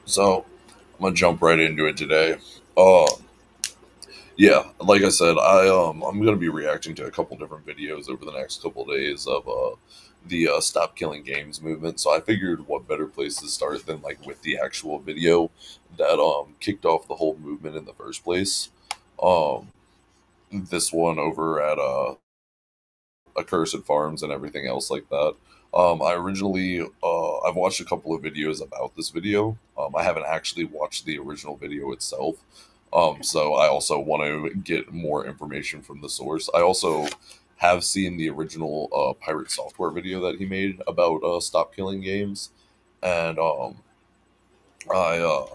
So I'm gonna jump right into it today. Um, yeah, like I said, I'm gonna be reacting to a couple different videos over the next couple days of the Stop Killing Games movement. So I figured what better place to start than like with the actual video that kicked off the whole movement in the first place. Um, this one over at Accursed Farms and everything else like that. I originally I've watched a couple of videos about this video. I haven't actually watched the original video itself. So I also want to get more information from the source. I also have seen the original Pirate Software video that he made about Stop Killing Games, and I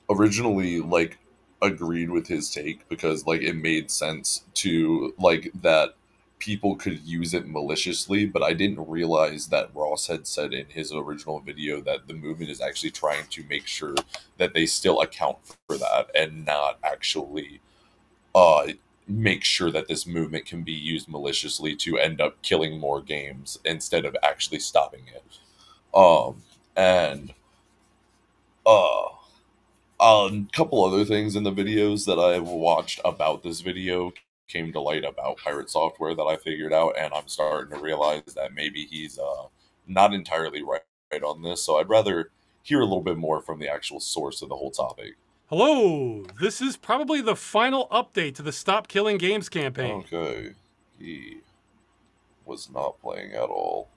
originally like agreed with his take because like it made sense to like that people could use it maliciously, but I didn't realize that Ross had said in his original video that the movement is actually trying to make sure that they still account for that and not actually uh make sure that this movement can be used maliciously to end up killing more games instead of actually stopping it. And uh A couple other things in the videos that I've watched about this video came to light about pirate software that I figured out, and I'm starting to realize that maybe he's not entirely right on this. So I'd rather hear a little bit more from the actual source of the whole topic. Hello, this is probably the final update to the Stop Killing Games campaign. Okay, he was not playing at all.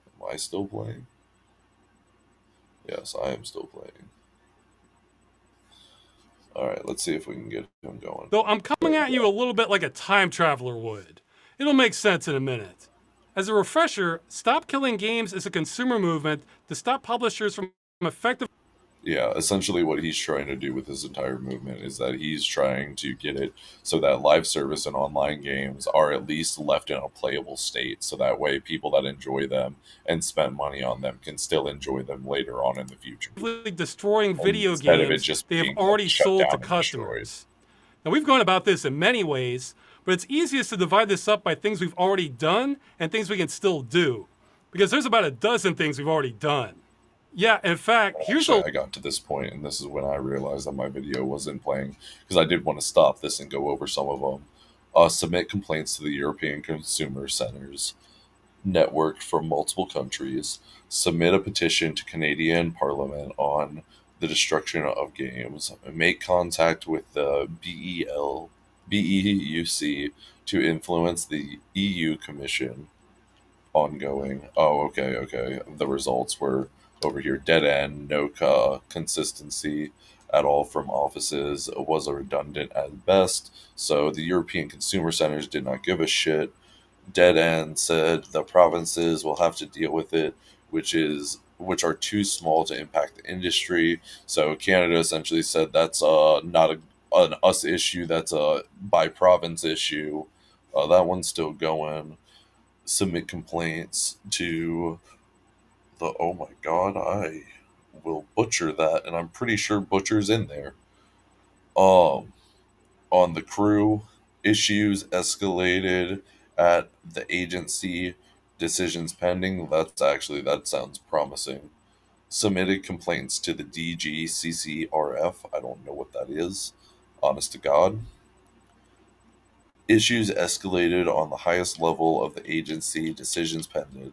Am I still playing? Yes, I am still playing. All right, let's see if we can get him going. Though I'm coming at you a little bit like a time traveler would. It'll make sense in a minute. As a refresher, Stop Killing Games is a consumer movement to stop publishers from effective. Yeah, essentially what he's trying to do with his entire movement is that he's trying to get it so that live service and online games are at least left in a playable state. So that way people that enjoy them and spend money on them can still enjoy them later on in the future. Destroying video Instead of it games just they have being like already shut sold to down and destroyed. customers. Now, we've gone about this in many ways, but it's easiest to divide this up by things we've already done and things we can still do. Because there's about a dozen things we've already done. Yeah, in fact, here's Actually, a. I got to this point, and this is when I realized that my video wasn't playing because I did want to stop this and go over some of them. Submit complaints to the European Consumer Centers network from multiple countries. Submit a petition to Canadian Parliament on the destruction of games. Make contact with the BEUC to influence the EU Commission ongoing. Oh, okay, okay. The results were over here. Dead end, no consistency at all from offices, was a redundant at best. So the European Consumer Centers did not give a shit. Dead end said the provinces will have to deal with it, which are too small to impact the industry. So Canada essentially said that's not an us issue, that's a by province issue. That one's still going. Submit complaints to the oh my god, I will butcher that, and I'm pretty sure butcher's in there. Um on the crew, issues escalated at the agency, decisions pending. That sounds promising. Submitted complaints to the DGCCRF. I don't know what that is. Honest to God. Issues escalated on the highest level of the agency, decisions pending.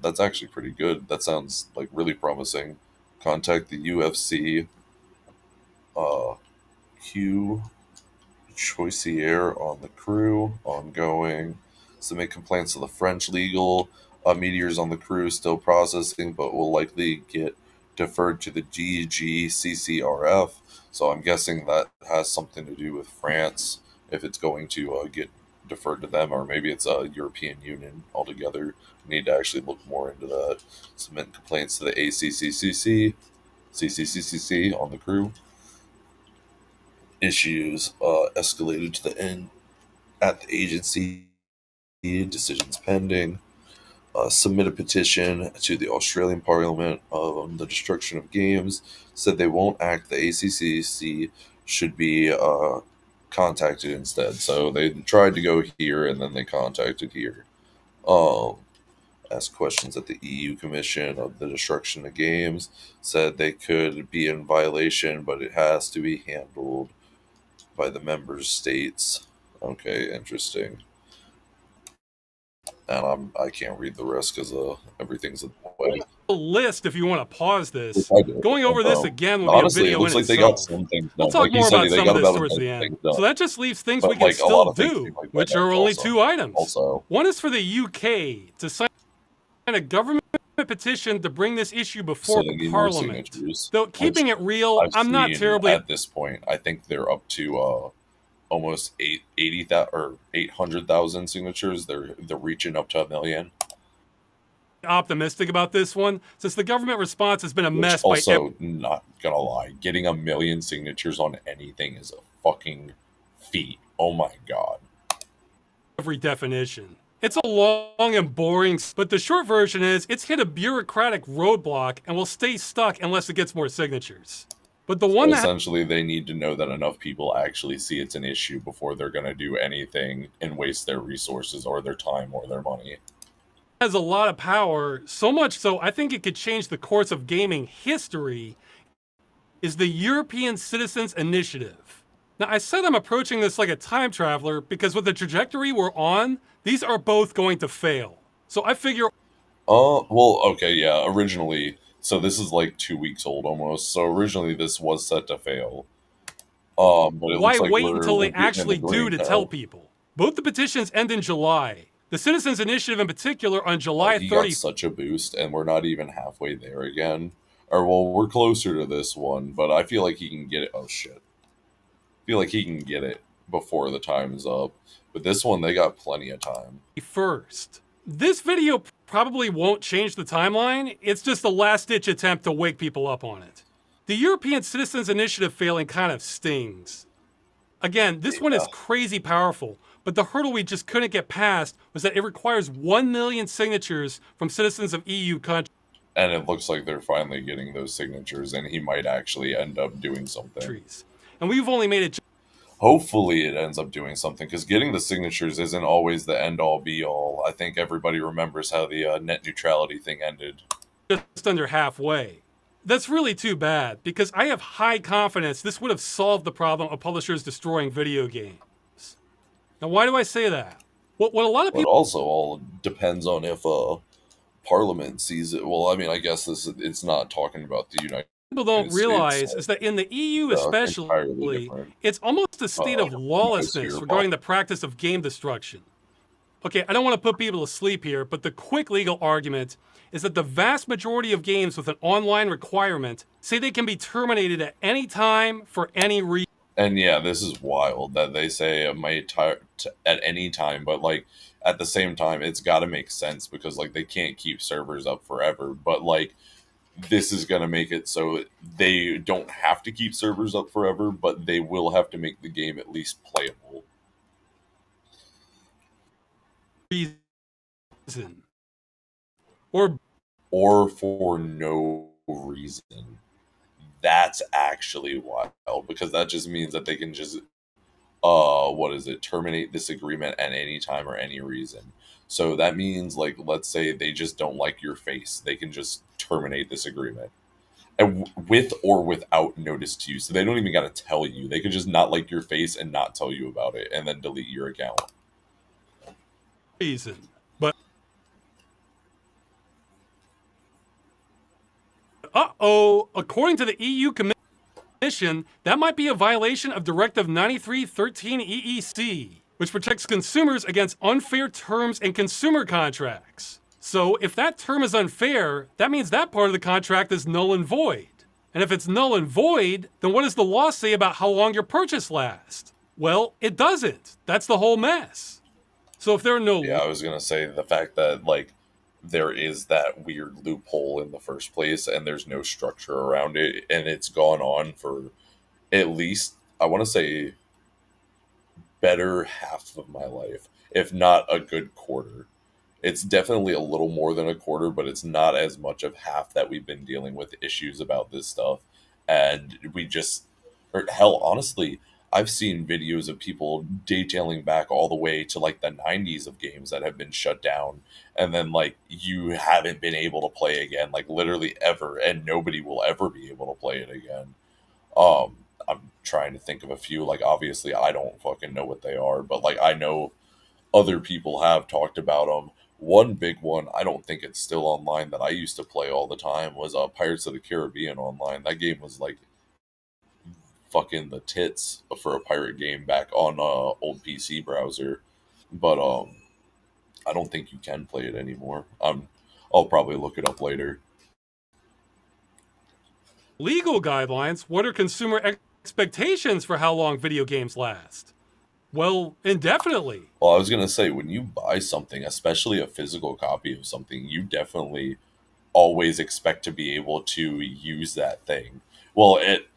That's actually pretty good. That sounds like really promising. Contact the UFC, uh, Q Choisier on the crew, ongoing. Submit complaints to the French legal. Meteors on the crew still processing, but will likely get deferred to the GGCCRF. So I'm guessing that has something to do with France if it's going to get deferred to them, or maybe it's a European Union altogether. We need to actually look more into that. Submit complaints to the CCCCC on the crew. Issues escalated to the end at the agency, decisions pending. Submit a petition to the Australian Parliament on the destruction of games. Said they won't act. The ACCC should be contacted instead. So they tried to go here and then they contacted here. Um, asked questions at the EU Commission of the destruction of games, said they could be in violation, but it has to be handled by the member states. Okay, interesting. And I can't read the rest because everything's in the way. List if you want to pause this. I do. Going over this again would Honestly, be it a video looks in like they got itself. some things We'll done. talk Like you more said, about they some got of this about a towards the dozen end. things done. So that just leaves things But, we can like, a lot still of things do, seem like which that are only also. 2 items. Also. One is for the UK to sign a government petition to bring this issue before So they need more Parliament. signatures. Though keeping it real, I've I'm not seen terribly at this point. I think they're up to almost 80,000 or 800,000 signatures. They're reaching up to 1 million. optimistic about this one, since the government response has been a mess. Also, not gonna lie, getting 1 million signatures on anything is a fucking feat. Oh my god. Every definition. It's a long and boring, but the short version is it's hit a bureaucratic roadblock and will stay stuck unless it gets more signatures. But the one essentially, they need to know that enough people actually see it's an issue before they're going to do anything and waste their resources or their time or their money. Has a lot of power, so much so I think it could change the course of gaming history, is the European Citizens Initiative. Now, I said I'm approaching this like a time traveler because with the trajectory we're on, these are both going to fail. So I figure... well, okay, yeah, originally... So this is like 2 weeks old almost. So originally this was set to fail. But it why looks like wait until they actually do to now. tell people? Both the petitions end in July. The Citizens Initiative in particular on July 30th. Got such a boost, and we're not even halfway there again. Or, well, we're closer to this one, but I feel like he can get it. Oh, shit. I feel like he can get it before the time's up. But this one, they got plenty of time. First. This video probably won't change the timeline. It's just a last-ditch attempt to wake people up on it. The European Citizens Initiative failing kind of stings. Again, this one is crazy powerful, but the hurdle we just couldn't get past was that it requires 1 million signatures from citizens of EU countries. And it looks like they're finally getting those signatures, and he might actually end up doing something. And we've only made it... Hopefully it ends up doing something, because getting the signatures isn't always the end-all, be-all. I think everybody remembers how the net neutrality thing ended. Just under halfway. That's really too bad, because I have high confidence this would have solved the problem of publishers destroying video games. Now, why do I say that? What a lot of people... But also all depends on if Parliament sees it. Well, I mean, I guess it's not talking about the United People don't realize is that in the EU especially, it's almost a state of lawlessness regarding the practice of game destruction. Okay, I don't want to put people to sleep here, but the quick legal argument is that the vast majority of games with an online requirement say they can be terminated at any time for any reason. And yeah, this is wild that they say it might at any time, but like at the same time, it's got to make sense because like they can't keep servers up forever. But like this is going to make it so they don't have to keep servers up forever, but they will have to make the game at least playable. Reason. Or for no reason. That's actually wild because that just means that they can just terminate this agreement at any time or any reason. So that means, like, let's say they just don't like your face, they can just terminate this agreement, and with or without notice to you. So they don't even got to tell you. They could just not like your face and not tell you about it, and then delete your account. Reason, but according to the EU Commission, that might be a violation of Directive 93/13 EEC, which protects consumers against unfair terms and consumer contracts. So if that term is unfair, that means that part of the contract is null and void. And if it's null and void, then what does the law say about how long your purchase lasts? Well, it doesn't. That's the whole mess. So if there are no... Yeah, I was going to say the fact that, like, there is that weird loophole in the first place and there's no structure around it, and it's gone on for at least, I want to say, better half of my life, if not a good quarter. It's definitely a little more than a quarter, but it's not as much of half that we've been dealing with issues about this stuff. And we just, or hell, honestly, I've seen videos of people detailing back all the way to like the 90s of games that have been shut down, and then like you haven't been able to play again, like literally ever, and nobody will ever be able to play it again. I'm trying to think of a few. Like obviously, I don't fucking know what they are, but like I know other people have talked about them. One big one, I don't think it's still online, that I used to play all the time was Pirates of the Caribbean online. That game was like fucking the tits for a pirate game back on old PC browser. But I don't think you can play it anymore. I'll probably look it up later. Legal guidelines, what are consumer expectations for how long video games last? Well, indefinitely. Well, I was gonna say, when you buy something, especially a physical copy of something, you definitely always expect to be able to use that thing. Well, it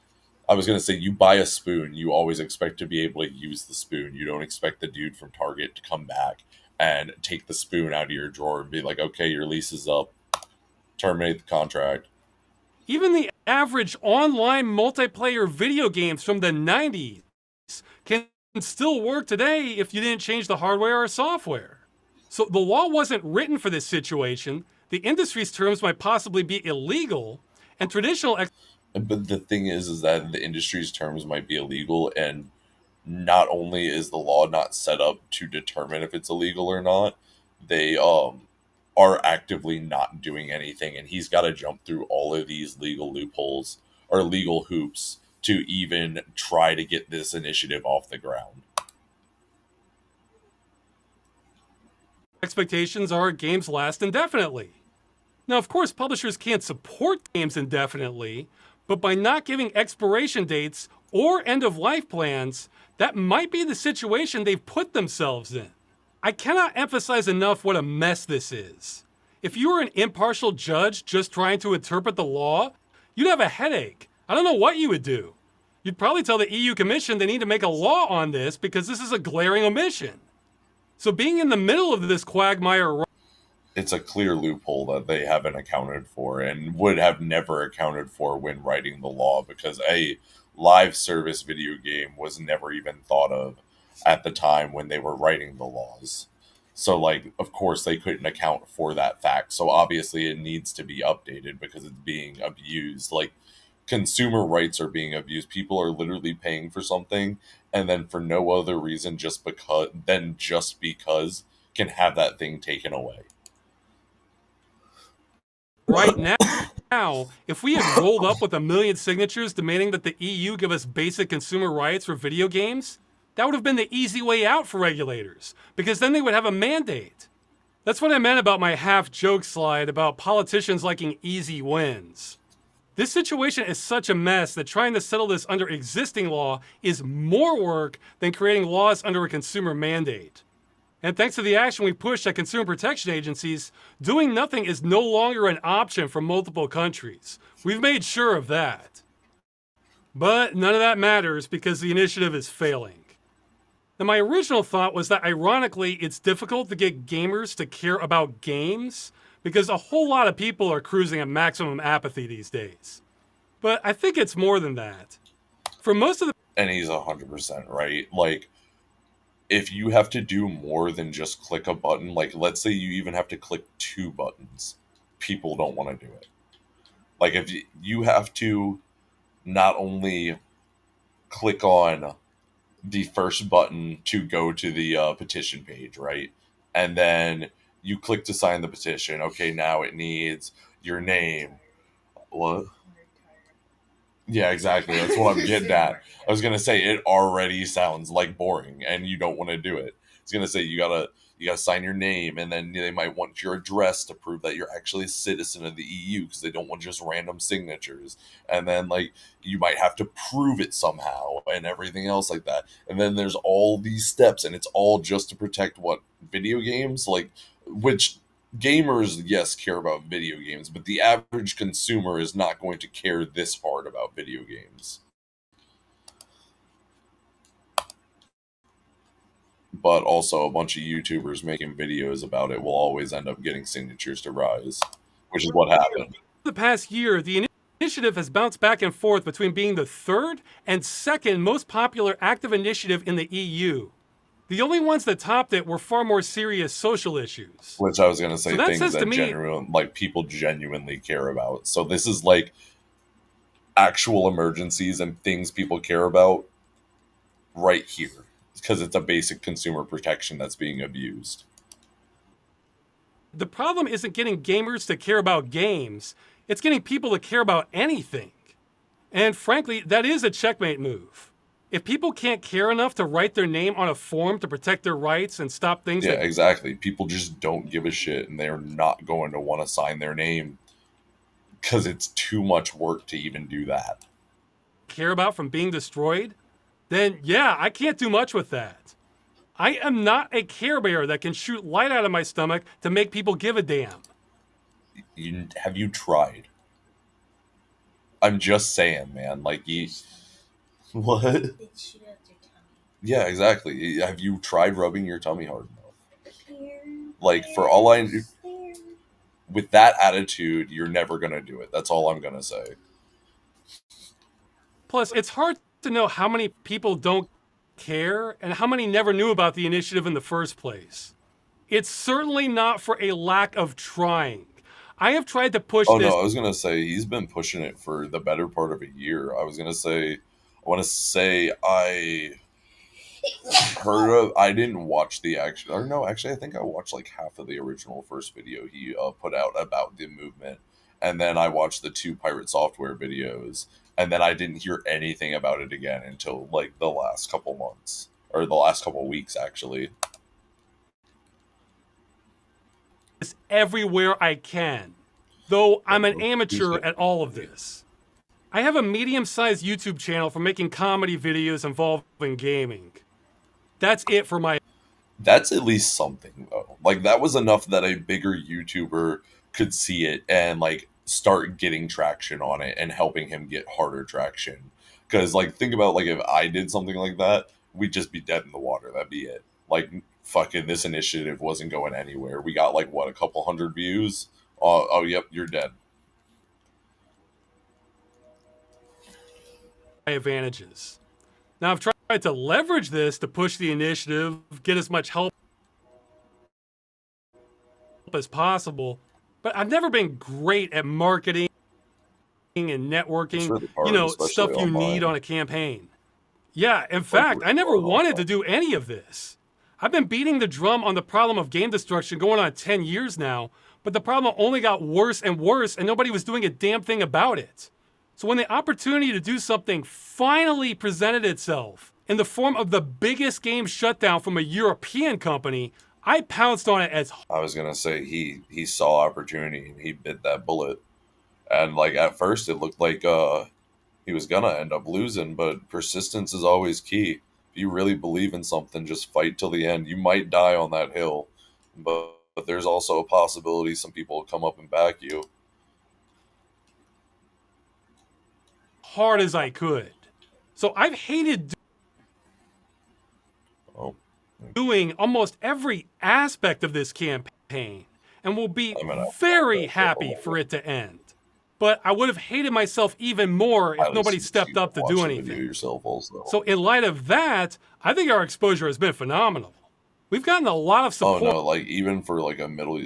I was gonna say, you buy a spoon, you always expect to be able to use the spoon. You don't expect the dude from Target to come back and take the spoon out of your drawer and be like, "Okay, your lease is up. Terminate the contract." Even the average online multiplayer video games from the 90s can still work today if you didn't change the hardware or software. So the law wasn't written for this situation. The industry's terms might possibly be illegal, and traditional But the thing is that the industry's terms might be illegal, and not only is the law not set up to determine if it's illegal or not, they are actively not doing anything, and he's got to jump through all of these legal loopholes or legal hoops to even try to get this initiative off the ground. expectations are games last indefinitely. Now, of course, publishers can't support games indefinitely, but by not giving expiration dates or end-of-life plans, that might be the situation they've put themselves in. I cannot emphasize enough what a mess this is. If you were an impartial judge just trying to interpret the law, you'd have a headache. I don't know what you would do. You'd probably tell the EU Commission they need to make a law on this because this is a glaring omission. So being in the middle of this quagmire, It's a clear loophole that they haven't accounted for and would have never accounted for when writing the law, because a live service video game was never even thought of at the time when they were writing the laws. So, like, of course, they couldn't account for that fact. So, obviously, it needs to be updated because it's being abused. Like, consumer rights are being abused. People are literally paying for something, and then for no other reason, just because, can have that thing taken away. right now, if we had rolled up with 1 million signatures demanding that the EU give us basic consumer rights for video games, that would have been the easy way out for regulators, because then they would have a mandate. That's what I meant about my half-joke slide about politicians liking easy wins. This situation is such a mess that trying to settle this under existing law is more work than creating laws under a consumer mandate. And thanks to the action we pushed at consumer protection agencies, doing nothing is no longer an option for multiple countries. We've made sure of that. But none of that matters because the initiative is failing. Now, my original thought was that ironically, it's difficult to get gamers to care about games because a whole lot of people are cruising at maximum apathy these days. But I think it's more than that. For most of the... And he's 100% right. Like, if you have to do more than just click a button, like let's say you even have to click 2 buttons, people don't want to do it. Like if you have to not only click on the first button to go to the petition page, right? And then you click to sign the petition. Okay, now it needs your name. What? Yeah, exactly. That's what I'm getting at. I was gonna say it already sounds like boring, and you don't want to do it. It's gonna say you gotta sign your name, and then they might want your address to prove that you're actually a citizen of the EU because they don't want just random signatures. And then like you might have to prove it somehow, and everything else like that. And then there's all these steps, and it's all just to protect what video games, like which. Gamers, yes, care about video games, but the average consumer is not going to care this hard about video games. But also, a bunch of YouTubers making videos about it will always end up getting signatures to rise, which is what happened. The past year, initiative has bounced back and forth between being the third and second most popular active initiative in the EU. The only ones that topped it were far more serious social issues. Which I was going to say, So that things says to that me, like people genuinely care about. So this is like actual emergencies and things people care about right here, because it's a basic consumer protection that's being abused. the problem isn't getting gamers to care about games, it's getting people to care about anything. And frankly, that is a checkmate move. If people can't care enough to write their name on a form to protect their rights and stop things Yeah, that exactly. People just don't give a shit, and they're not going to want to sign their name because it's too much work to even do that. care about from being destroyed, then yeah, I can't do much with that. I am not a Care Bear that can shoot light out of my stomach to make people give a damn. Have you tried? I'm just saying, man. Like, what? They shoot out their tummy. Yeah, exactly. Have you tried rubbing your tummy hard enough? Here, Like, for all I knew, there. with that attitude, you're never gonna do it. That's all I'm gonna say. Plus, it's hard to know how many people don't care and how many never knew about the initiative in the first place. It's certainly not for a lack of trying. I have tried to push Oh this. no, I was gonna say he's been pushing it for the better part of a year. I want to say I heard of. I didn't watch the actual. Or no, actually, I think I watched like half of the original first video he put out about the movement, and then I watched the 2 Pirate Software videos, and then I didn't hear anything about it again until like the last couple months or the last couple weeks, actually. Everywhere I can, though I'm an amateur at all of this. I have a medium-sized YouTube channel for making comedy videos involving gaming. That's it for my... That's at least something, though. Like, that was enough that a bigger YouTuber could see it and, like, start getting traction on it and helping him get harder traction. Because, like, think about, like, if I did something like that, we'd just be dead in the water. That'd be it. Like, fucking this initiative wasn't going anywhere. We got, like, what, a couple hundred views? Oh, yep, you're dead. advantages. Now, I've tried to leverage this to push the initiative, get as much help as possible, but I've never been great at marketing and networking, really hard, stuff you need on a campaign. Yeah, in fact, I never wanted to do any of this. I've been beating the drum on the problem of game destruction going on 10 years now, but the problem only got worse and worse, and nobody was doing a damn thing about it. So when the opportunity to do something finally presented itself in the form of the biggest game shutdown from a European company, I pounced on it as... I was gonna say he saw opportunity and he bit that bullet. And like at first it looked like he was gonna end up losing, but persistence is always key. If you really believe in something, just fight till the end. You might die on that hill, but there's also a possibility some people will come up and back you. hard as I could. So I've hated doing almost every aspect of this campaign and will be very happy for it to end. But I would have hated myself even more if nobody stepped up to do anything. So in light of that, I think our exposure has been phenomenal. We've gotten a lot of support. Oh no, like even for like a middle,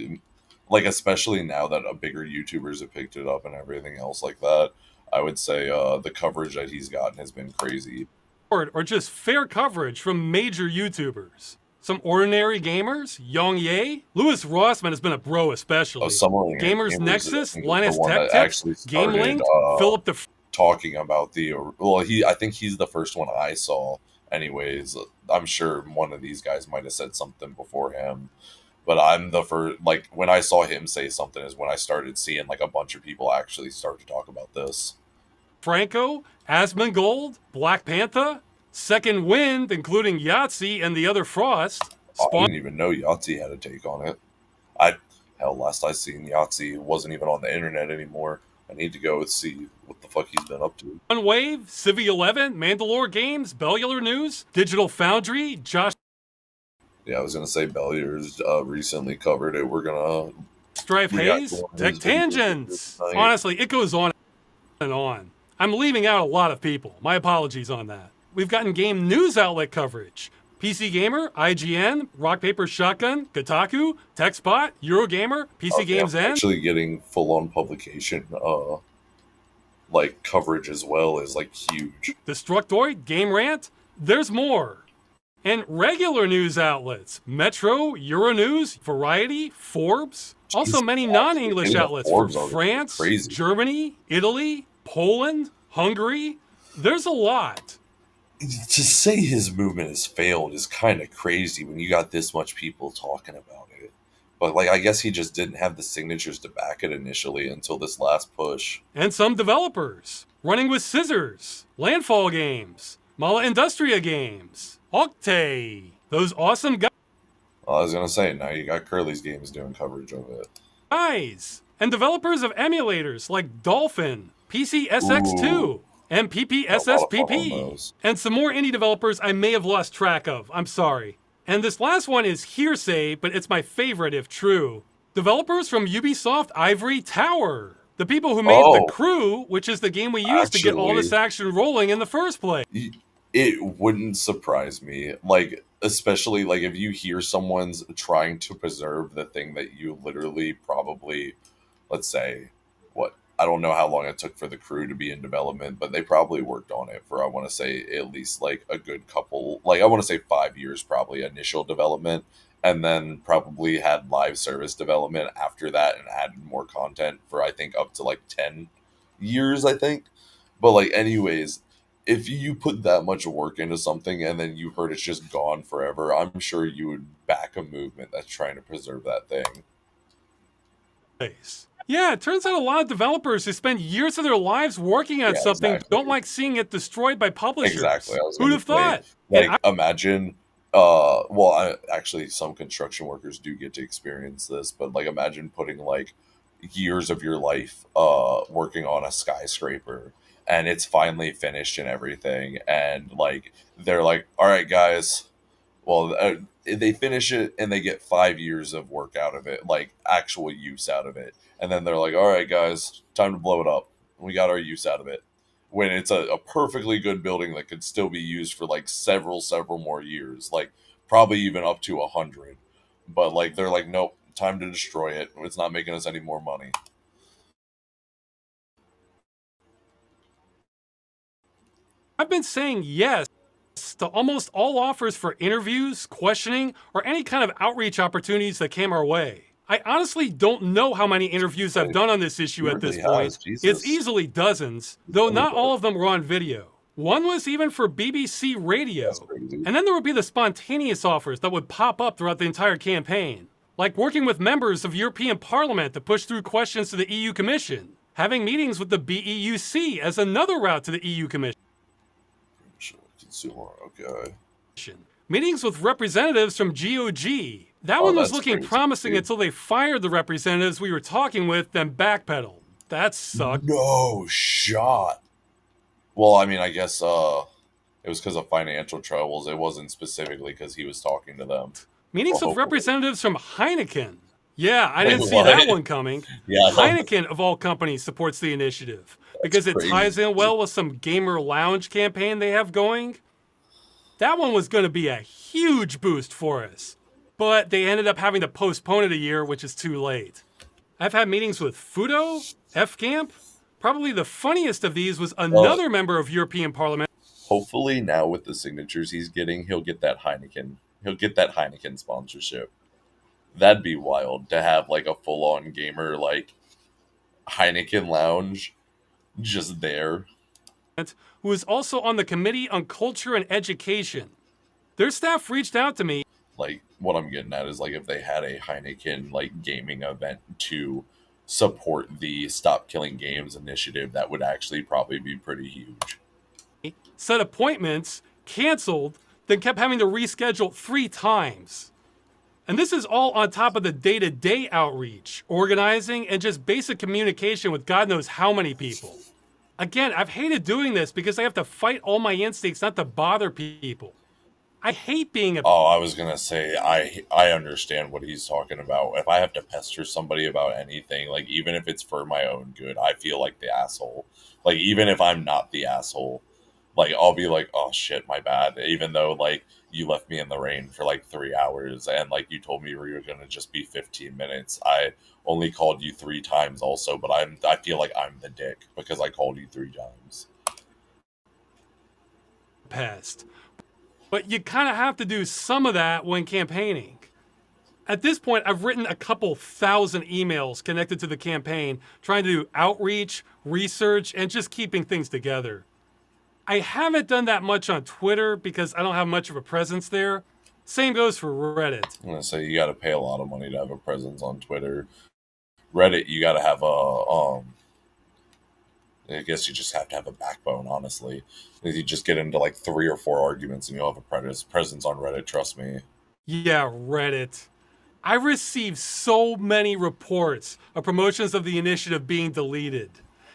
like especially now that a bigger YouTubers have picked it up and everything else like that, I would say the coverage that he's gotten has been crazy. Or just fair coverage from major YouTubers. Some ordinary gamers, Young Ye, Lewis Rossman has been a bro especially. Gamers Nexus, Linus Tech Tips, Game Link, Philip the... Talking about the... Well, I think he's the first one I saw anyways. I'm sure one of these guys might have said something before him. But I'm the first... Like, when I saw him say something is when I started seeing, like, a bunch of people actually start to talk about this. Franco, Asmongold, Black Panther, Second Wind, including Yahtzee and the other Frost. I didn't even know Yahtzee had a take on it. Hell, last I seen Yahtzee wasn't even on the internet anymore. I need to go and see what the fuck he's been up to. Wave, Civi 11, Mandalore Games, Bellular News, Digital Foundry, Josh... Yeah, I was going to say Bellier's recently covered it. We're going to... Strife Hayes, Tech Tangents. Honestly, it goes on on. I'm leaving out a lot of people. My apologies on that. We've gotten game news outlet coverage. PC Gamer, IGN, Rock Paper Shotgun, Kotaku, TechSpot, Eurogamer, PC Games N. Actually getting full-on publication like coverage as well is like huge. Destructoid, Game Rant, there's more. And regular news outlets, Metro, Euronews, Variety, Forbes. Also many non-English outlets from France, Germany, Italy, Poland, Hungary. There's a lot. To say his movement has failed is kind of crazy when you got this much people talking about it. But like, I guess he just didn't have the signatures to back it initially until this last push. And some developers, Running with Scissors, Landfall Games, Mala Industria Games, Octay, those awesome guys. Well, I was going to say, now you got Kerly's Games doing coverage of it. And developers of emulators like Dolphin, PCSX2, and PPSSPP. And some more indie developers I may have lost track of. I'm sorry. And this last one is hearsay, but it's my favorite if true. Developers from Ubisoft Ivory Tower. The people who made The Crew, which is the game we used to get all this action rolling in the first place. It wouldn't surprise me. Like, especially like if you hear someone's trying to preserve the thing that you literally probably, let's say, I don't know how long it took for The Crew to be in development, but they probably worked on it for, I want to say, at least like a good couple, like I want to say 5 years probably initial development, and then probably had live service development after that and added more content for I think up to like 10 years, I think. But like anyways, if you put that much work into something and then you heard it's just gone forever, I'm sure you would back a movement that's trying to preserve that thing. Yeah, it turns out a lot of developers who spend years of their lives working on something don't like seeing it destroyed by publishers. Exactly. Who'd have thought? Like, imagine, actually, some construction workers do get to experience this, but like, imagine putting like years of your life working on a skyscraper, and it's finally finished and everything, and like, they're like, all right, guys, well, they finish it and they get 5 years of work out of it, like actual use out of it. And then they're like, all right, guys, time to blow it up. We got our use out of it. When it's a perfectly good building that could still be used for like several more years, like probably even up to 100. But like, they're like, nope, time to destroy it. It's not making us any more money. I've been saying yes to almost all offers for interviews, questioning, or any kind of outreach opportunities that came our way. I honestly don't know how many interviews I've done on this issue at this point. It's easily dozens, though not all of them were on video. One was even for BBC Radio. And then there would be the spontaneous offers that would pop up throughout the entire campaign, like working with members of European Parliament to push through questions to the EU Commission, having meetings with the BEUC as another route to the EU Commission. Okay. Meetings with representatives from GOG. That one was looking promising until they fired the representatives we were talking with, then backpedaled. That sucked. No shot. Well, I mean, I guess it was because of financial troubles. It wasn't specifically because he was talking to them. Meetings with representatives from Heineken. Yeah, I didn't see that one coming. Yeah, Heineken, of all companies, supports the initiative because it ties in well with some gamer lounge campaign they have going. That one was going to be a huge boost for us, but they ended up having to postpone it a year, which is too late. I've had meetings with Fudo, F-Camp. Probably the funniest of these was another member of European Parliament. Hopefully now with the signatures he's getting, he'll get that Heineken. He'll get that Heineken sponsorship. That'd be wild to have like a full-on gamer like Heineken lounge just there. Who is also on the Committee on Culture and Education. Their staff reached out to me. Like, what I'm getting at is like if they had a Heineken like gaming event to support the Stop Killing Games initiative, that would actually probably be pretty huge. Set appointments, canceled, then kept having to reschedule 3 times. And this is all on top of the day-to-day outreach, organizing, and just basic communication with God knows how many people. Again, I've hated doing this because I have to fight all my instincts not to bother people. I hate being a Oh, I was gonna say I understand what he's talking about. If I have to pester somebody about anything, like even if it's for my own good, I feel like the asshole. Like even if I'm not the asshole, like I'll be like, "Oh shit, my bad." Even though like you left me in the rain for like 3 hours and like you told me you were gonna just be 15 minutes. I only called you 3 times also, but I feel like I'm the dick because I called you 3 times. pest. But you kind of have to do some of that when campaigning. At this point, I've written a couple thousand emails connected to the campaign, trying to do outreach, research, and just keeping things together. I haven't done that much on Twitter because I don't have much of a presence there. Same goes for Reddit. I'm gonna say you got to pay a lot of money to have a presence on Twitter. Reddit, you got to have a I guess you just have to have a backbone, honestly. You just get into like 3 or 4 arguments and you'll have a presence on Reddit, trust me. Yeah, Reddit. I received so many reports of promotions of the initiative being deleted.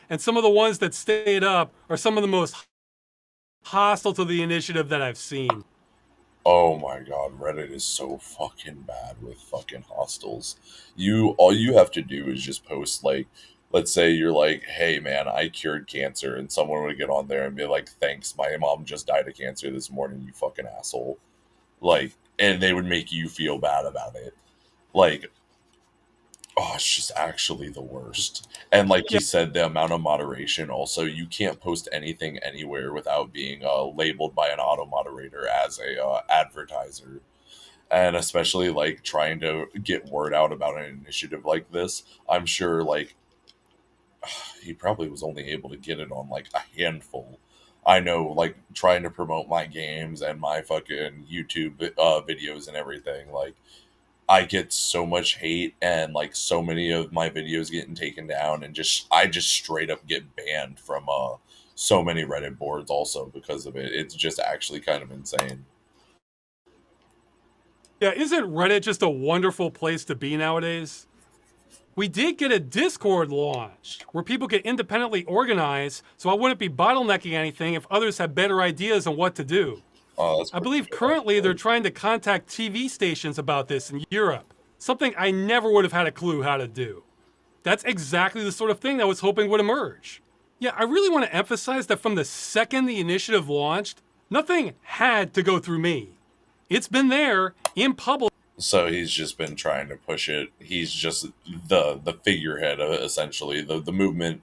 And some of the ones that stayed up are some of the most hostile to the initiative that I've seen. Oh my god, Reddit is so fucking bad with fucking hostiles. All you have to do is just post like, let's say you're like, "Hey man, I cured cancer," and someone would get on there and be like, "Thanks, my mom just died of cancer this morning, you fucking asshole." Like, and they would make you feel bad about it. Like, oh, it's just actually the worst. And like Yeah, you said, the amount of moderation also, you can't post anything anywhere without being labeled by an auto moderator as a advertiser. And especially like trying to get word out about an initiative like this, I'm sure like he probably was only able to get it on like a handful. I know, like trying to promote my games and my fucking YouTube videos and everything, like I get so much hate and like so many of my videos getting taken down and I just straight up get banned from so many Reddit boards also because of it. It's just actually kind of insane. yeah, isn't Reddit just a wonderful place to be nowadays? We did get a Discord launched where people could independently organize, so I wouldn't be bottlenecking anything if others had better ideas on what to do. Oh, that's I pretty believe good, currently they're actually. trying to contact TV stations about this in Europe, something I never would have had a clue how to do. That's exactly the sort of thing I was hoping would emerge. Yeah, I really want to emphasize that from the second the initiative launched, nothing had to go through me. It's been there in public. So he's just been trying to push it. He's just the figurehead of it, essentially. The movement,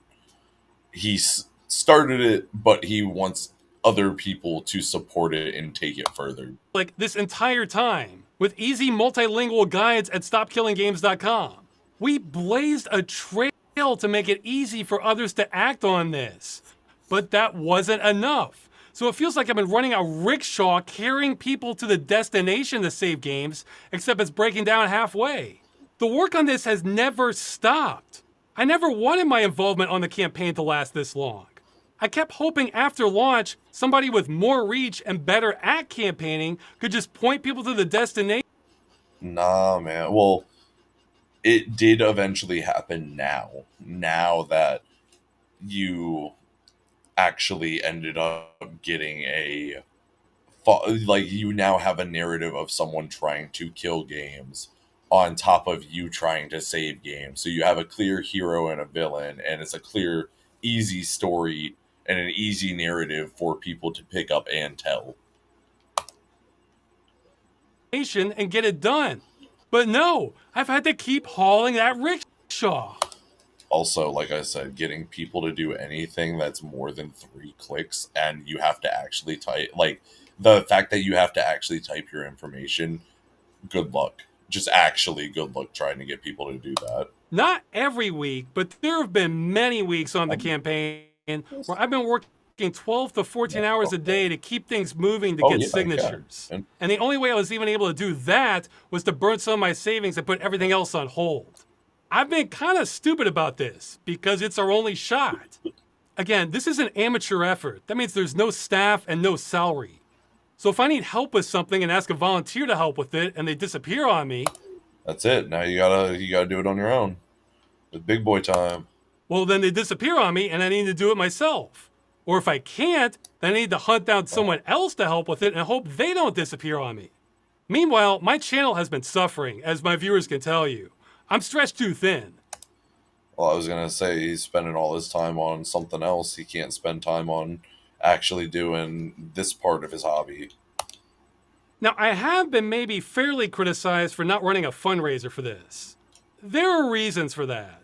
started it, but he wants other people to support it and take it further. Like this entire time with easy multilingual guides at stopkillinggames.com. We blazed a trail to make it easy for others to act on this. But that wasn't enough. So it feels like I've been running a rickshaw carrying people to the destination to save games, except it's breaking down halfway. The work on this has never stopped. I never wanted my involvement on the campaign to last this long. I kept hoping after launch, somebody with more reach and better at campaigning could just point people to the destination. Nah, man. Well, it did eventually happen now. Now that you actually ended up getting like you now have a narrative of someone trying to kill games on top of you trying to save games. So you have a clear hero and a villain, and it's a clear, easy story and an easy narrative for people to pick up and tell. And get it done. But no, I've had to keep hauling that rickshaw. Also, like I said, getting people to do anything that's more than 3 clicks and you have to actually type, like, the fact that you have to actually type your information, good luck. Just actually good luck trying to get people to do that. Not every week, but there have been many weeks on the campaign where I've been working 12 to 14 hours a day to keep things moving to Oh, get yeah, signatures. yeah. And the only way I was even able to do that was to burn some of my savings and put everything else on hold. I've been kind of stupid about this because it's our only shot. Again, this is an amateur effort. That means there's no staff and no salary. So if I need help with something and ask a volunteer to help with it and they disappear on me, That's it. Now you gotta do it on your own. It's big boy time. well, then they disappear on me and I need to do it myself. Or if I can't, then I need to hunt down someone else to help with it and hope they don't disappear on me. Meanwhile, my channel has been suffering, as my viewers can tell you. I'm stretched too thin. Well, I was going to say he's spending all his time on something else. He can't spend time on actually doing this part of his hobby. Now, I have been maybe fairly criticized for not running a fundraiser for this. There are reasons for that.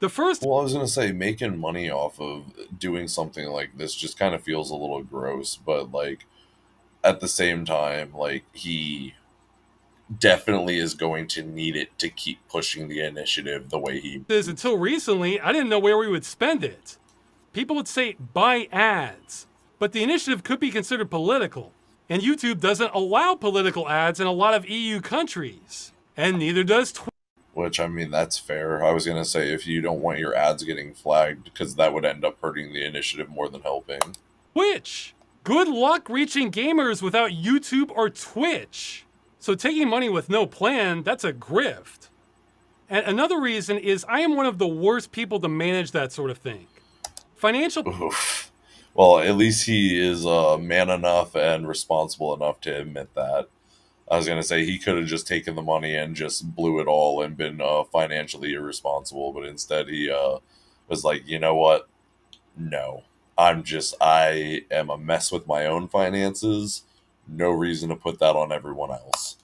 The first... Well, I was going to say, making money off of doing something like this just kind of feels a little gross, but, like, at the same time, like, he definitely is going to need it to keep pushing the initiative the way he is. Until recently, I didn't know where we would spend it. People would say buy ads, but the initiative could be considered political, and YouTube doesn't allow political ads in a lot of EU countries, and neither does Twitter. Which, I mean, that's fair. I was going to say, if you don't want your ads getting flagged, because that would end up hurting the initiative more than helping. Twitch. Good luck reaching gamers without YouTube or Twitch. So taking money with no plan, that's a grift. And another reason is I am one of the worst people to manage that sort of thing. Financial... Oof. Well, at least he is man enough and responsible enough to admit that. I was going to say he could have just taken the money and just blew it all and been financially irresponsible, but instead he was like, you know what? No. I am a mess with my own finances. No reason to put that on everyone else.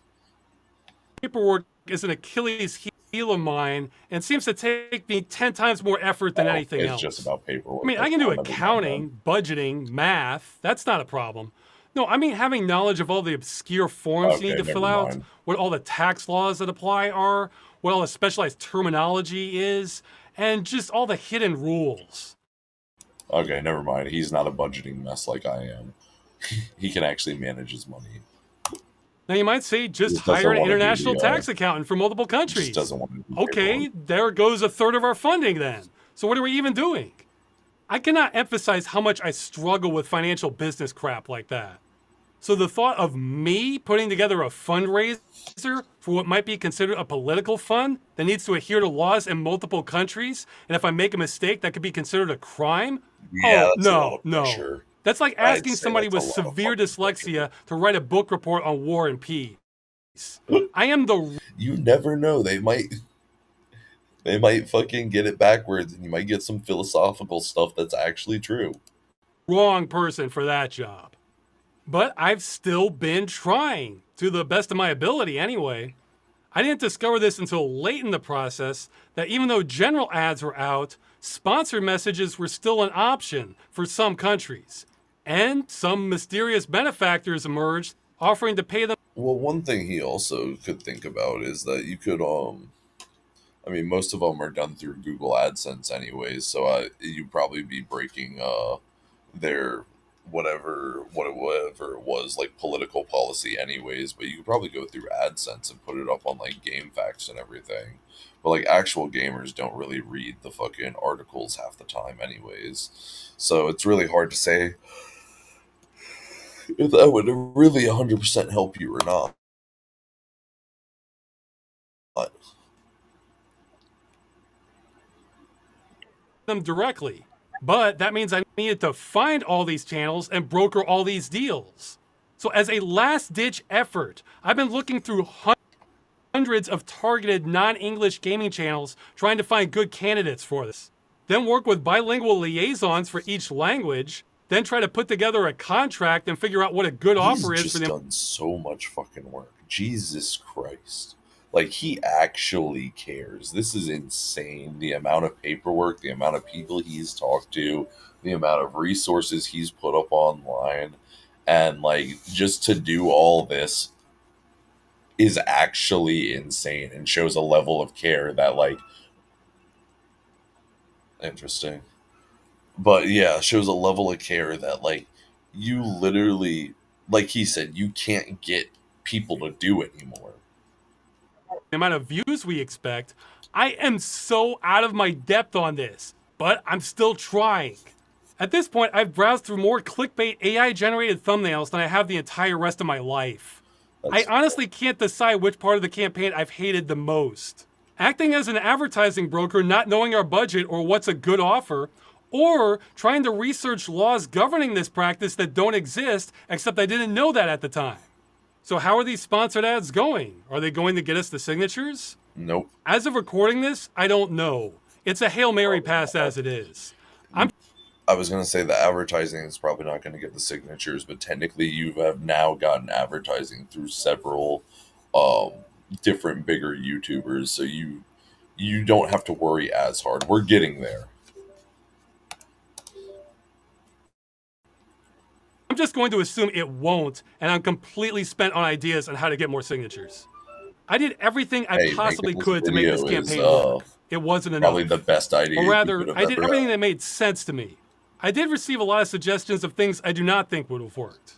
Paperwork is an Achilles heel of mine and seems to take me 10 times more effort than anything else. It's just about paperwork. I mean, I can do accounting, budgeting, math. That's not a problem. No, I mean having knowledge of all the obscure forms you need to fill out, what all the tax laws that apply are, what all the specialized terminology is, and just all the hidden rules. Okay, never mind. He's not a budgeting mess like I am. He can actually manage his money. Now you might say, just hire an international tax accountant for multiple countries. Just doesn't want to do okay, there goes a third of our funding then. So what are we even doing? I cannot emphasize how much I struggle with financial business crap like that. So the thought of me putting together a fundraiser for what might be considered a political fund that needs to adhere to laws in multiple countries, and if I make a mistake, that could be considered a crime? Yeah, oh, no. Sure. That's like asking somebody with severe dyslexia to write a book report on war and peace. I am the... You never know. They might fucking get it backwards, and you might get some philosophical stuff that's actually true. Wrong person for that job. But I've still been trying, to the best of my ability anyway. I didn't discover this until late in the process, that even though general ads were out, sponsored messages were still an option for some countries. And some mysterious benefactors emerged, offering to pay them. Well, one thing he also could think about is that you could, I mean, most of them are done through Google AdSense anyways, so you'd probably be breaking their... whatever it was, like political policy anyways, but you could probably go through AdSense and put it up on like GameFAQs and everything. But like actual gamers don't really read the fucking articles half the time anyways. So it's really hard to say if that would really 100% help you or not. Them directly. But that means I needed to find all these channels and broker all these deals. So as a last-ditch effort, I've been looking through hundreds of targeted non-English gaming channels trying to find good candidates for this. Then work with bilingual liaisons for each language. Then try to put together a contract and figure out what a good offer is for them. He's just done so much fucking work. Jesus Christ. Like, he actually cares. This is insane. The amount of paperwork, the amount of people he's talked to, the amount of resources he's put up online. And, like, just to do all this is actually insane and shows a level of care that, like... Interesting. But, yeah, shows a level of care that, like, you literally... Like he said, you can't get people to do anymore. The amount of views we expect, I am so out of my depth on this, but I'm still trying. At this point, I've browsed through more clickbait AI-generated thumbnails than I have the entire rest of my life. I honestly can't decide which part of the campaign I've hated the most. Acting as an advertising broker, not knowing our budget or what's a good offer, or trying to research laws governing this practice that don't exist, except I didn't know that at the time. So how are these sponsored ads going? Are they going to get us the signatures? Nope. As of recording this, I don't know. It's a Hail Mary pass as it is. I was going to say the advertising is probably not going to get the signatures, but technically you have now gotten advertising through several different bigger YouTubers, so you don't have to worry as hard. We're getting there. I'm just going to assume it won't, and I'm completely spent on ideas on how to get more signatures. I did everything I possibly could to make this campaign work. It wasn't enough. Probably the best idea. Or rather, I did everything that made sense to me. I did receive a lot of suggestions of things I do not think would have worked.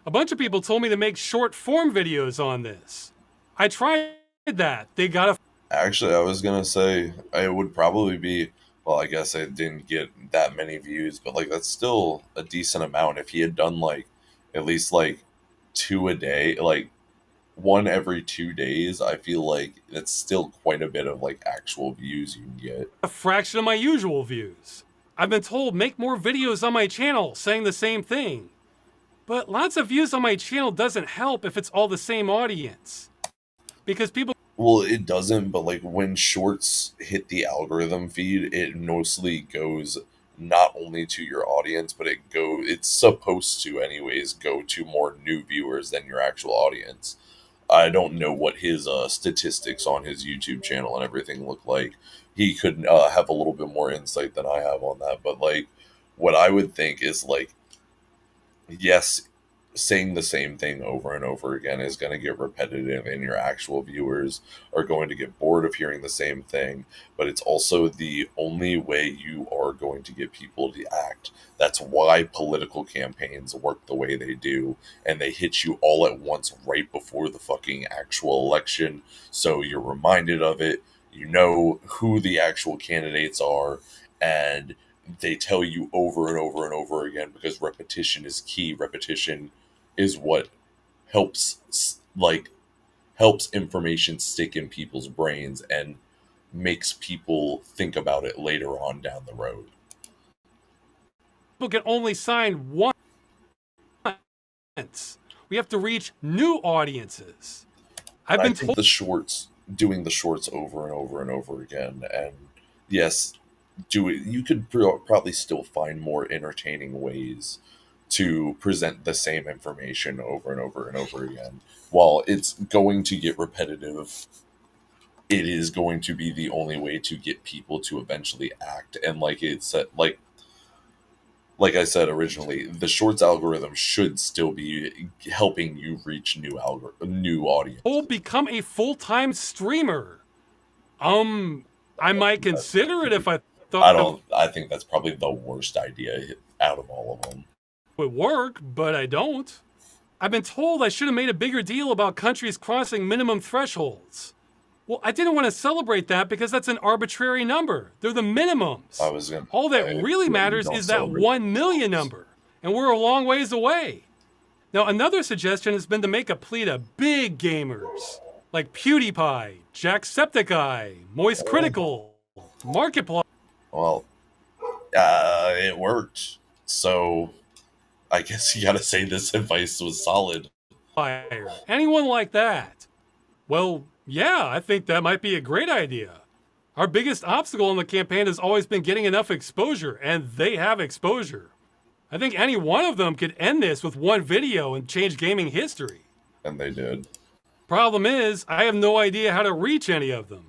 A bunch of people told me to make short form videos on this. I tried that. They got a... Actually, I was going to say it would probably be, well, I guess I didn't get that many views, but like that's still a decent amount. If he had done like at least like 2 a day, like 1 every 2 days, I feel like it's still quite a bit of like actual views you can get. A fraction of my usual views. I've been told make more videos on my channel saying the same thing. But lots of views on my channel doesn't help if it's all the same audience. Because people... Well, it doesn't, but like when shorts hit the algorithm feed, it mostly goes not only to your audience, but it's supposed to anyways go to more new viewers than your actual audience. I don't know what his statistics on his YouTube channel and everything look like. He could have a little bit more insight than I have on that. But like, what I would think is like, yes, saying the same thing over and over again is going to get repetitive, and your actual viewers are going to get bored of hearing the same thing. But it's also the only way you are going to get people to act. That's why political campaigns work the way they do, and they hit you all at once right before the fucking actual election, so you're reminded of it. You know who the actual candidates are, and they tell you over and over and over again, because repetition is key. Repetition is what helps information stick in people's brains and makes people think about it later on down the road. People can only sign once. We have to reach new audiences. I've been told doing the shorts over and over and over again, and yes, you could probably still find more entertaining ways to present the same information over and over and over again. While it's going to get repetitive, it is going to be the only way to get people to eventually act. And like I said originally, the shorts algorithm should still be helping you reach new audience. Oh, become a full-time streamer. I might consider it if I thought... I think that's probably the worst idea out of all of them. Would work, but I don't. I've been told I should have made a bigger deal about countries crossing minimum thresholds. Well, I didn't want to celebrate that because that's an arbitrary number. They're the minimums. All that really matters is that 1 million number, and we're a long ways away. Now, another suggestion has been to make a plea to big gamers, like PewDiePie, Jacksepticeye, Moist Critical, Markiplier. Well, it worked, so I guess you gotta say this advice was solid. Anyone like that? Well, yeah, I think that might be a great idea. Our biggest obstacle in the campaign has always been getting enough exposure, and they have exposure. I think any one of them could end this with one video and change gaming history. And they did. Problem is, I have no idea how to reach any of them.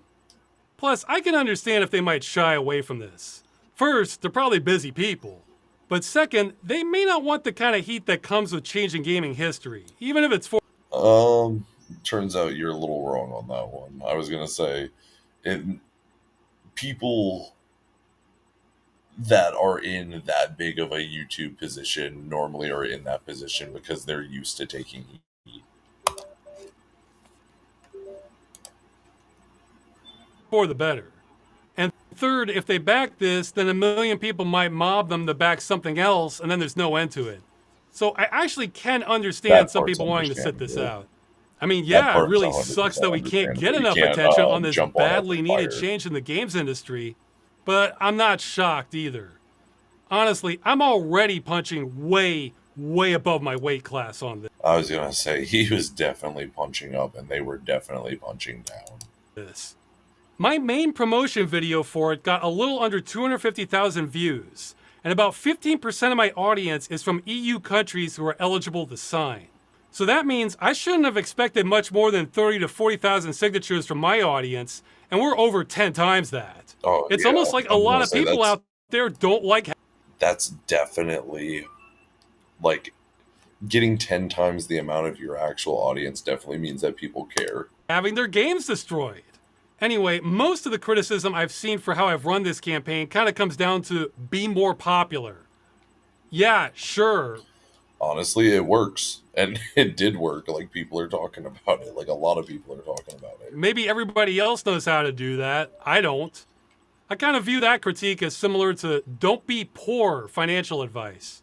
Plus, I can understand if they might shy away from this. First, they're probably busy people. But second, they may not want the kind of heat that comes with changing gaming history, even if it's for... Turns out you're a little wrong on that one. I was going to say, people that are in that big of a YouTube position normally are in that position because they're used to taking heat. For the better. And third, if they back this, then 1 million people might mob them to back something else, and then there's no end to it. So I actually can understand some people wanting to sit this out. I mean, yeah, it really sucks that we can't get enough attention on this badly needed change in the games industry, but I'm not shocked either. Honestly, I'm already punching way, way above my weight class on I was going to say, he was definitely punching up, and they were definitely punching down. this. My main promotion video for it got a little under 250,000 views, and about 15% of my audience is from EU countries who are eligible to sign. So that means I shouldn't have expected much more than 30 to 40,000 signatures from my audience, and we're over 10 times that. Oh, it's yeah, almost like a lot of people out there don't like. That's definitely, like, getting 10 times the amount of your actual audience definitely means that people care. Having their games destroyed. Anyway, most of the criticism I've seen for how I've run this campaign kind of comes down to be more popular. Yeah, sure. Honestly, it works. And it did work. Like, people are talking about it. Like, a lot of people are talking about it. Maybe everybody else knows how to do that. I don't. I kind of view that critique as similar to don't be poor financial advice.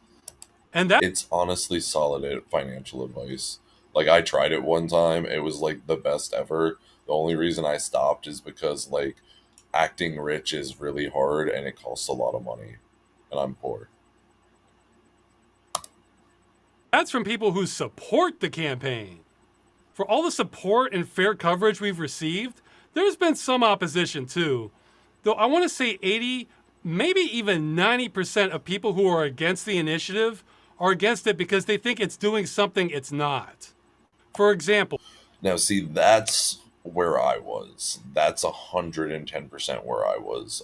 And that it's honestly solid financial advice. Like, I tried it one time. It was, like, the best ever. The only reason I stopped is because, like, acting rich is really hard and it costs a lot of money. And I'm poor. That's from people who support the campaign. For all the support and fair coverage we've received, there's been some opposition too. Though I want to say 80, maybe even 90% of people who are against the initiative are against it because they think it's doing something it's not. For example. Now, see, that's where I was. That's 110% where I was.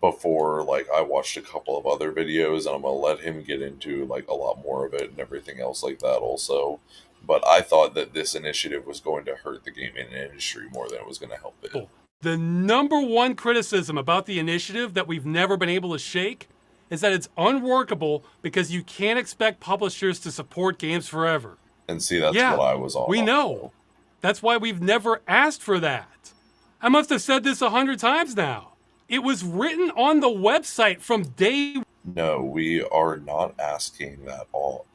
Before, like, I watched a couple of other videos, and I'm gonna let him get into, like, a lot more of it and everything else like that also. But I thought that this initiative was going to hurt the gaming industry more than it was going to help it. The number one criticism about the initiative that we've never been able to shake is that it's unworkable because you can't expect publishers to support games forever. And see, that's what I was all we about. know. That's why we've never asked for that. I must have said this 100 times now. It was written on the website from day. No, we are not asking that all.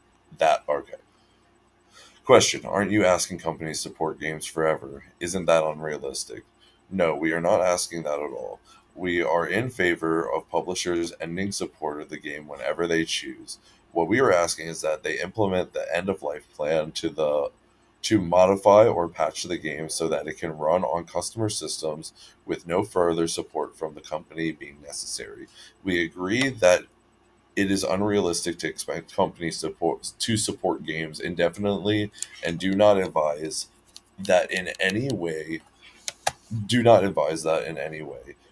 Okay. Question, aren't you asking companies to support games forever? Isn't that unrealistic? No, we are not asking that at all. We are in favor of publishers ending support of the game whenever they choose. What we are asking is that they implement the end-of-life plan to modify or patch the game so that it can run on customer systems with no further support from the company being necessary. We agree that it is unrealistic to expect companies to support games indefinitely and do not advise that in any way.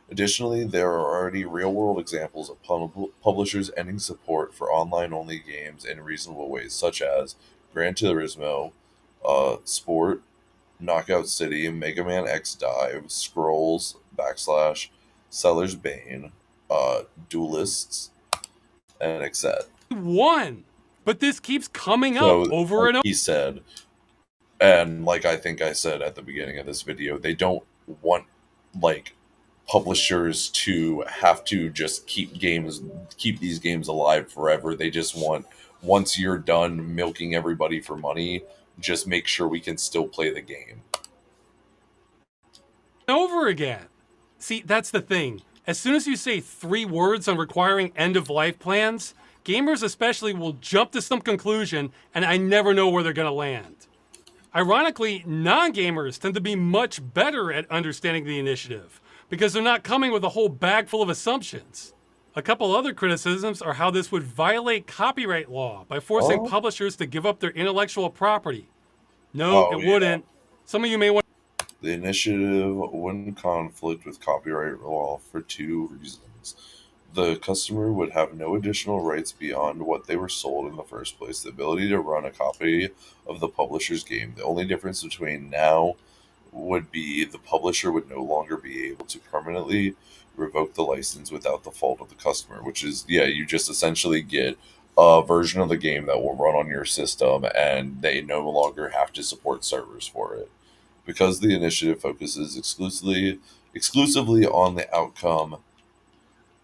Additionally, there are already real-world examples of publishers ending support for online-only games in reasonable ways, such as Gran Turismo, Sport, Knockout City, Mega Man X Dive, Scrolls, / Seller's Bane, Duelists, and etc. One, but this keeps coming up over and over. He said, and like I think I said at the beginning of this video, they don't want, like, publishers to have to just keep these games alive forever. They just want, once you're done milking everybody for money, just make sure we can still play the game over again. See, that's the thing. As soon as you say 3 words on requiring end-of-life plans, gamers especially will jump to some conclusion, and I never know where they're going to land. Ironically, non-gamers tend to be much better at understanding the initiative, because they're not coming with a whole bag full of assumptions. A couple other criticisms are how this would violate copyright law by forcing publishers to give up their intellectual property. No, it wouldn't. Some of you may want. The initiative wouldn't conflict with copyright law for 2 reasons. The customer would have no additional rights beyond what they were sold in the first place. The ability to run a copy of the publisher's game. The only difference between now would be the publisher would no longer be able to permanently revoke the license without the fault of the customer, which is, you just essentially get a version of the game that will run on your system, and they no longer have to support servers for it. Because the initiative focuses exclusively on the outcome,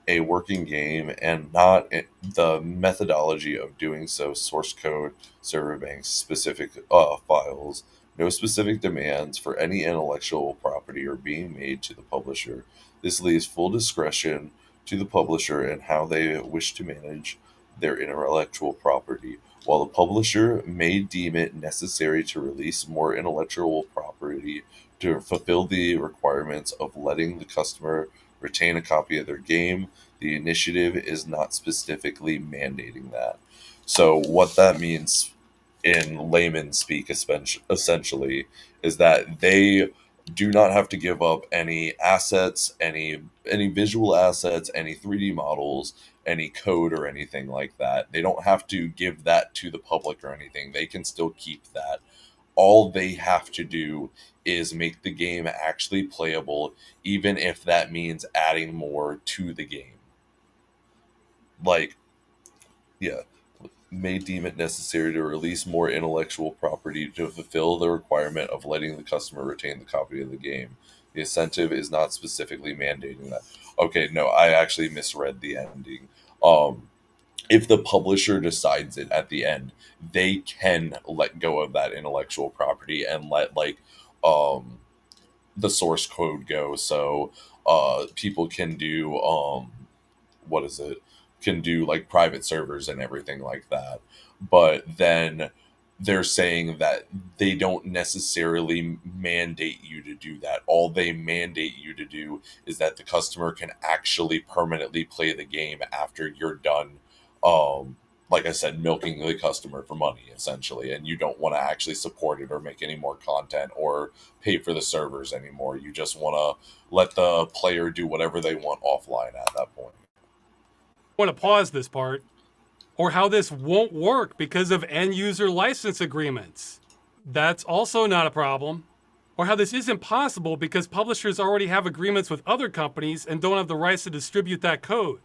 a working game, and not the methodology of doing so, source code, server banks, specific files, no specific demands for any intellectual property are being made to the publisher. This leaves full discretion to the publisher and how they wish to manage their intellectual property. While the publisher may deem it necessary to release more intellectual property to fulfill the requirements of letting the customer retain a copy of their game, the initiative is not specifically mandating that. So, what that means in layman speak, essentially, is that they do not have to give up any assets, any visual assets, any 3D models, any code or anything like that. They don't have to give that to the public or anything. They can still keep that. All they have to do is make the game actually playable, even if that means adding more to the game. Like, yeah, may deem it necessary to release more intellectual property to fulfill the requirement of letting the customer retain the copy of the game. The incentive is not specifically mandating that. Okay, no, I actually misread the ending. If the publisher decides it at the end, they can let go of that intellectual property and let the source code go. So people can do what is it? Can do like private servers and everything like that. But then they're saying that they don't necessarily mandate you to do that. All they mandate you to do is that the customer can actually permanently play the game after you're done. Like I said, milking the customer for money essentially, and you don't want to actually support it or make any more content or pay for the servers anymore. You just want to let the player do whatever they want offline at that point. I want to pause this part, or how this won't work because of end user license agreements. That's also not a problem. Or how this isn't possible because publishers already have agreements with other companies and don't have the rights to distribute that code.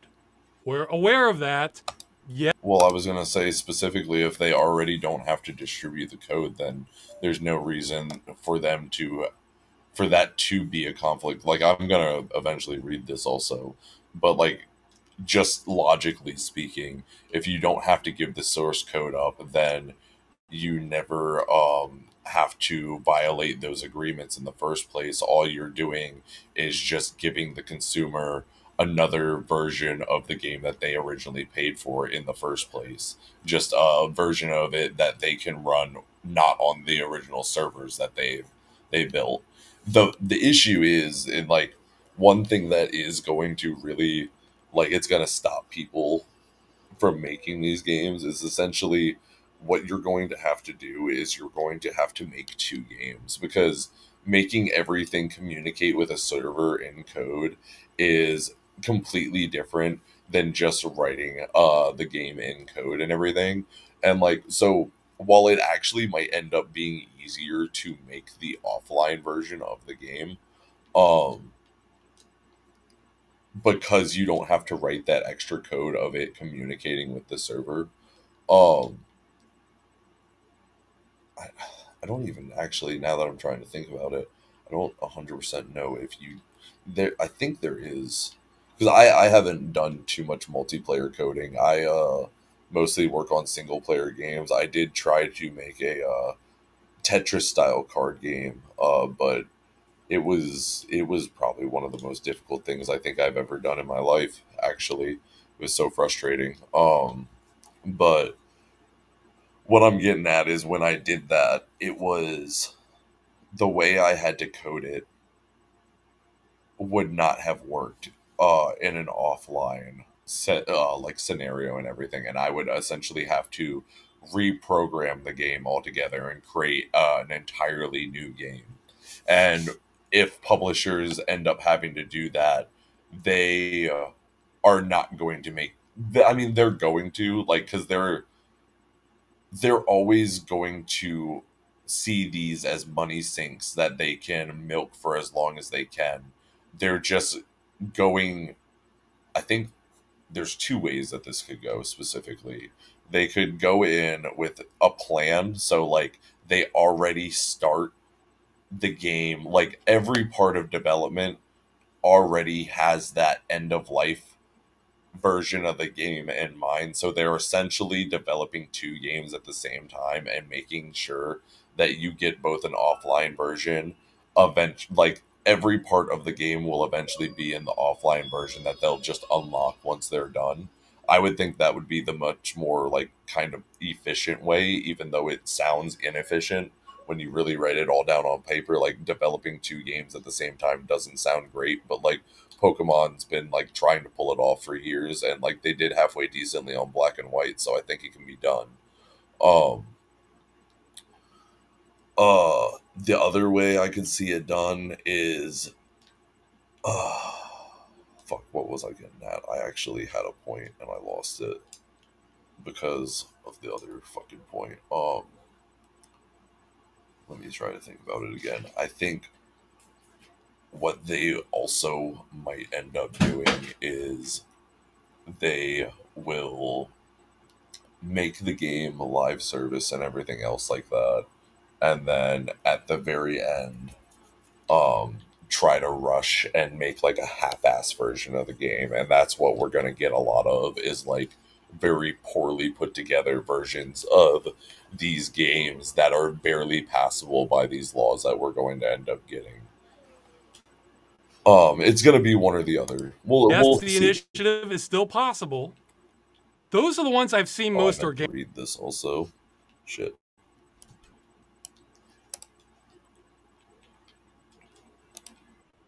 We're aware of that. Yeah. Well, I was going to say specifically, if they already don't have to distribute the code, then there's no reason for them to, for that to be a conflict. Like, I'm going to eventually read this also, but like, just logically speaking, if you don't have to give the source code up, then you never have to violate those agreements in the first place. All you're doing is just giving the consumer another version of the game that they originally paid for in the first place. Just a version of it that they can run not on the original servers that they built. The issue is in like one thing that is going to really like it's going to stop people from making these games is essentially what you're going to have to do is you're going to have to make two games, because making everything communicate with a server in code is completely different than just writing the game in code and everything. And like, so while it actually might end up being easier to make the offline version of the game, because you don't have to write that extra code of it communicating with the server. Um, I, I don't even actually, now that I'm trying to think about it, I don't 100% know if you, there, I think there is, because I haven't done too much multiplayer coding. I mostly work on single player games. I did try to make a Tetris style card game, but it was probably one of the most difficult things I think I've ever done in my life. Actually, it was so frustrating. But what I'm getting at is when I did that, it was the way I had to code it would not have worked in an offline set like scenario and everything, and I would essentially have to reprogram the game altogether and create an entirely new game. And if publishers end up having to do that, they are not going to make. I mean, they're going to like because they're always going to see these as money sinks that they can milk for as long as they can. They're just going. I think there's two ways that this could go specifically. They could go in with a plan, so like they already start the game, like every part of development already has that end of life version of the game in mind. So they're essentially developing two games at the same time and making sure that you get both an offline version event like every part of the game will eventually be in the offline version that they'll just unlock once they're done. I would think that would be the much more like kind of efficient way, even though it sounds inefficient when you really write it all down on paper. Like developing two games at the same time doesn't sound great, but like Pokemon's been like trying to pull it off for years, and like they did halfway decently on Black and White, so I think it can be done. Um, the other way I could see it done is, uh, fuck, what was I getting at? I actually had a point and I lost it because of the other fucking point. Let me try to think about it again. I think what they also might end up doing is they will make the game a live service and everything else like that, and then at the very end, try to rush and make like a half-ass version of the game, and that's what we're going to get a lot of, is like very poorly put together versions of these games that are barely passable by these laws that we're going to end up getting. It's going to be one or the other. We'll the see. initiative is still possible. Those are the ones I've seen most I organic. read this also. Shit.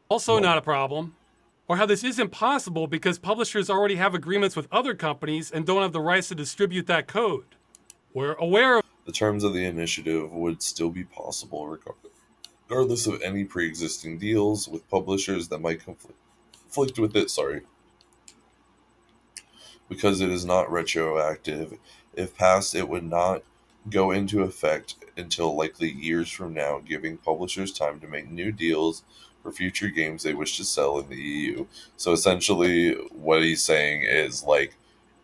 Also not a problem. Or how this isn't possible because publishers already have agreements with other companies and don't have the rights to distribute that code. We're aware of The terms of the initiative would still be possible regardless of any pre-existing deals with publishers that might conflict with it. Sorry. Because it is not retroactive, if passed, it would not go into effect until likely years from now, giving publishers time to make new deals for future games they wish to sell in the EU. So essentially, what he's saying is like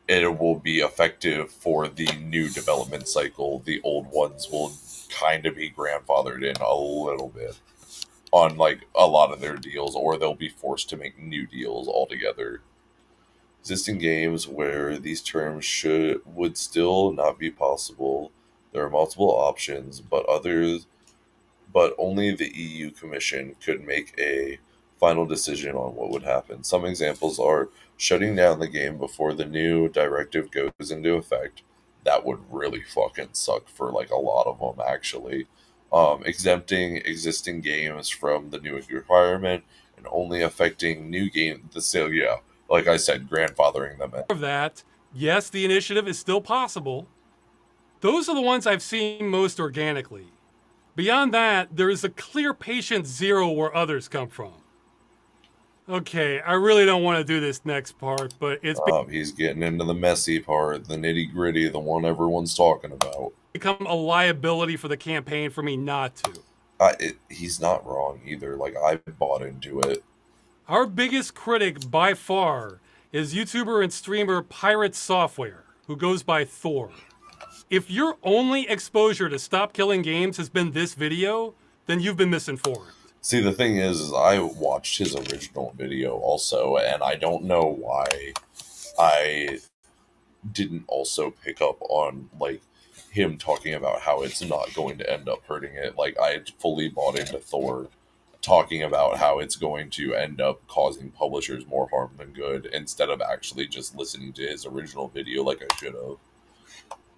it will be effective for the new development cycle. The old ones will kind of be grandfathered in a little bit on like a lot of their deals, or they'll be forced to make new deals altogether. Existing games where these terms would still not be possible. There are multiple options, but only the EU Commission could make a final decision on what would happen. Some examples are shutting down the game before the new directive goes into effect. That would really fucking suck for like a lot of them, actually. Exempting existing games from the new requirement and only affecting new game the sale. Yeah, like I said, grandfathering them in. of that. Yes, the initiative is still possible. Those are the ones I've seen most organically. Beyond that, there is a clear patient zero where others come from. Okay, I really don't want to do this next part, but it's He's getting into the messy part, the nitty gritty, the one everyone's talking about. become a liability for the campaign for me not to. He's not wrong either. Like, I bought into it. Our biggest critic by far is YouTuber and streamer Pirate Software, who goes by Thor. If your only exposure to Stop Killing Games has been this video, then you've been misinformed. See, the thing is I watched his original video also, and I don't know why I didn't also pick up on, like, him talking about how it's not going to end up hurting it. Like, I fully bought into Thor talking about how it's going to end up causing publishers more harm than good, instead of actually just listening to his original video like I should have.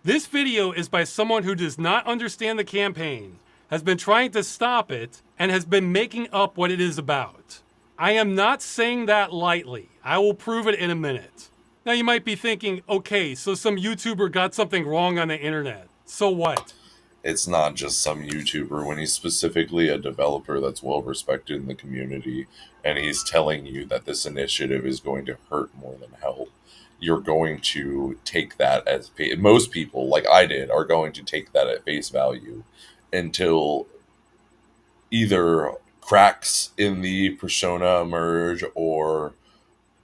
This video is by someone who does not understand the campaign, has been trying to stop it, and has been making up what it is about. I am not saying that lightly. I will prove it in a minute. Now you might be thinking, okay, so some YouTuber got something wrong on the internet. So what? It's not just some YouTuber. When he's specifically a developer that's well respected in the community, and he's telling you that this initiative is going to hurt more than help, you're going to take that as most people, like I did, are going to take that at face value until either cracks in the persona emerge or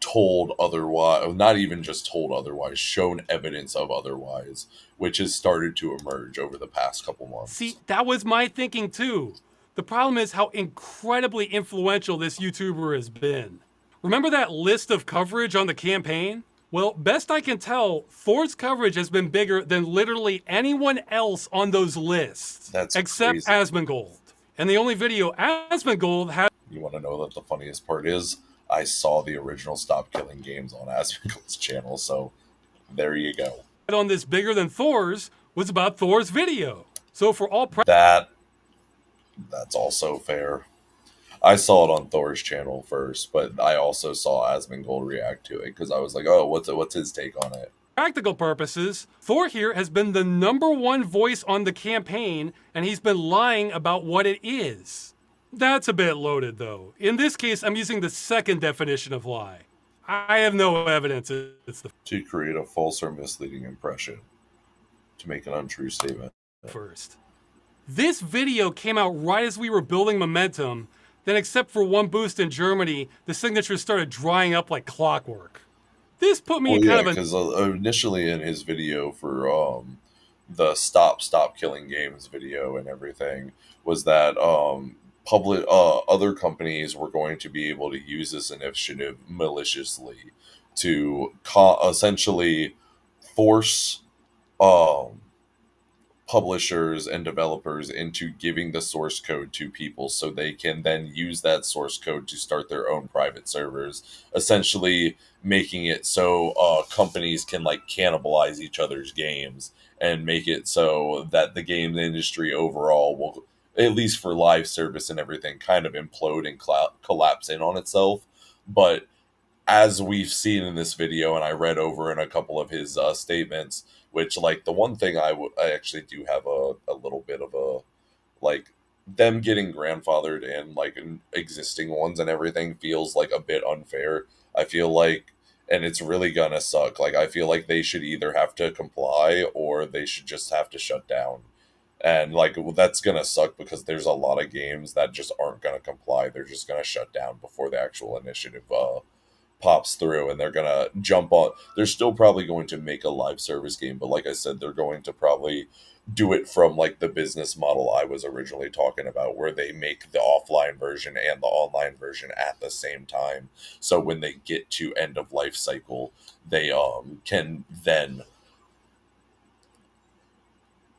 told otherwise, not even just told otherwise, shown evidence of otherwise, which has started to emerge over the past couple months. See, that was my thinking too. The problem is how incredibly influential this YouTuber has been. Remember that list of coverage on the campaign? Well, best I can tell, Thor's coverage has been bigger than literally anyone else on those lists. That's except crazy. Asmongold. And the only video Asmongold had You want to know that the funniest part is? I saw the original Stop Killing Games on Asmongold's channel, so there you go. On this bigger than Thor's was about Thor's video. So for all That's also fair. I saw it on Thor's channel first, but I also saw Asmongold react to it because I was like, "Oh, what's his take on it?" practical purposes, Thor here has been the #1 voice on the campaign, and he's been lying about what it is. That's a bit loaded, though. In this case, I'm using the second definition of lie. I have no evidence it's the To create a false or misleading impression, to make an untrue statement. first. This video came out right as we were building momentum. Then, except for one boost in Germany, the signatures started drying up like clockwork. This put me in kind of a... because initially in his video for the Stop Killing Games video and everything was that public other companies were going to be able to use this initiative maliciously to essentially force publishers and developers into giving the source code to people so they can then use that source code to start their own private servers, essentially making it so companies can like cannibalize each other's games and make it so that the game industry overall will, at least for live service and everything, kind of implode and collapse in on itself. But as we've seen in this video, and I read over in a couple of his statements, which, like, the one thing I actually do have a little bit of a, like, them getting grandfathered in, like, in existing ones and everything feels, like, a bit unfair. I feel like, and it's really gonna suck, like, I feel like they should either have to comply or they should just have to shut down. And, like, well, that's gonna suck because there's a lot of games that just aren't gonna comply. They're just gonna shut down before the actual initiative pops through, and they're gonna jump on. They're still probably going to make a live service game, but like I said, they're going to probably do it from like the business model I was originally talking about, where they make the offline version and the online version at the same time. So when they get to end of life cycle, they can then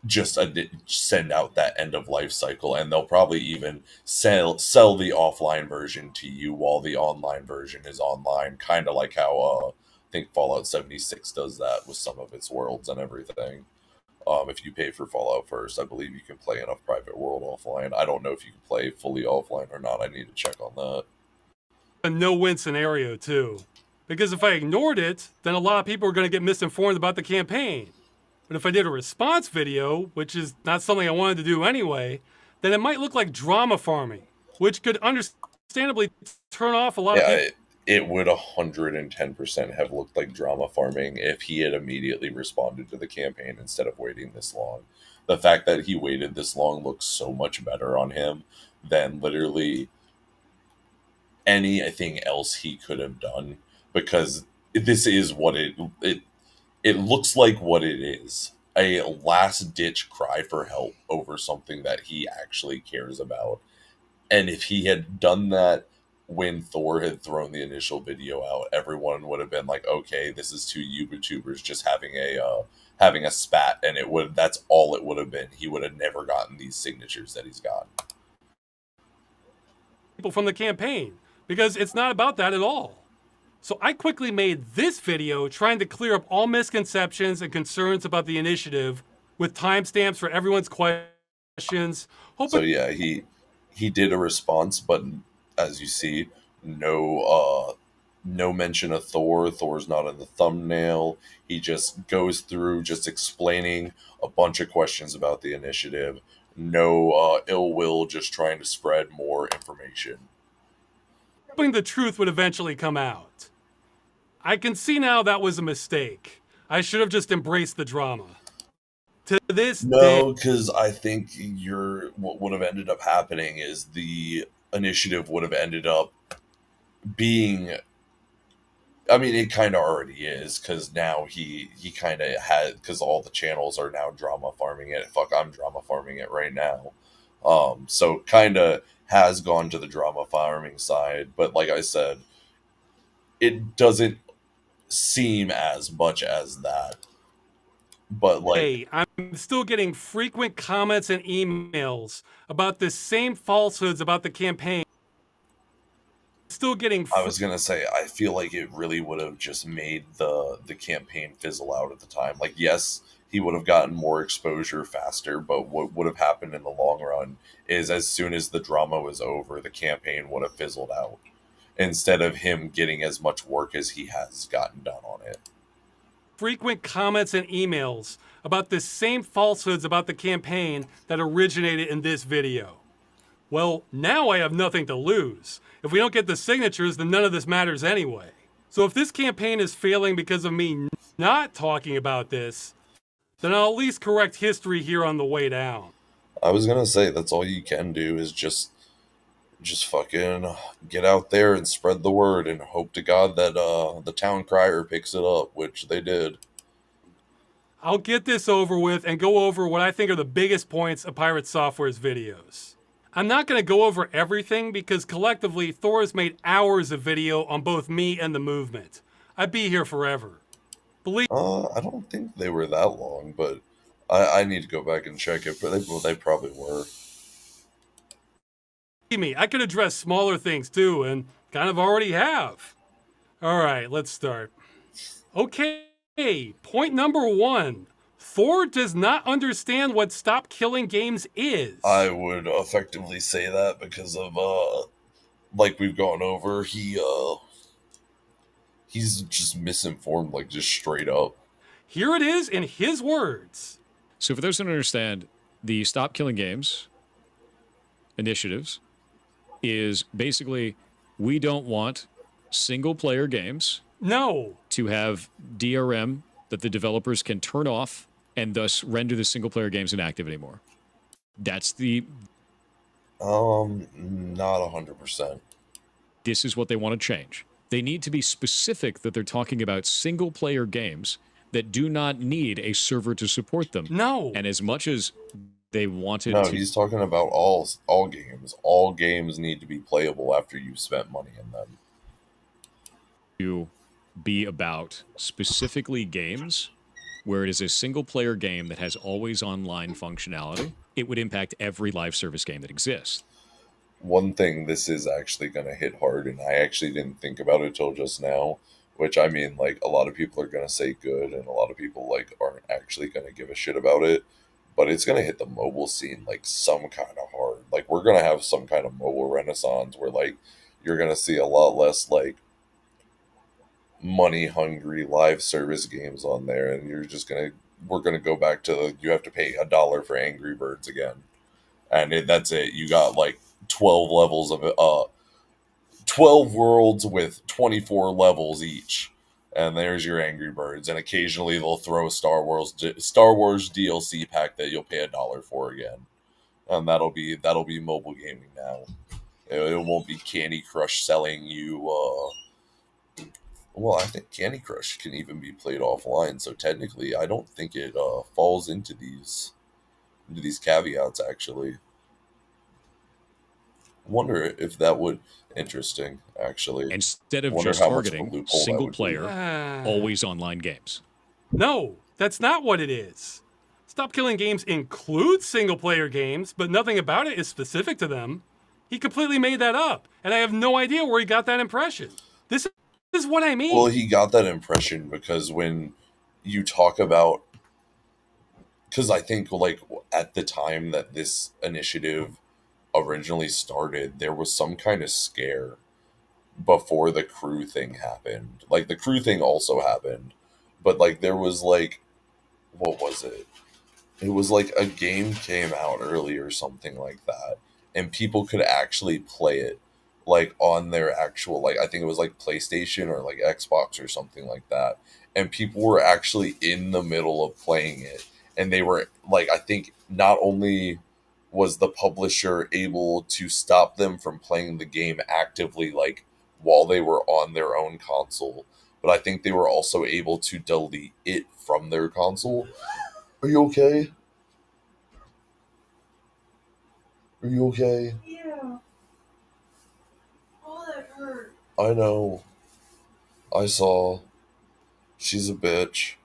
just send out that end of life cycle, and they'll probably even sell the offline version to you while the online version is online, kind of like how I think Fallout 76 does that with some of its worlds and everything. If you pay for Fallout first, I believe you can play enough private world offline. I don't know if you can play fully offline or not. I need to check on that. A no-win scenario too, because if I ignored it, then a lot of people are going to get misinformed about the campaign. But if I did a response video, which is not something I wanted to do anyway, then it might look like drama farming, which could understandably turn off a lot of people. It would 110% have looked like drama farming if he had immediately responded to the campaign instead of waiting this long. The fact that he waited this long looks so much better on him than literally anything else he could have done, because this is what it looks like what it is. A last-ditch cry for help over something that he actually cares about. And if he had done that when Thor had thrown the initial video out, everyone would have been like, okay, this is two YouTubers just having a spat, and that's all it would have been. He would have never gotten these signatures that he's got. People from the campaign, because it's not about that at all. So I quickly made this video trying to clear up all misconceptions and concerns about the initiative with timestamps for everyone's questions. So yeah, he did a response, but as you see, no mention of Thor. Thor's not in the thumbnail. He just goes through just explaining a bunch of questions about the initiative. No ill will, just trying to spread more information. Hoping the truth would eventually come out. I can see now that was a mistake. I should have just embraced the drama. To this day... No, because I think what would have ended up happening is the initiative would have ended up being... I mean, it kind of already is, because now he kind of had... Because all the channels are now drama farming it. Fuck, I'm drama farming it right now. So kind of has gone to the drama farming side. But like I said, it doesn't seem as much as that. But like, hey, I'm still getting frequent comments and emails about the same falsehoods about the campaign. still getting. I was gonna say, I feel like it really would have just made the campaign fizzle out at the time. Like, yes, he would have gotten more exposure faster, but what would have happened in the long run is as soon as the drama was over, the campaign would have fizzled out instead of him getting as much work as he has gotten done on it. Frequent comments and emails about the same falsehoods about the campaign that originated in this video. Well, now I have nothing to lose. If we don't get the signatures, then none of this matters anyway. So if this campaign is failing because of me not talking about this, then I'll at least correct history here on the way down. I was gonna say that's all you can do is just fucking get out there and spread the word and hope to God that the town crier picks it up, which they did. I'll get this over with and go over what I think are the biggest points of Pirate Software's videos. I'm not going to go over everything because collectively Thor has made hours of video on both me and the movement. I'd be here forever. Believe I don't think they were that long, but I need to go back and check it, but they probably were. me, I could address smaller things too, and kind of already have. Alright, let's start. Okay, point number 1. Thor does not understand what Stop Killing Games is. I would effectively say that because of, like we've gone over, he's just misinformed, like just straight up. Here it is in his words. So for those who don't understand, the Stop Killing Games initiatives is basically we don't want single-player games No. to have DRM that the developers can turn off and thus render the single-player games inactive anymore. That's the... Not 100%. This is what they want to change. They need to be specific that they're talking about single-player games that do not need a server to support them. No. And as much as they wanted No, to... he's talking about all games. All games need to be playable after you've spent money in them. To be about specifically games where it is a single-player game that has always online functionality. It would impact every live service game that exists. One thing, this is actually going to hit hard, and I actually didn't think about it till just now, which, I mean, like, a lot of people are going to say good, and a lot of people, like, aren't actually going to give a shit about it, but it's going to hit the mobile scene, like, some kind of hard. Like, we're going to have some kind of mobile renaissance where, like, you're going to see a lot less, like, money-hungry live service games on there, and we're going to go back to, you have to pay $1 for Angry Birds again. And that's it. You got, like, 12 levels of 12 worlds with 24 levels each, and there's your Angry Birds. And occasionally they'll throw a Star Wars DLC pack that you'll pay $1 for again, and that'll be mobile gaming now. It won't be Candy Crush selling you. Well, I think Candy Crush can even be played offline, so technically, I don't think it falls into these caveats actually. Wonder if that would interesting actually. Instead of Wonder just how much of a targeting loophole that single would be. player, always online games. No, that's not what it is. Stop Killing Games includes single-player games, but nothing about it is specific to them. He completely made that up, and I have no idea where he got that impression. This is what I mean. Well, he got that impression because when you talk about, because I think like at the time that this initiative originally started, there was some kind of scare before the crew thing happened. Like the crew thing also happened, but like there was like, what was it? It was like a game came out early or something like that, and people could actually play it like on their actual, like I think it was like PlayStation or like Xbox or something like that, and people were actually in the middle of playing it, and they were like, I think not only was the publisher able to stop them from playing the game actively, like while they were on their own console, but I think they were also able to delete it from their console. Are you okay? Are you okay? Yeah. Oh, that hurt. I know. I saw. She's a bitch.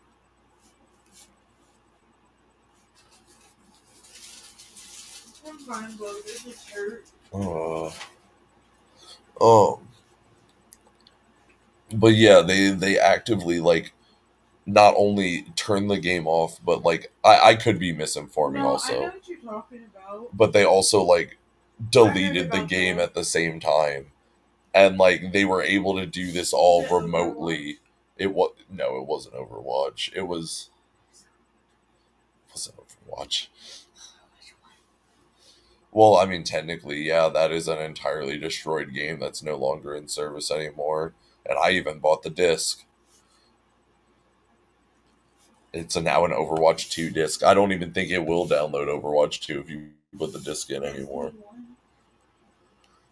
I'm fine, but it just hurt. Um, but yeah, they actively like not only turn the game off, but like I could be misinforming No, I know also, what you're talking about. but they also like deleted the about game that. at the same time, and like they were able to do this all Is it remotely. It was no, it wasn't Overwatch. Wasn't Overwatch. Well, I mean, technically, yeah, that is an entirely destroyed game that's no longer in service anymore. And I even bought the disc. It's now an Overwatch 2 disc. I don't even think it will download Overwatch 2 if you put the disc in anymore.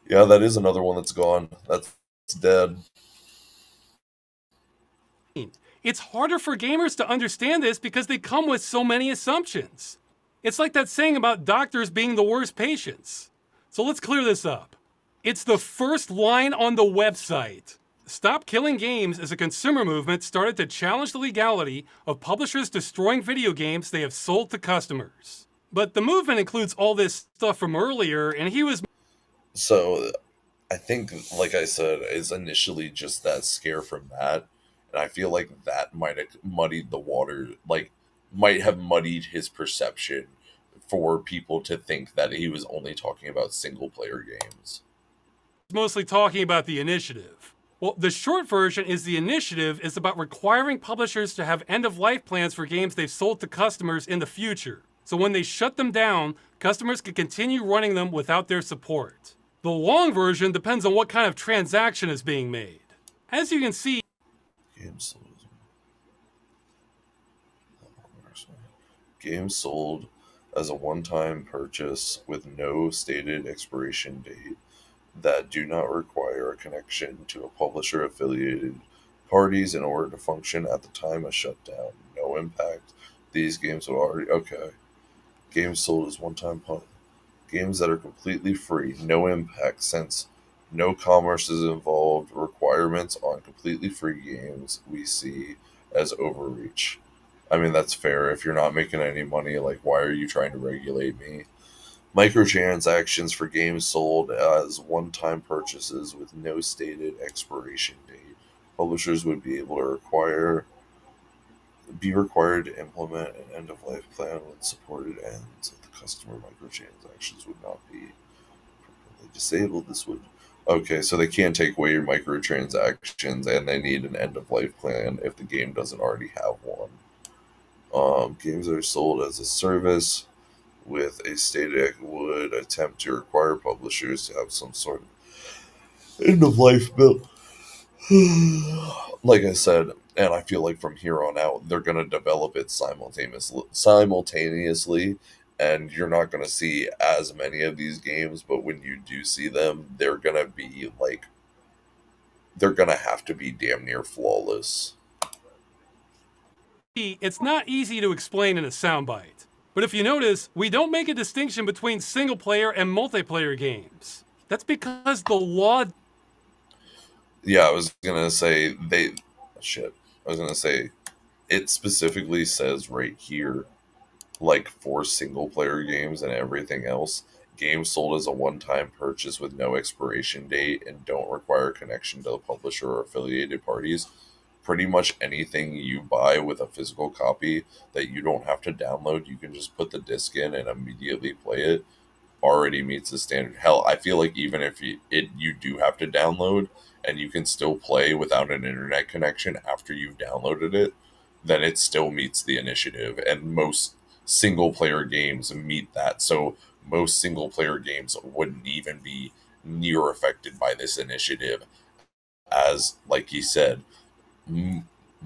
Yeah, that is another one that's gone. That's dead. It's harder for gamers to understand this because they come with so many assumptions. It's like that saying about doctors being the worst patients. So let's clear this up. It's the first line on the website. Stop Killing Games is a consumer movement started to challenge the legality of publishers destroying video games they have sold to customers. But the movement includes all this stuff from earlier, and he was... So I think, like I said, is initially just that scare from that. And I feel like that might have muddied the water, like, might have muddied his perception for people to think that he was only talking about single player games. mostly talking about the initiative. Well, the short version is the initiative is about requiring publishers to have end-of-life plans for games they've sold to customers in the future. So when they shut them down, customers can continue running them without their support. The long version depends on what kind of transaction is being made. As you can see, Games sold as a one-time purchase with no stated expiration date that do not require a connection to a publisher affiliated parties in order to function at the time of shutdown. No impact. These games will already games sold as one-time games that are completely free. No impact since no commerce is involved. Requirements on completely free games we see as overreach. I mean, that's fair. If you're not making any money, like, why are you trying to regulate me? Microtransactions for games sold as one-time purchases with no stated expiration date. Publishers would be able to be required to implement an end-of-life plan with supported ends. If the customer microtransactions would not be permanently disabled, this would... Okay, so they can't take away your microtransactions, and they need an end-of-life plan if the game doesn't already have one. Games that are sold as a service with a stated would attempt to require publishers to have some sort of end-of-life bill. Like I said, and I feel like from here on out, they're going to develop it simultaneously, and you're not going to see as many of these games, but when you do see them, they're going to be like, they're going to have to be damn near flawless. it's not easy to explain in a soundbite. But if you notice, we don't make a distinction between single-player and multiplayer games. That's because the law... Yeah, I was going to say, it specifically says right here, like, for single-player games and everything else, games sold as a one-time purchase with no expiration date and don't require connection to the publisher or affiliated parties. Pretty much anything you buy with a physical copy that you don't have to download, you can just put the disc in and immediately play it, already meets the standard. Hell, I feel like even if you do have to download and you can still play without an internet connection after you've downloaded it, then it still meets the initiative. And most single-player games meet that. So most single-player games wouldn't even be near affected by this initiative, as, like he said,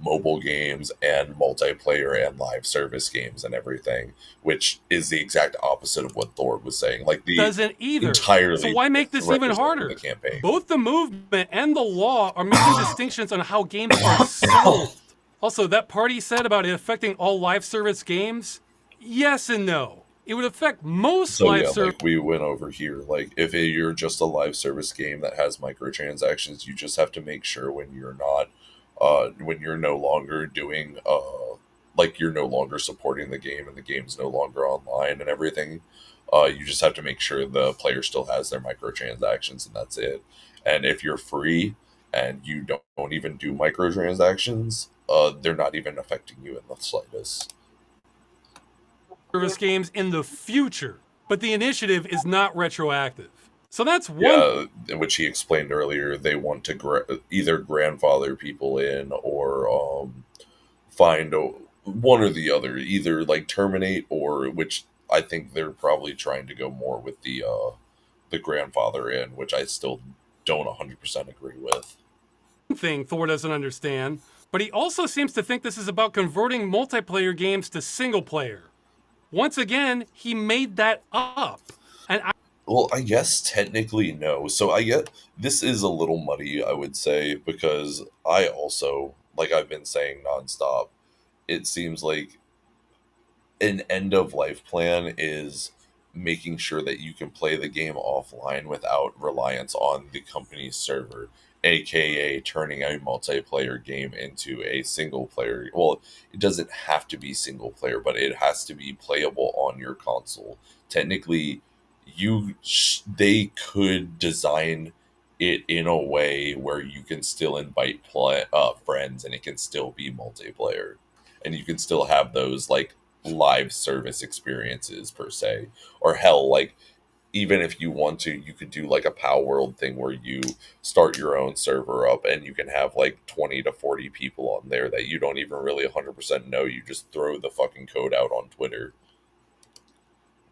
mobile games and multiplayer and live service games and everything, which is the exact opposite of what Thor was saying. Like, the doesn't either. Entirely. So why make this even harder? The campaign. Both the movement and the law are making distinctions on how games are sold. Also, that part he said about it affecting all live service games, yes and no. It would affect most live service. Like we went over here, like if you're just a live service game that has microtransactions, you just have to make sure when you're not when you're no longer doing, like you're no longer supporting the game and the game's no longer online and everything, you just have to make sure the player still has their microtransactions and that's it. And if you're free and you don't even do microtransactions, they're not even affecting you in the slightest. Service games in the future, but the initiative is not retroactive. So that's one. Yeah, which he explained earlier. They want to either grandfather people in or find one or the other, either like terminate or, which I think they're probably trying to go more with the grandfather in, which I still don't 100% agree with. Thing Thor doesn't understand, but he also seems to think this is about converting multiplayer games to single player. Once again, he made that up. And Well, I guess technically no. So I get this is a little muddy, I would say, because I also, like I've been saying nonstop, it seems like an end of life plan is making sure that you can play the game offline without reliance on the company's server, aka turning a multiplayer game into a single player. Well, it doesn't have to be single player, but it has to be playable on your console. Technically, they could design it in a way where you can still invite friends and it can still be multiplayer, and you can still have those like live service experiences per se. Or hell, like even if you want to, you could do like a Pow World thing where you start your own server up and you can have like 20 to 40 people on there that you don't even really 100% know. You just throw the fucking code out on Twitter.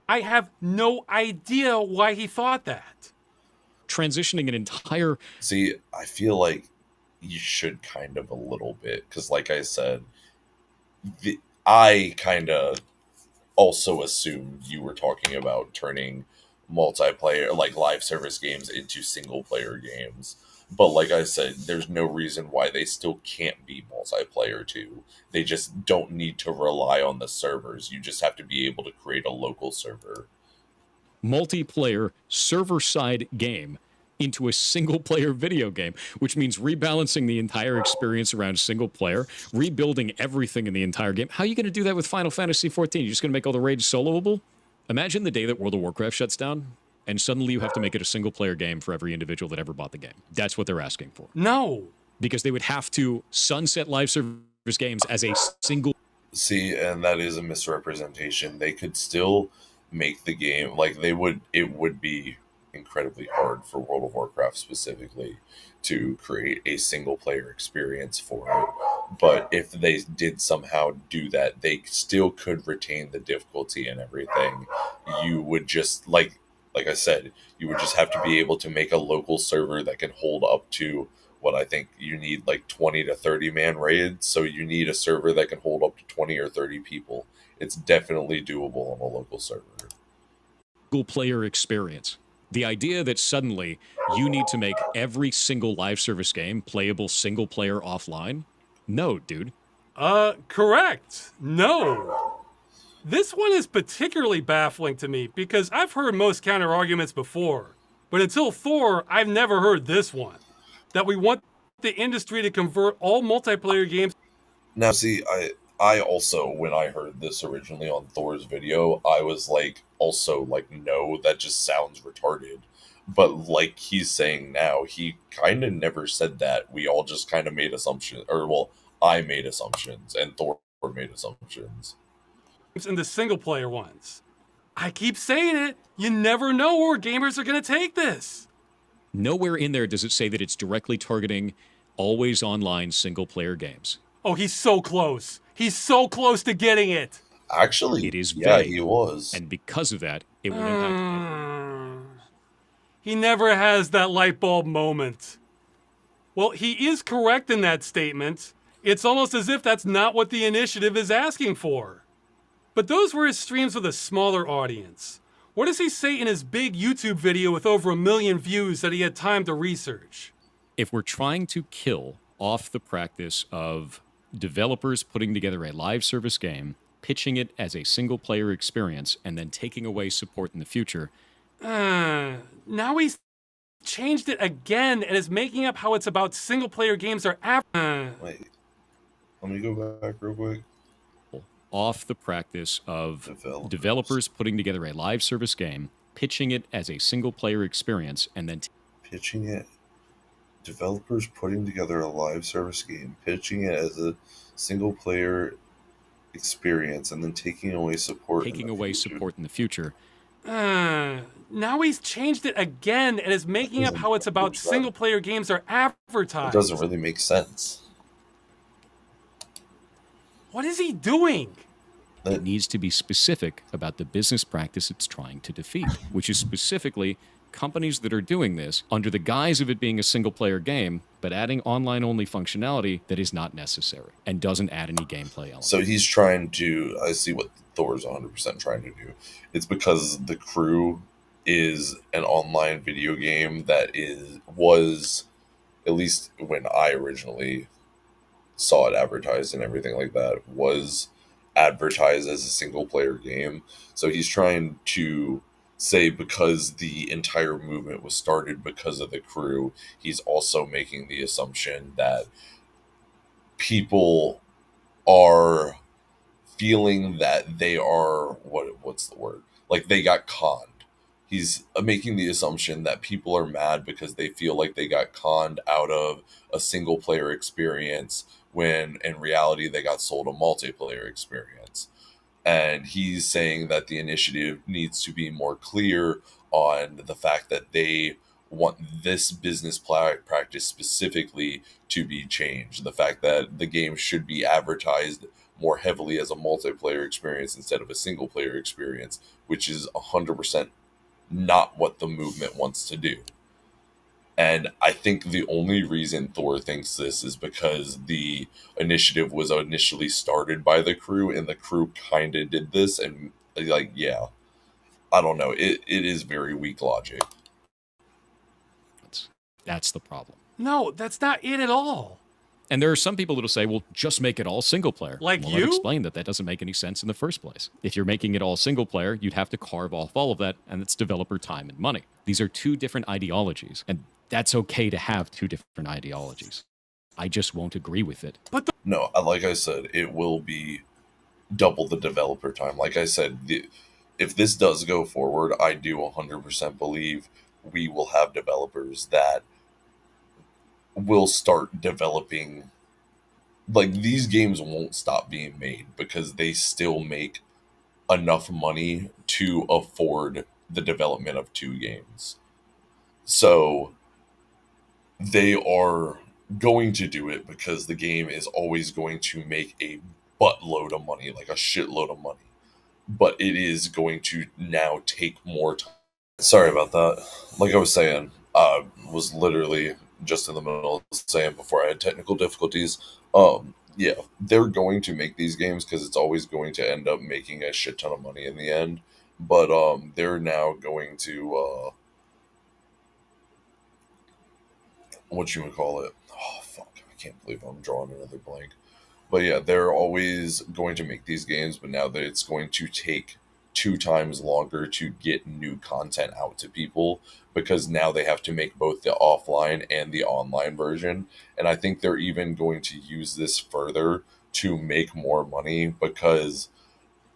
I have no idea why he thought that. Transitioning an entire... See, I feel like you should kind of a little bit, because like I said, I kind of also assumed you were talking about turning multiplayer, like live service games into single player games. But like I said, there's no reason why they still can't be multiplayer too. They just don't need to rely on the servers. You just have to be able to create a local server. Multiplayer server-side game into a single-player video game, which means rebalancing the entire experience around single player, rebuilding everything in the entire game. How are you going to do that with Final Fantasy XIV? You're just going to make all the raids soloable? Imagine the day that World of Warcraft shuts down, and suddenly you have to make it a single-player game for every individual that ever bought the game. That's what they're asking for. No. Because they would have to sunset live service games as a single... See, and that is a misrepresentation. They could still make the game, like it would be incredibly hard for World of Warcraft specifically to create a single player experience for it. But if they did somehow do that, they still could retain the difficulty and everything. You would just, like I said, you would just have to be able to make a local server that can hold up to what I think you need, like 20 to 30 man raids. So you need a server that can hold up to 20 or 30 people. It's definitely doable on a local server. Single player experience. The idea that suddenly you need to make every single live service game playable single player offline? No, dude. Correct. No. This one is particularly baffling to me because I've heard most counter arguments before, but until Thor, I've never heard this one. That we want the industry to convert all multiplayer games. Now, see, I also, when I heard this originally on Thor's video, I was like, also like, no, that just sounds retarded. But like he's saying now, he kind of never said that. We all just kind of made assumptions, or well, I made assumptions and Thor made assumptions. And the single player ones. I keep saying it, you never know where gamers are going to take this. Nowhere in there does it say that it's directly targeting always online single player games. Oh, he's so close. He's so close to getting it. Actually, it is yeah, vague, he was. And because of that, it will impact. He never has that light bulb moment. Well, he is correct in that statement. It's almost as if that's not what the initiative is asking for. But those were his streams with a smaller audience. What does he say in his big YouTube video with over 1 million views that he had time to research? If we're trying to kill off the practice of developers putting together a live service game, pitching it as a single-player experience, and then taking away support in the future... now he's changed it again and is making up how it's about single-player games are... Wait, let me go back real quick. Off the practice of developers putting together a live service game, pitching it as a single-player experience, and then... pitching it Developers putting together a live service game, pitching it as a single player experience, and then taking away support. Taking away support in the future. Now he's changed it again and is making up how it's about single-player games are It advertised. doesn't really make sense. What is he doing? It needs to be specific about the business practice it's trying to defeat, which is specifically companies that are doing this under the guise of it being a single-player game, but adding online-only functionality that is not necessary and doesn't add any gameplay elements. So he's trying to, I see what Thor's 100% trying to do. It's because The Crew is an online video game that was, at least when I originally saw it advertised and everything like that, was advertised as a single player game. So he's trying to say, because the entire movement was started because of The Crew, he's also making the assumption that people are feeling that they are, what's the word? Like they got conned. He's making the assumption that people are mad because they feel like they got conned out of a single player experience when in reality they got sold a multiplayer experience. And he's saying that the initiative needs to be more clear on the fact that they want this business practice specifically to be changed. The fact that the game should be advertised more heavily as a multiplayer experience instead of a single player experience, which is 100% not what the movement wants to do. And I think the only reason Thor thinks this is because the initiative was initially started by The Crew, and The Crew kind of did this, and like, yeah, I don't know. It is very weak logic. That's the problem. No, that's not it at all. And there are some people that will say, well, just make it all single player. Like well, you? I'd explain that doesn't make any sense in the first place. If you're making it all single player, you'd have to carve off all of that, and it's developer time and money. These are two different ideologies, and that's okay to have two different ideologies. I just won't agree with it. But no, like I said, it will be double the developer time. Like I said, if this does go forward, I do 100% believe we will have developers that will start developing. Like, these games won't stop being made because they still make enough money to afford the development of 2 games. So they are going to do it because the game is always going to make a buttload of money, like a shitload of money. But it is going to now take more time. Sorry about that. Like I was saying, I was literally just in the middle of saying before I had technical difficulties. Yeah, they're going to make these games because it's always going to end up making a shit ton of money in the end. But they're now going to what you would call it? Oh fuck! I can't believe I'm drawing another blank. But yeah, they're always going to make these games, but now that it's going to take 2 times longer to get new content out to people, because now they have to make both the offline and the online version. And I think they're even going to use this further to make more money, because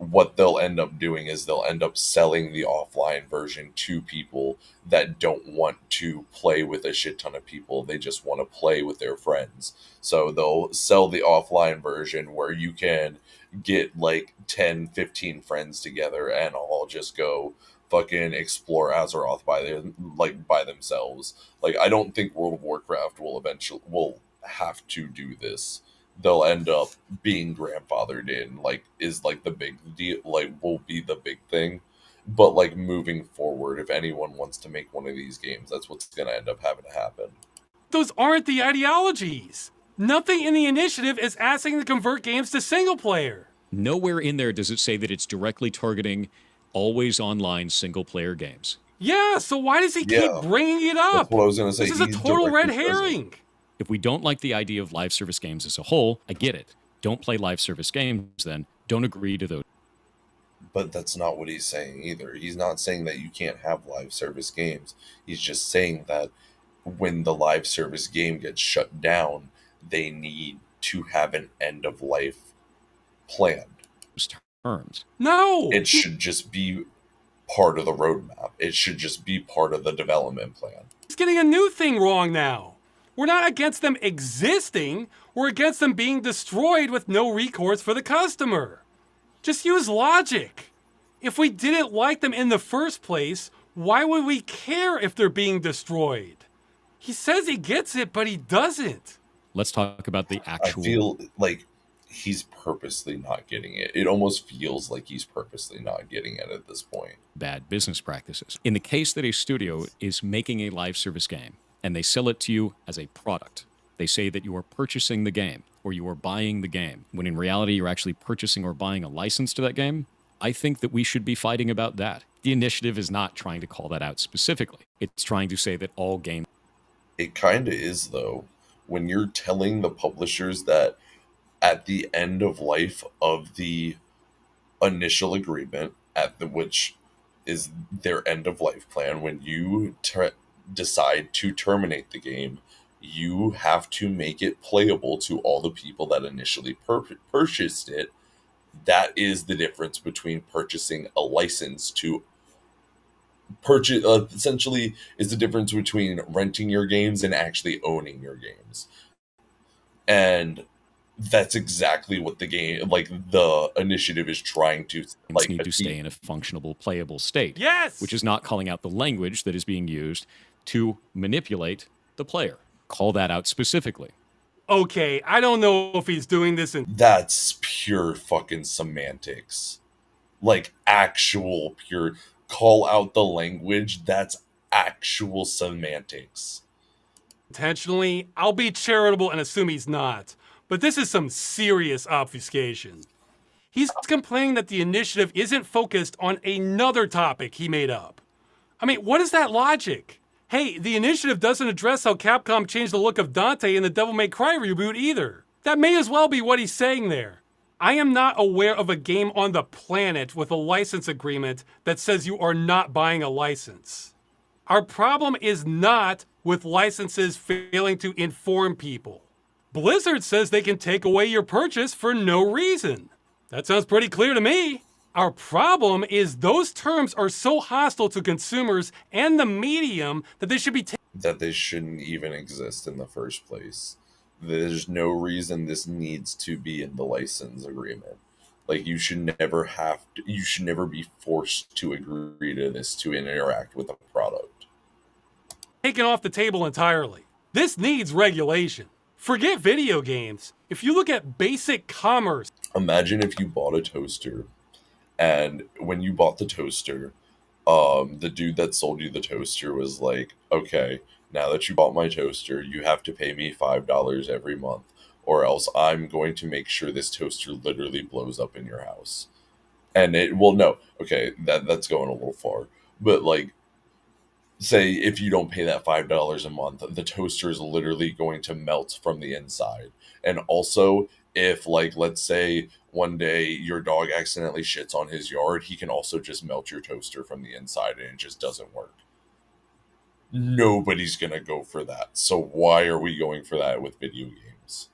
what they'll end up doing is they'll end up selling the offline version to people that don't want to play with a shit ton of people. They just want to play with their friends. So they'll sell the offline version where you can get like 10, 15 friends together and all just go fucking explore Azeroth by themselves. Like, I don't think World of Warcraft will have to do this. They'll end up being grandfathered in, like, is like the big deal, like, will be the big thing. But like, moving forward, if anyone wants to make one of these games, that's what's going to end up having to happen. those aren't the ideologies. Nothing in the initiative is asking to convert games to single player. Nowhere in there does it say that it's directly targeting always online single player games. Yeah, so why does he keep bringing it up? That's what I was going to say. This is a total red herring. If we don't like the idea of live service games as a whole, I get it. Don't play live service games then. Don't agree to those. But that's not what he's saying either. He's not saying that you can't have live service games. He's just saying that when the live service game gets shut down, they need to have an end of life planned. Terms. No! It should just be part of the roadmap. It should just be part of the development plan. He's getting a new thing wrong now. We're not against them existing, we're against them being destroyed with no recourse for the customer. Just use logic. If we didn't like them in the first place, why would we care if they're being destroyed? He says he gets it, but he doesn't. Let's talk about the actual... I feel like he's purposely not getting it. It almost feels like he's purposely not getting it at this point. Bad business practices. In the case that a studio is making a live service game, and they sell it to you as a product. They say that you are purchasing the game or you are buying the game, when in reality you're actually purchasing or buying a license to that game. I think that we should be fighting about that. The initiative is not trying to call that out specifically. It's trying to say that all games... It kind of is, though. When you're telling the publishers that at the end of life of the initial agreement, which is their end of life plan, when you decide to terminate the game, you have to make it playable to all the people that initially purchased it. That is the difference between purchasing a license to purchase, essentially is the difference between renting your games and actually owning your games. And that's exactly what the game, like the initiative is trying to need to stay in a functional, playable state. Yes! Which is not calling out the language that is being used to manipulate the player. Call that out specifically. Okay, I don't know if he's doing this in... That's pure fucking semantics. Like, actual pure... Call out the language, that's actual semantics. Intentionally, I'll be charitable and assume he's not. But this is some serious obfuscation. He's complaining that the initiative isn't focused on another topic he made up. I mean, what is that logic? Hey, the initiative doesn't address how Capcom changed the look of Dante in the Devil May Cry reboot either. That may as well be what he's saying there. I am not aware of a game on the planet with a license agreement that says you are not buying a license. Our problem is not with licenses failing to inform people. Blizzard says they can take away your purchase for no reason. That sounds pretty clear to me. Our problem is those terms are so hostile to consumers and the medium that they should be that they shouldn't even exist in the first place. There's no reason this needs to be in the license agreement. Like, you should never be forced to agree to this to interact with a product. Taken off the table entirely. This needs regulation. Forget video games. If you look at basic commerce... Imagine if you bought a toaster, and when you bought the toaster, the dude that sold you the toaster was like, okay, now that you bought my toaster, you have to pay me $5 every month, or else I'm going to make sure this toaster literally blows up in your house. And that's going a little far. But, like, say if you don't pay that $5 a month, the toaster is literally going to melt from the inside. And also, if, like, let's say one day your dog accidentally shits on his yard, he can also just melt your toaster from the inside, and it just doesn't work. Nobody's going to go for that. So why are we going for that with video games?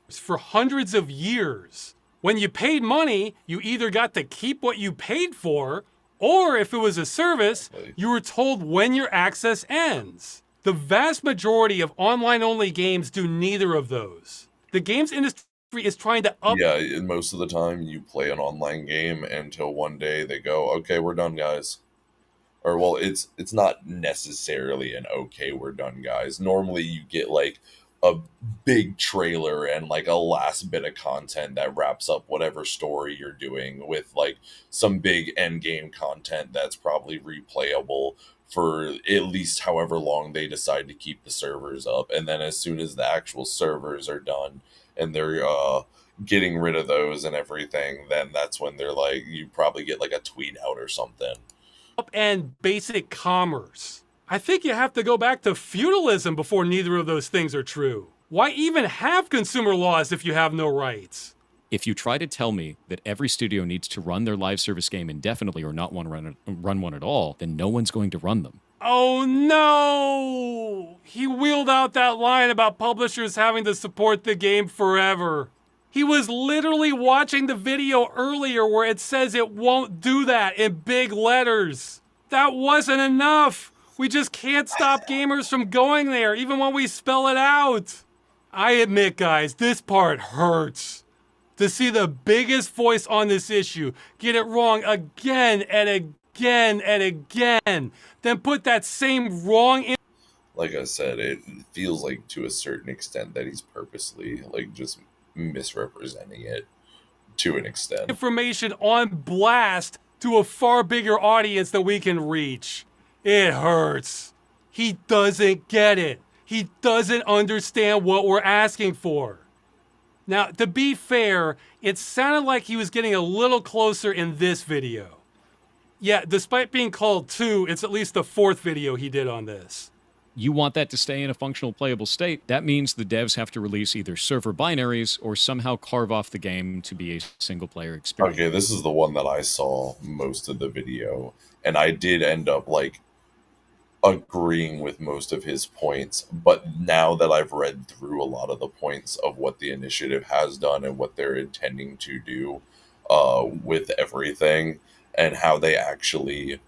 For hundreds of years. When you paid money, you either got to keep what you paid for, or if it was a service, you were told when your access ends. The vast majority of online-only games do neither of those. The games industry is trying to Yeah, most of the time you play an online game until one day they go, okay, we're done, guys. Or, well, it's not necessarily an okay, we're done, guys. Normally you get, like, a big trailer and, like, a last bit of content that wraps up whatever story you're doing with, like, some big end game content that's probably replayable for at least however long they decide to keep the servers up. And then as soon as the actual servers are done and they're getting rid of those and everything, then that's when they're like, you probably get, like, a tweet out or something. And basic commerce. I think you have to go back to feudalism before neither of those things are true. Why even have consumer laws if you have no rights? If you try to tell me that every studio needs to run their live service game indefinitely or not want to run one at all, then no one's going to run them. Oh no! He wheeled out that line about publishers having to support the game forever. He was literally watching the video earlier where it says it won't do that in big letters. That wasn't enough. We just can't stop gamers from going there, even when we spell it out. I admit, guys, this part hurts. To see the biggest voice on this issue get it wrong again and again and again, then put that same wrong in. Like I said, it feels like to a certain extent that he's purposely like just misrepresenting it to an extent. Information on blast to a far bigger audience than we can reach. It hurts. He doesn't get it. He doesn't understand what we're asking for. Now, to be fair, it sounded like he was getting a little closer in this video. Yeah, despite being called 2, it's at least the 4th video he did on this. You want that to stay in a functional playable state. That means the devs have to release either server binaries or somehow carve off the game to be a single-player experience. Okay, this is the one that I saw most of the video, and I did end up, like, agreeing with most of his points, but now that I've read through a lot of the points of what the initiative has done and what they're intending to do with everything, and how they actually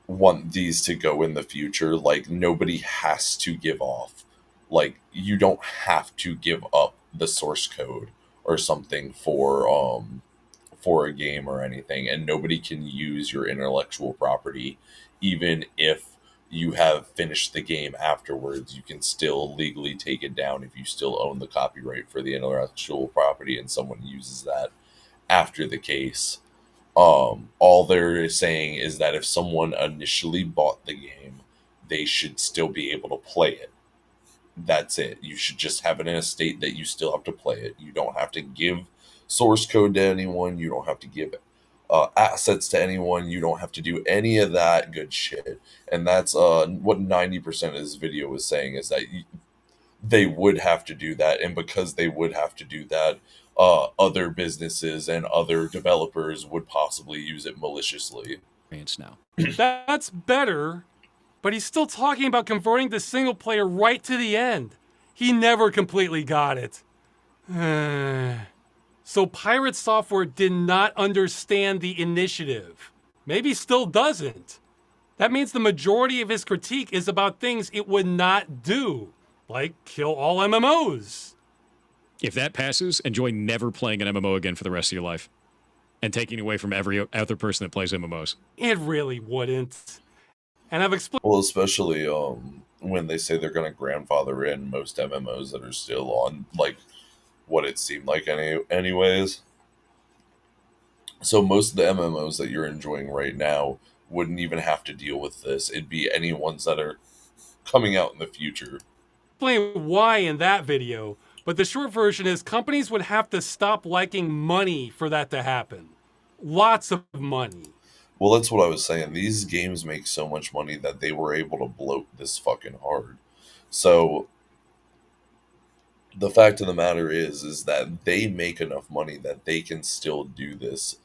want these to go in the future, like, nobody has to give off. Like, you don't have to give up the source code or something for a game or anything, and nobody can use your intellectual property. Even if you have finished the game afterwards, you can still legally take it down if you still own the copyright for the intellectual property and someone uses that after the case. All they're saying is that if someone initially bought the game, they should still be able to play it. That's it. You should just have it in a state that you still have to play it. You don't have to give source code to anyone. You don't have to give assets to anyone. You don't have to do any of that good shit. And that's what 90% of this video was saying, is that they would have to do that. And because they would have to do that, other businesses and other developers would possibly use it maliciously. Now. That's better, but he's still talking about converting the single player right to the end. He never completely got it. So Pirate Software did not understand the initiative. Maybe still doesn't. That means the majority of his critique is about things it would not do, like kill all MMOs. If that passes, enjoy never playing an MMO again for the rest of your life. And taking away from every other person that plays MMOs. It really wouldn't. And I've explained... Well, especially when they say they're going to grandfather in most MMOs that are still on, like, what it seemed like anyways. So most of the MMOs that you're enjoying right now wouldn't even have to deal with this. It'd be any ones that are coming out in the future. Explain why in that video, but the short version is companies would have to stop liking money for that to happen. Lots of money. Well, that's what I was saying. These games make so much money that they were able to bloat this fucking hard. So the fact of the matter is that they make enough money that they can still do this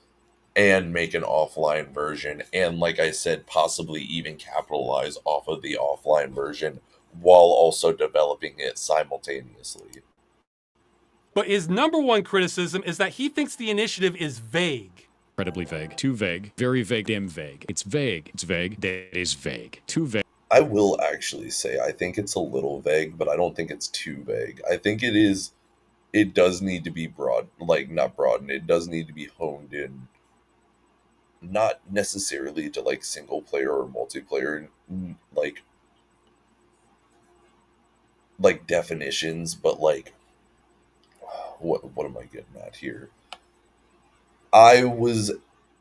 and make an offline version. And like I said, possibly even capitalize off of the offline version while also developing it simultaneously. But his number one criticism is that he thinks the initiative is vague. Incredibly vague. Too vague. Very vague. Damn vague. It's vague. It's vague. That is vague. Too vague. I will actually say I think it's a little vague, but I don't think it's too vague. I think it is. It does need to be broad, like not broadened. It does need to be honed in. Not necessarily to like single player or multiplayer, like definitions, but like what am I getting at here? I was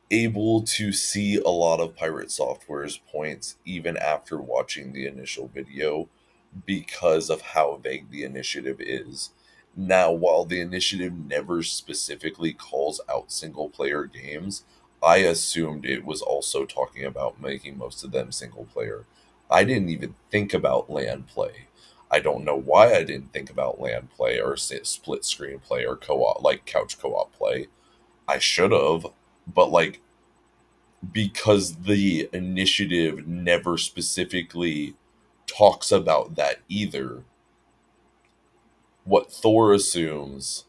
able to see a lot of Pirate Software's points even after watching the initial video because of how vague the initiative is. Now, while the initiative never specifically calls out single player games, I assumed it was also talking about making most of them single player. I didn't even think about LAN play. I don't know why I didn't think about LAN play or split screen play or co-op, like couch co-op play. I should have, but like, because the initiative never specifically talks about that either, what Thor assumes,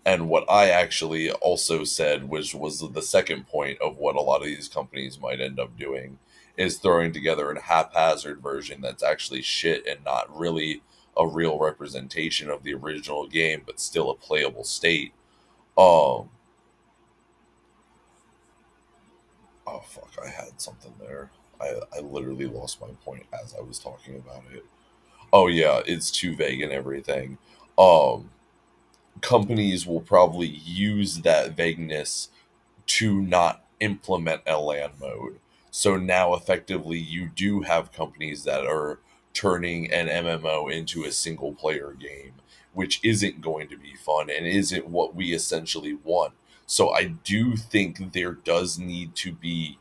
and what I actually also said, which was the second point of what a lot of these companies might end up doing, is throwing together a haphazard version that's actually shit and not really a real representation of the original game, but still a playable state. Um, oh fuck, I had something there. I literally lost my point as I was talking about it. Oh yeah, it's too vague and everything. Um, Companies will probably use that vagueness to not implement a LAN mode. So now effectively you do have companies that are turning an MMO into a single player game, which isn't going to be fun and isn't what we essentially want. So I do think there does need to be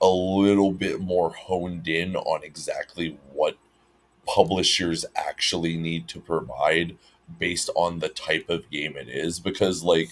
a little bit more honed in on exactly what publishers actually need to provide based on the type of game it is, because like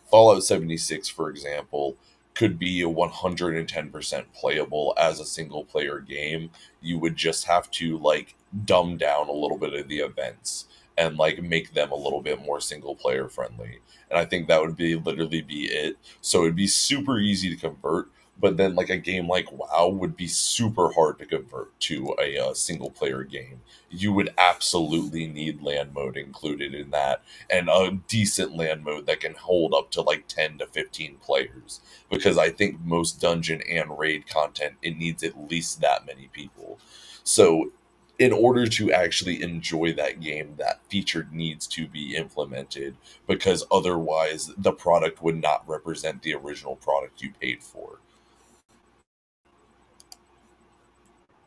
Fallout 76 for example could be a 110% playable as a single player game. You would just have to like dumb down a little bit of the events and like make them a little bit more single player friendly, and I think that would be literally be it. So it'd be super easy to convert, but then like a game like WoW would be super hard to convert to a single player game. You would absolutely need land mode included in that, and a decent land mode that can hold up to like 10 to 15 players, because I think most dungeon and raid content, it needs at least that many people. So in order to actually enjoy that game, that feature needs to be implemented, because otherwise the product would not represent the original product you paid for.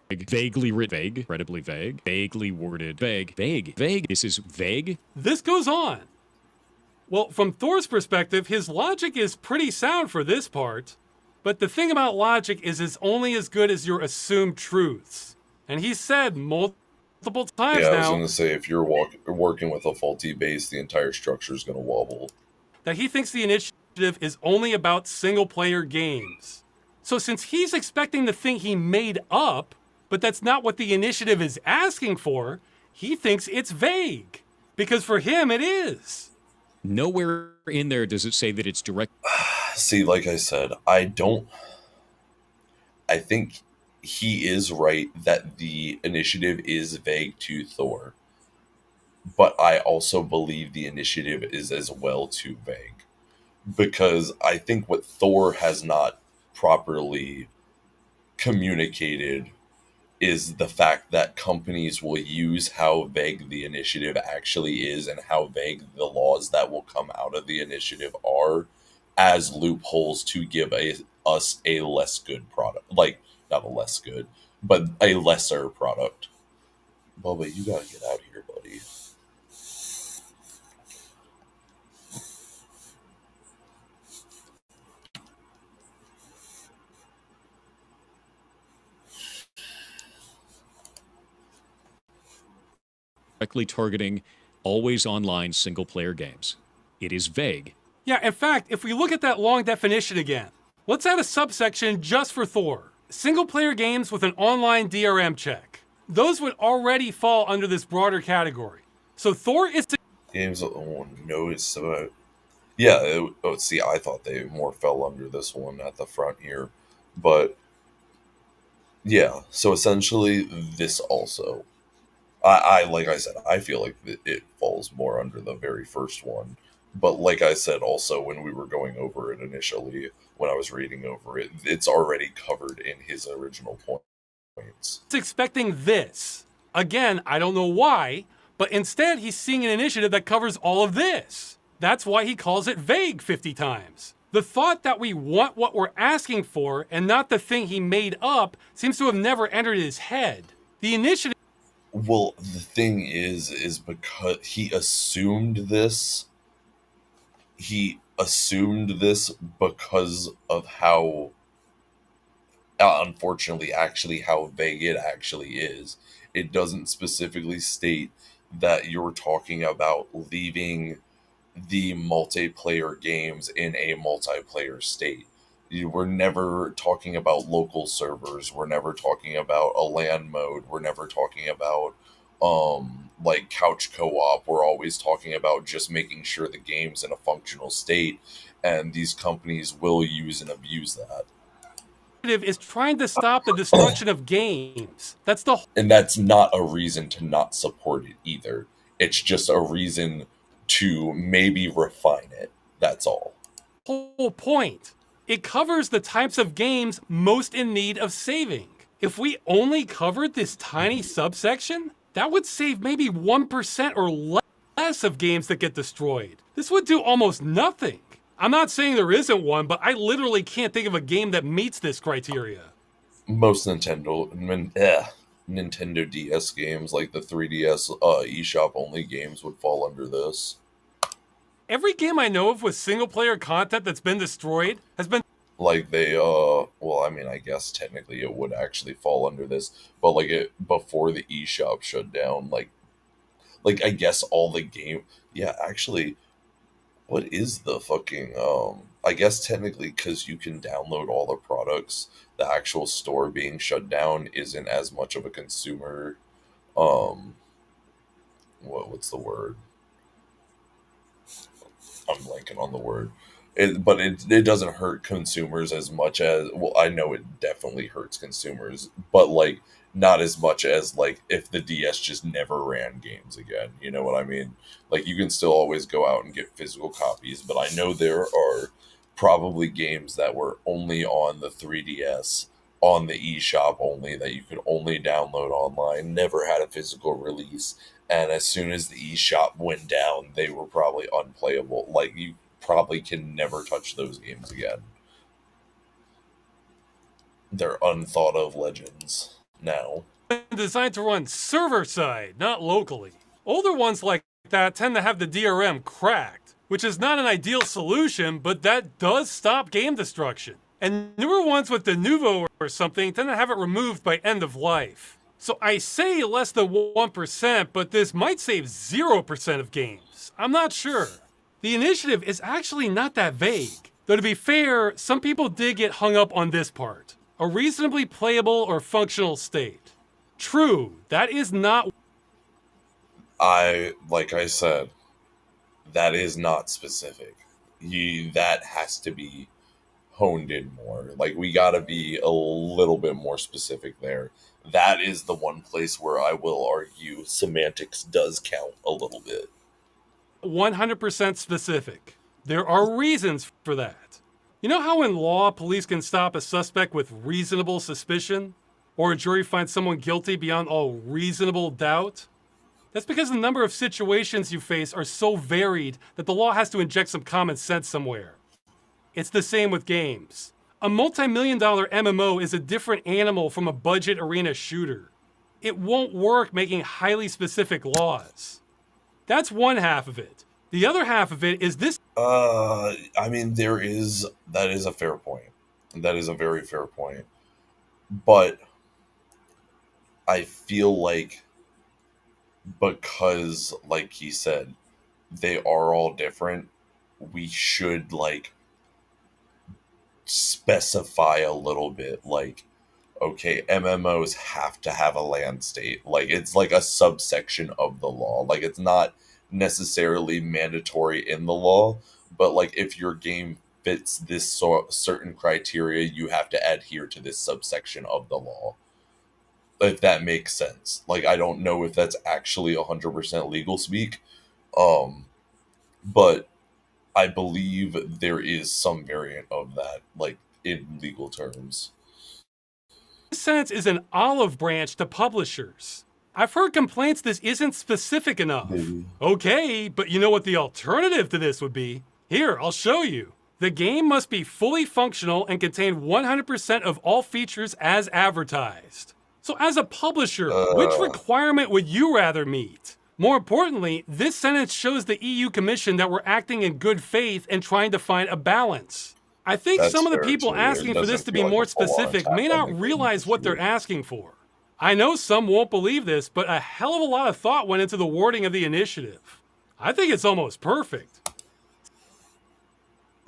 Vaguely written, vague, incredibly vague, vaguely worded, vague. This is vague. This goes on. Well, from Thor's perspective, his logic is pretty sound for this part. But the thing about logic is it's only as good as your assumed truths. And he said multiple times Yeah, I was now going to say, if you're working with a faulty base, the entire structure is going to wobble. that he thinks the initiative is only about single-player games. So since he's expecting the thing he made up, but that's not what the initiative is asking for, he thinks it's vague. Because for him, it is. Nowhere in there does it say that it's direct. See, like I said, I think he is right that the initiative is vague to Thor. But I also believe the initiative is as well too vague. Because I think what Thor has not properly communicated is the fact that companies will use how vague the initiative actually is and how vague the laws that will come out of the initiative are as loopholes to give us a less good product. Like, not a less good, but a lesser product. Bubba, you gotta get out of here, buddy. Directly targeting always online single player games. It is vague. Yeah, in fact, if we look at that long definition again, let's add a subsection just for Thor. Single-player games with an online DRM check. Those would already fall under this broader category. So Thor is... Games, oh no, it's about... Yeah, see, I thought they more fell under this one at the front here. But, yeah, so essentially, this also... like I said, I feel like it falls more under the very first one. But like I said, also, when we were going over it initially, when I was reading over it, it's already covered in his original points. He's expecting this. Again, I don't know why, but instead he's seeing an initiative that covers all of this. That's why he calls it vague 50 times. The thought that we want what we're asking for and not the thing he made up seems to have never entered his head. The initiative... Well, the thing is because he assumed this. He assumed this because of how, unfortunately, actually how vague it actually is. It doesn't specifically state that you're talking about leaving the multiplayer games in a multiplayer state. We're never talking about local servers. We're never talking about a LAN mode. We're never talking about like couch co-op. We're always talking about just making sure the game's in a functional state, and these companies will use and abuse that. is trying to stop the destruction of games. That's the And that's not a reason to not support it either. It's just a reason to maybe refine it. That's all. whole point. It covers the types of games most in need of saving. If we only covered this tiny subsection, that would save maybe 1% or less of games that get destroyed. This would do almost nothing. I'm not saying there isn't one, but I literally can't think of a game that meets this criteria. Most Nintendo DS games, like the 3DS eShop only games, would fall under this. Every game I know of with single-player content that's been destroyed has been... Like they, well, I mean, I guess technically it would actually fall under this, but like it before the eShop shut down, like I guess all the game, yeah, actually, what is the fucking, I guess technically because you can download all the products, the actual store being shut down isn't as much of a consumer, what's the word? I'm blanking on the word. But it doesn't hurt consumers as much as, well, I know it definitely hurts consumers, but like not as much as like if the DS just never ran games again. You know what I mean? Like you can still always go out and get physical copies, but I know there are probably games that were only on the 3DS, on the eShop only, that you could only download online, never had a physical release, and as soon as the eShop went down, they were probably unplayable. Like you probably can never touch those games again. They're unthought of legends now. Designed to run server-side, not locally. Older ones like that tend to have the DRM cracked, which is not an ideal solution, but that does stop game destruction. And newer ones with the Nuvo or something tend to have it removed by end of life. So I say less than 1%, but this might save 0% of games. I'm not sure. The initiative is actually not that vague. Though to be fair, some people did get hung up on this part. A reasonably playable or functional state. True, that is not... Like I said, that is not specific. That has to be honed in more. Like we gotta be a little bit more specific there. That is the one place where I will argue semantics does count a little bit. 100% specific. There are reasons for that. You know how in law, police can stop a suspect with reasonable suspicion? Or a jury finds someone guilty beyond all reasonable doubt? That's because the number of situations you face are so varied that the law has to inject some common sense somewhere. It's the same with games. A multi-million-dollar MMO is a different animal from a budget arena shooter. It won't work making highly specific laws. That's one half of it. The other half of it is this. I mean, that is a fair point. That is a very fair point. But I feel like because, like he said, they are all different, we should, like, specify a little bit, like, okay, MMOs have to have a land state. Like, it's like a subsection of the law. Like, it's not necessarily mandatory in the law, but, like, if your game fits this certain criteria, you have to adhere to this subsection of the law. If that makes sense. Like, I don't know if that's actually 100% legal speak, but I believe there is some variant of that, like, in legal terms. This sentence is an olive branch to publishers. I've heard complaints this isn't specific enough. Okay, but you know what the alternative to this would be? Here, I'll show you. The game must be fully functional and contain 100% of all features as advertised. So as a publisher, which requirement would you rather meet? More importantly, this sentence shows the EU Commission that we're acting in good faith and trying to find a balance. I think some of the people asking for this to be more specific may not realize what they're asking for. I know some won't believe this, but a hell of a lot of thought went into the wording of the initiative. I think it's almost perfect.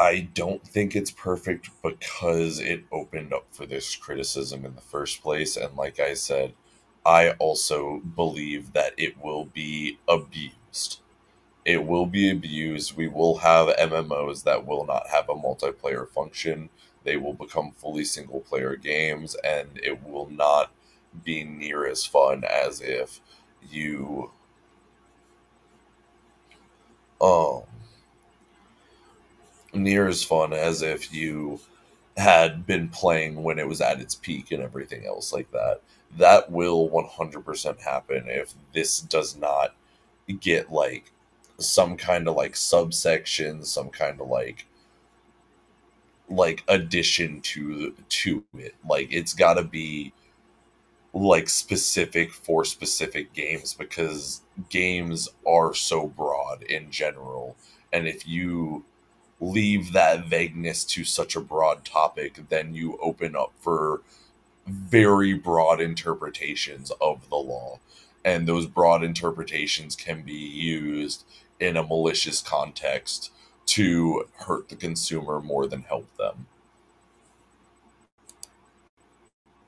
I don't think it's perfect because it opened up for this criticism in the first place, and like I said, I also believe that it will be abused. It will be abused. We will have MMOs that will not have a multiplayer function. They will become fully single player games, and it will not be near as fun as if you um near as fun as if you had been playing when it was at its peak and everything else like that. That will 100% happen if this does not get like some kind of like subsection, some kind of like addition to it. Like it's got to be like specific for specific games, because games are so broad in general, and if you leave that vagueness to such a broad topic, then you open up for very broad interpretations of the law. And those broad interpretations can be used in a malicious context to hurt the consumer more than help them.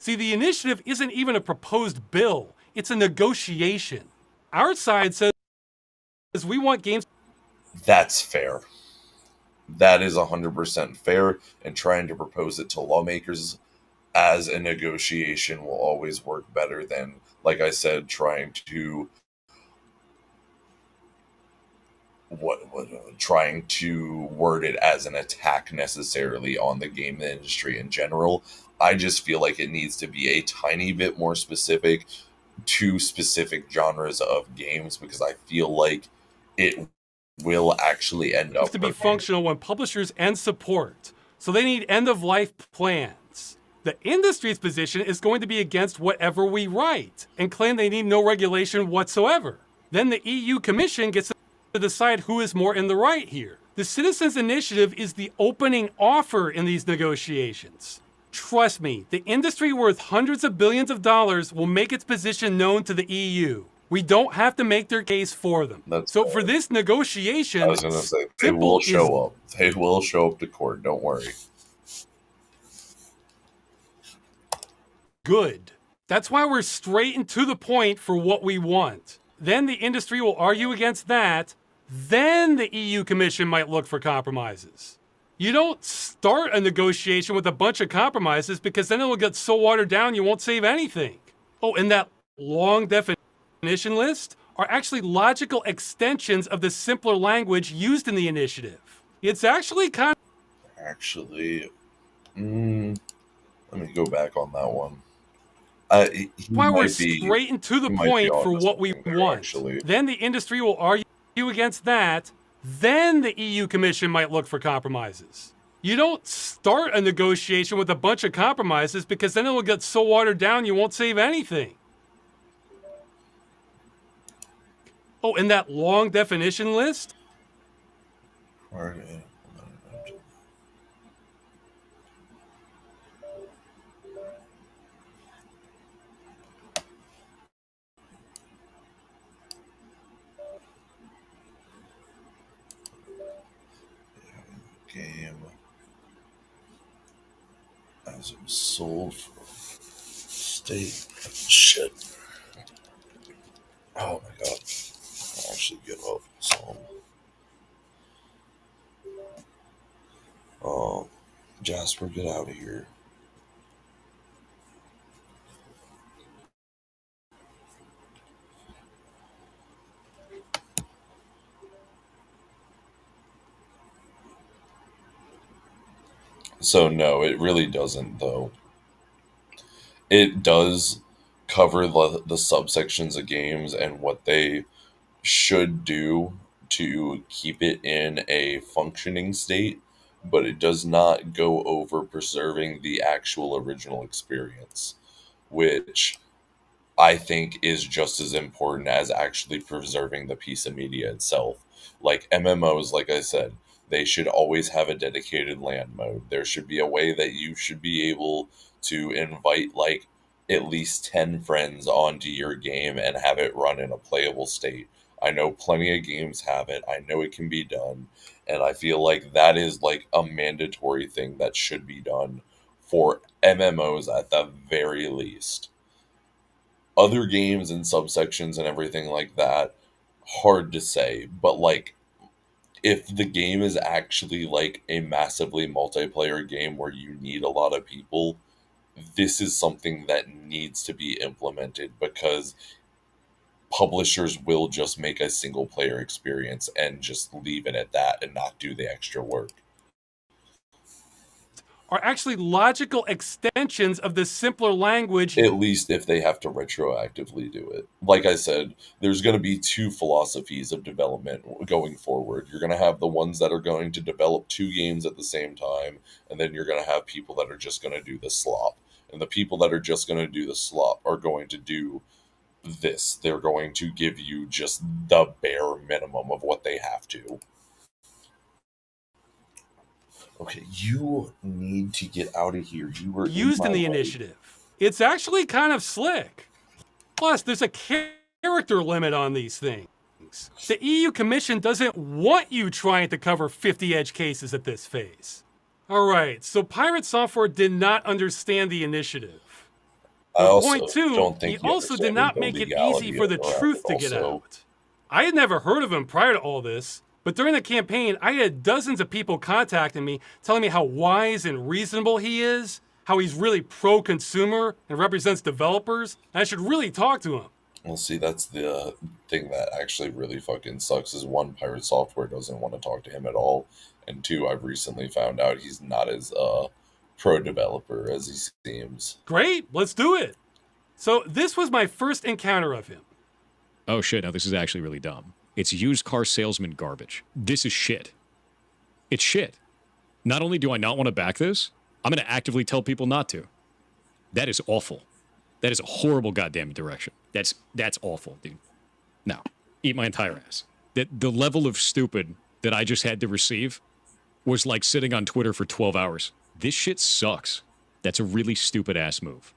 See, the initiative isn't even a proposed bill, it's a negotiation. Our side says we want games. That's fair. That is 100% fair, and trying to propose it to lawmakers as a negotiation will always work better than, like I said, trying to word it as an attack necessarily on the game industry in general. I just feel like it needs to be a tiny bit more specific to specific genres of games, because I feel like it will actually end up To be functional when publishers end support. So they need end-of-life plans. The industry's position is going to be against whatever we write and claim they need no regulation whatsoever. Then the EU Commission gets to decide who is more in the right here. The Citizens Initiative is the opening offer in these negotiations. Trust me, the industry worth hundreds of billions of dollars will make its position known to the EU. We don't have to make their case for them. For this negotiation, I was going to say, they will show up. They will show up to court. Don't worry. Good. That's why we're straight and to the point for what we want. Then the industry will argue against that. Then the EU Commission might look for compromises. You don't start a negotiation with a bunch of compromises, because then it will get so watered down you won't save anything. Oh, and that long definition list are actually logical extensions of the simpler language used in the initiative. It's actually kind of... Actually, let me go back on that one. Why we're straight and to the point for what we want. Actually. Then the industry will argue against that. Then the EU Commission might look for compromises. You don't start a negotiation with a bunch of compromises, because then it will get so watered down you won't save anything. Oh, and that long definition list? Game as it was sold for state. Shit. Oh my god. I'll actually get up some. Jasper, get out of here. So no, it really doesn't, though. It does cover the subsections of games and what they should do to keep it in a functioning state, but it does not go over preserving the actual original experience, which I think is just as important as actually preserving the piece of media itself. Like MMOs, like I said, they should always have a dedicated LAN mode. There should be a way that you should be able to invite like at least 10 friends onto your game and have it run in a playable state. I know plenty of games have it. I know it can be done. And I feel like that is like a mandatory thing that should be done for MMOs at the very least. Other games and subsections and everything like that, hard to say, but like if the game is actually like a massively multiplayer game where you need a lot of people, this is something that needs to be implemented because publishers will just make a single player experience and just leave it at that and not do the extra work. Are actually logical extensions of the simpler language. At least if they have to retroactively do it. Like I said, there's going to be two philosophies of development going forward. You're going to have the ones that are going to develop two games at the same time, and then you're going to have people that are just going to do the slop. And the people that are just going to do the slop are going to do this. They're going to give you just the bare minimum of what they have to. Okay, you need to get out of here. You were used in the initiative. It's actually kind of slick. Plus, there's a character limit on these things. The EU Commission doesn't want you trying to cover 50 edge cases at this phase. All right, so Pirate Software did not understand the initiative. Point two, he also did not make it easy for the truth to get out. I had never heard of him prior to all this, but during the campaign, I had dozens of people contacting me, telling me how wise and reasonable he is, how he's really pro-consumer and represents developers, and I should really talk to him. Well, see, that's the thing that actually really fucking sucks is one, Pirate Software doesn't want to talk to him at all, and two, I've recently found out he's not as pro-developer as he seems. Great, let's do it. So this was my first encounter of him. Oh shit, now this is actually really dumb. It's used car salesman garbage. This is shit. It's shit. Not only do I not want to back this, I'm going to actively tell people not to. That is awful. That is a horrible goddamn direction. That's awful, dude. No, eat my entire ass. The level of stupid that I just had to receive was like sitting on Twitter for 12 hours. This shit sucks. That's a really stupid ass move.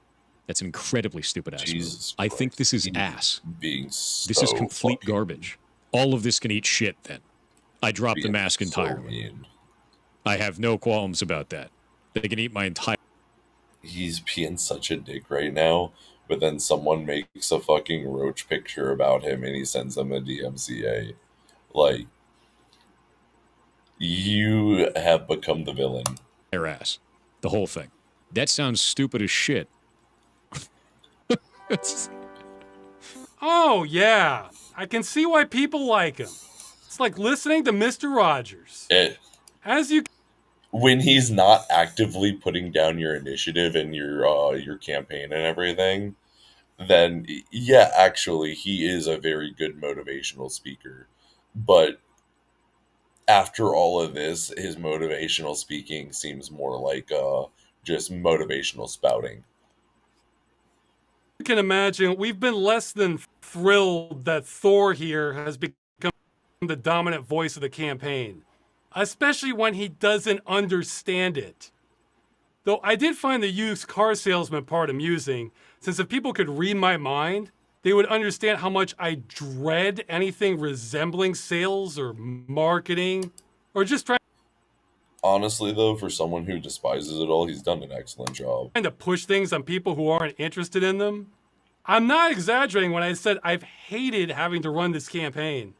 That's an incredibly stupid ass move. I think this is ass. This is complete garbage. All of this can eat shit, then. I dropped the mask entirely. I have no qualms about that. They can eat my entire... He's being such a dick right now, but then someone makes a fucking roach picture about him and he sends them a DMCA. Like, you have become the villain. Their ass. The whole thing. That sounds stupid as shit. Oh, yeah. I can see why people like him. It's like listening to Mr. Rogers. As you... When he's not actively putting down your initiative and your campaign and everything, then, yeah, actually, he is a very good motivational speaker. But after all of this, his motivational speaking seems more like just motivational spouting. You can imagine, we've been less than thrilled that Thor here has become the dominant voice of the campaign, especially when he doesn't understand it. Though I did find the used car salesman part amusing, since if people could read my mind, they would understand how much I dread anything resembling sales or marketing, or just trying Honestly, though, for someone who despises it all, he's done an excellent job. to push things on people who aren't interested in them. I'm not exaggerating when I said I've hated having to run this campaign.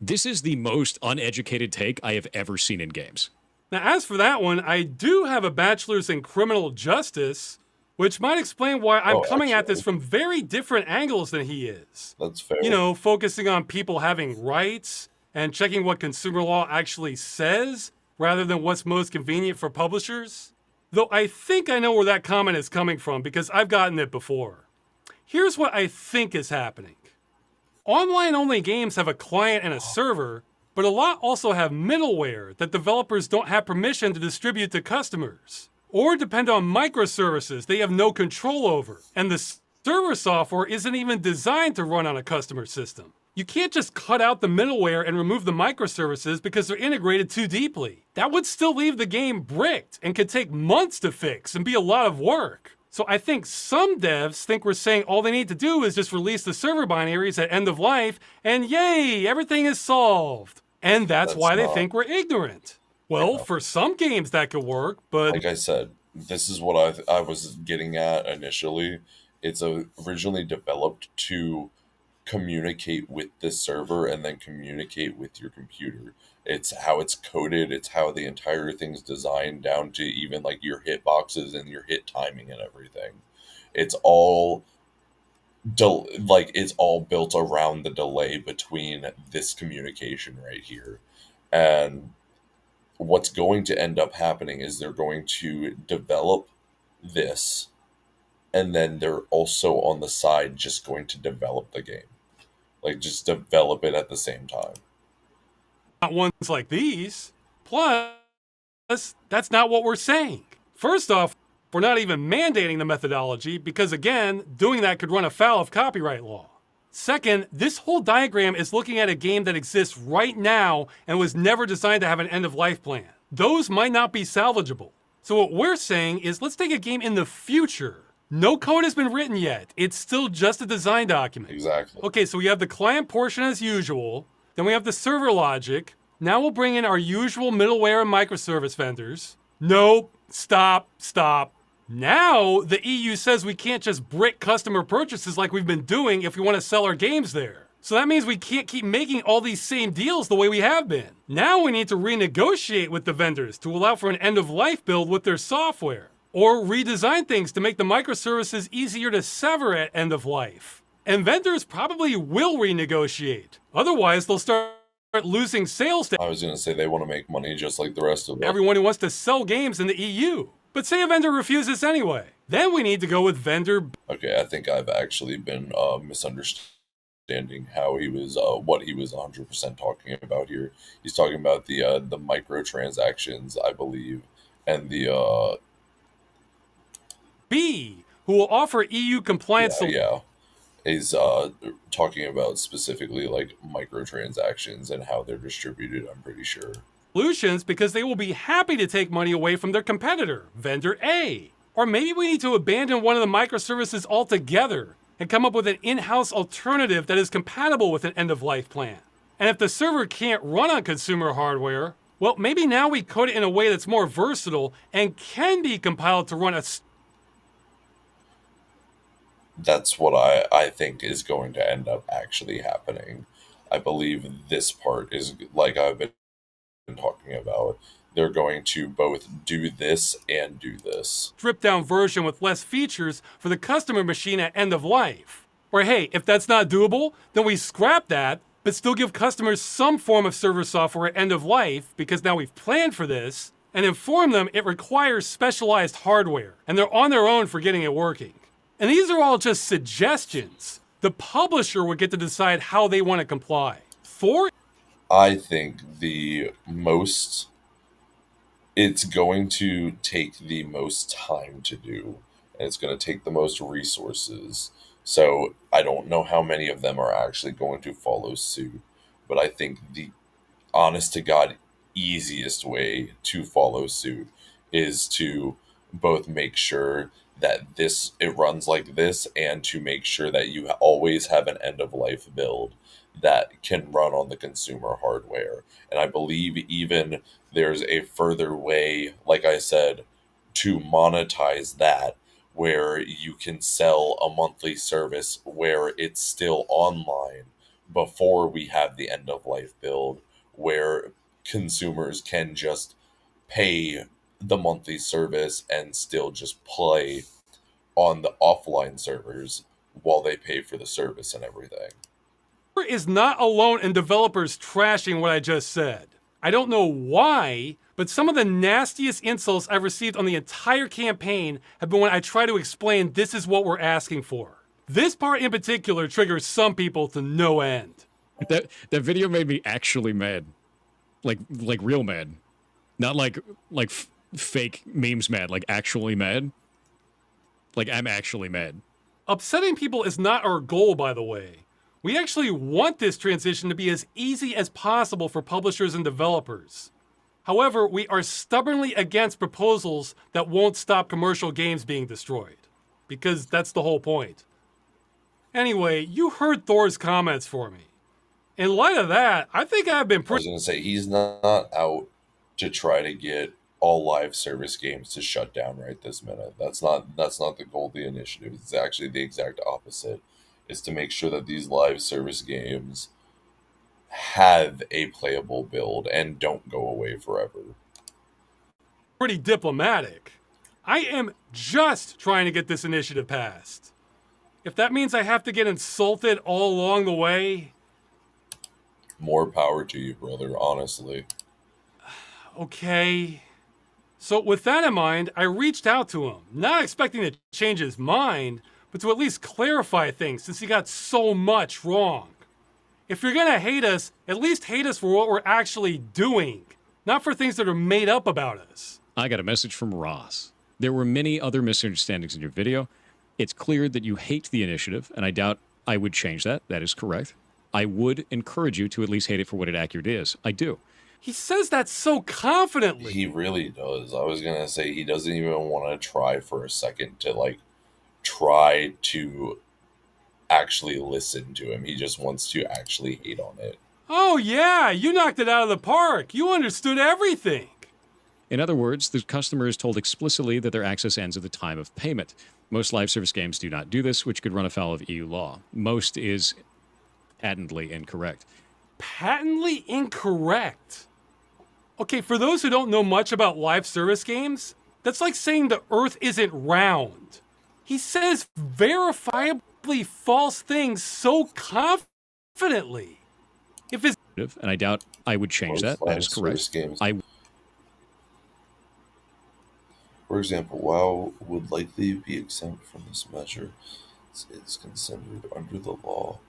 This is the most uneducated take I have ever seen in games. Now, as for that one, I do have a bachelor's in criminal justice, which might explain why I'm coming at this from very different angles than he is. That's fair. You know, focusing on people having rights and checking what consumer law actually says, rather than what's most convenient for publishers. Though I think I know where that comment is coming from because I've gotten it before. Here's what I think is happening. Online-only games have a client and a server, but a lot also have middleware that developers don't have permission to distribute to customers, or depend on microservices they have no control over, and the server software isn't even designed to run on a customer system. You can't just cut out the middleware and remove the microservices because they're integrated too deeply. That would still leave the game bricked and could take months to fix and be a lot of work. So I think some devs think we're saying all they need to do is just release the server binaries at end of life and yay, everything is solved. And that's why they think we're ignorant. Well, for some games that could work, but... Like I said, this is what I was getting at initially. It's originally developed to communicate with the server and then communicate with your computer. It's how it's coded, it's how the entire thing's designed, down to even like your hitboxes and your hit timing and everything. It's all like it's all built around the delay between this communication right here. And what's going to end up happening is they're going to develop this, and then they're also on the side just going to develop the game. Like, just develop it at the same time. Not ones like these. Plus, that's not what we're saying. First off, we're not even mandating the methodology because, again, doing that could run afoul of copyright law. Second, this whole diagram is looking at a game that exists right now and was never designed to have an end-of-life plan. Those might not be salvageable. So what we're saying is, let's take a game in the future. No code has been written yet. It's still just a design document. Exactly. Okay, so we have the client portion as usual. Then we have the server logic. Now we'll bring in our usual middleware and microservice vendors. Nope. Stop. Now the EU says we can't just brick customer purchases like we've been doing if we want to sell our games there. So that means we can't keep making all these same deals the way we have been. Now we need to renegotiate with the vendors to allow for an end-of-life build with their software. Or redesign things to make the microservices easier to sever at end of life. And vendors probably will renegotiate. Otherwise, they'll start losing sales to I was going to say they want to make money just like the rest of them. Everyone who wants to sell games in the EU. But say a vendor refuses anyway. Then we need to go with vendor. Okay, I think I've actually been misunderstanding how he was, what he was 100% talking about here. He's talking about the microtransactions, I believe, and the B, who will offer EU compliance. Yeah. Is talking about specifically like microtransactions and how they're distributed, I'm pretty sure. Solutions because they will be happy to take money away from their competitor, vendor A. Or maybe we need to abandon one of the microservices altogether and come up with an in-house alternative that is compatible with an end-of-life plan. And if the server can't run on consumer hardware, well, maybe now we code it in a way that's more versatile and can be compiled to run a... That's what I think is going to end up actually happening. I believe this part is, like I've been talking about, they're going to both do this and do this. Stripped down version with less features for the customer machine at end of life. Or hey, if that's not doable, then we scrap that, but still give customers some form of server software at end of life, because now we've planned for this, and inform them it requires specialized hardware, and they're on their own for getting it working. And these are all just suggestions. The publisher would get to decide how they want to comply. I think it's going to take the most time to do, and it's going to take the most resources. So I don't know how many of them are actually going to follow suit, but I think the honest to God easiest way to follow suit is to both make sure that it runs like this, and to make sure that you always have an end of life build that can run on the consumer hardware. And I believe even there's a further way, like I said, to monetize that, where you can sell a monthly service where it's still online before we have the end of life build, where consumers can just pay the monthly service and still just play on the offline servers while they pay for the service and everything. Is not alone in developers trashing what I just said. I don't know why, but some of the nastiest insults I've received on the entire campaign have been when I try to explain this is what we're asking for. This part in particular triggers some people to no end. That video made me actually mad. Like real mad. Not like fake memes mad, like actually mad. Like, I'm actually mad. Upsetting people is not our goal, by the way. We actually want this transition to be as easy as possible for publishers and developers. However, we are stubbornly against proposals that won't stop commercial games being destroyed. Because that's the whole point. Anyway, you heard Thor's comments for me. In light of that, I think I've been I was going to say, he's not out to try to get all live service games to shut down right this minute. That's not the goal of the initiative. It's actually the exact opposite. is to make sure that these live service games have a playable build and don't go away forever. Pretty diplomatic. I am just trying to get this initiative passed. If that means I have to get insulted all along the way... More power to you, brother, honestly. Okay. So with that in mind, I reached out to him, not expecting to change his mind, but to at least clarify things since he got so much wrong. If you're gonna hate us, at least hate us for what we're actually doing, not for things that are made up about us. I got a message from Ross. There were many other misunderstandings in your video. It's clear that you hate the initiative, and I doubt I would change that. That is correct. I would encourage you to at least hate it for what it accurately is. I do. He says that so confidently. He really does. I was going to say he doesn't even want to try for a second to, like, try to actually listen to him. He just wants to actually hate on it. Oh, yeah, you knocked it out of the park. You understood everything. In other words, the customer is told explicitly that their access ends at the time of payment. Most live service games do not do this, which could run afoul of EU law. Most is patently incorrect. Patently incorrect? Okay, for those who don't know much about live service games, that's like saying the Earth isn't round. He says verifiably false things so confidently. If his... And I doubt I would change that. That is correct. For example, WoW would likely be exempt from this measure. It's considered under the law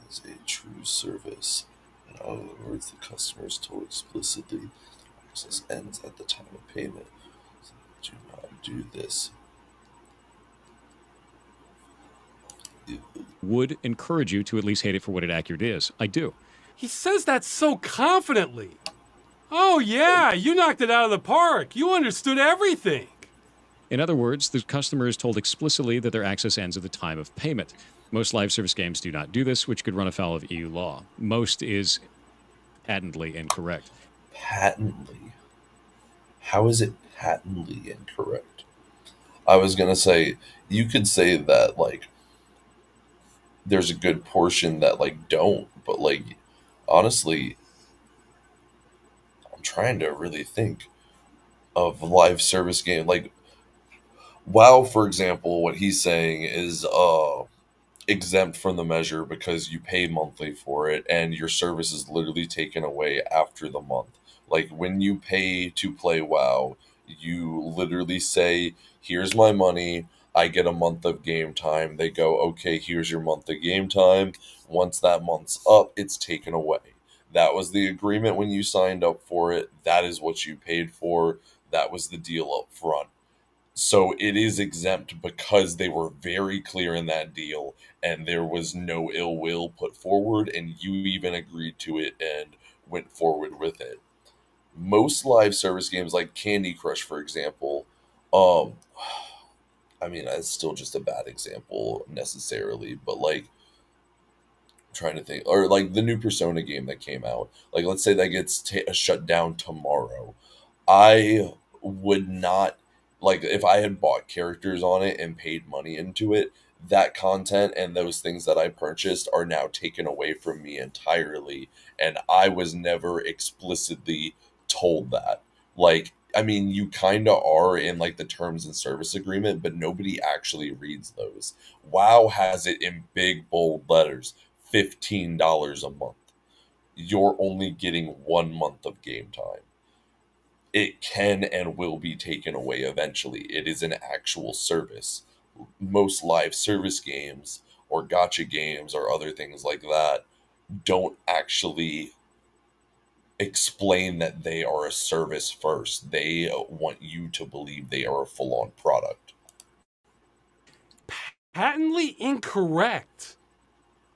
as a true service. In other words, the customer is told explicitly access ends at the time of payment. So do not do this. Would encourage you to at least hate it for what it accurately is. I do. He says that so confidently. Oh, yeah, you knocked it out of the park. You understood everything. In other words, the customer is told explicitly that their access ends at the time of payment. Most live service games do not do this, which could run afoul of EU law. Most is patently incorrect. Patently? How is it patently incorrect? I was going to say, you could say that, like, there's a good portion that, like, don't, but, like, honestly, I'm trying to really think of live service game. Like, WoW, for example, what he's saying is exempt from the measure because you pay monthly for it and your service is literally taken away after the month. Like, when you pay to play WoW, you literally say, here's my money, I get a month of game time. They go, okay, here's your month of game time. Once that month's up, it's taken away. That was the agreement when you signed up for it. That is what you paid for. That was the deal up front. So it is exempt because they were very clear in that deal and there was no ill will put forward and you even agreed to it and went forward with it. Most live service games like Candy Crush, for example, I mean, it's still just a bad example necessarily, but like, I'm trying to think, or like the new Persona game that came out, like let's say that gets shut down tomorrow. I would not, like, if I had bought characters on it and paid money into it, that content and those things that I purchased are now taken away from me entirely. And I was never explicitly told that. Like, I mean, you kind of are in like the terms and service agreement, but nobody actually reads those. WoW has it in big, bold letters, $15 a month. You're only getting 1 month of game time. It can and will be taken away eventually. It is an actual service. Most live service games or gacha games or other things like that don't actually explain that they are a service first. They want you to believe they are a full-on product. Patently incorrect.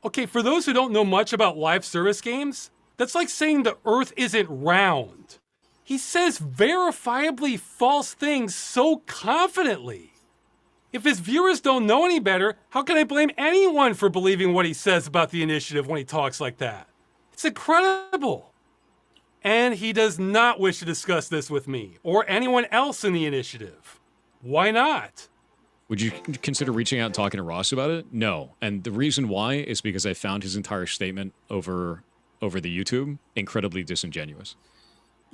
Okay, for those who don't know much about live service games, that's like saying the Earth isn't round. He says verifiably false things so confidently. If his viewers don't know any better, how can I blame anyone for believing what he says about the initiative when he talks like that? It's incredible. And he does not wish to discuss this with me or anyone else in the initiative. Why not? Would you consider reaching out and talking to Ross about it? No. And the reason why is because I found his entire statement over the YouTube incredibly disingenuous.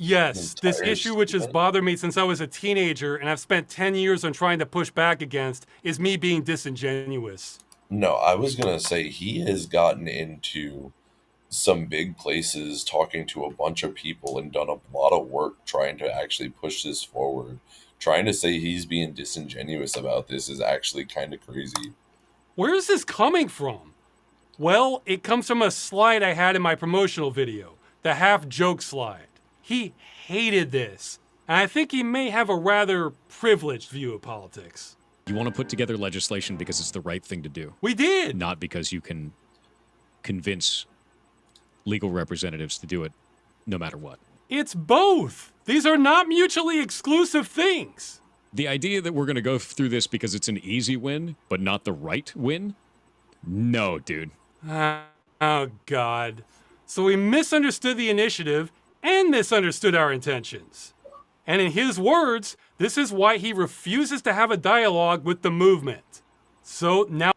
Yes, this issue which has bothered me since I was a teenager and I've spent 10 years on trying to push back against is me being disingenuous. No, I was going to say he has gotten into some big places talking to a bunch of people and done a lot of work trying to actually push this forward. Trying to say he's being disingenuous about this is actually kind of crazy. Where is this coming from? Well, it comes from a slide I had in my promotional video, the half-joke slide. He hated this, and I think he may have a rather privileged view of politics. You want to put together legislation because it's the right thing to do. We did! Not because you can convince legal representatives to do it no matter what. It's both! These are not mutually exclusive things! The idea that we're going to go through this because it's an easy win, but not the right win? No, dude. Oh, God. So we misunderstood the initiative and misunderstood our intentions. And in his words, this is why he refuses to have a dialogue with the movement. So now...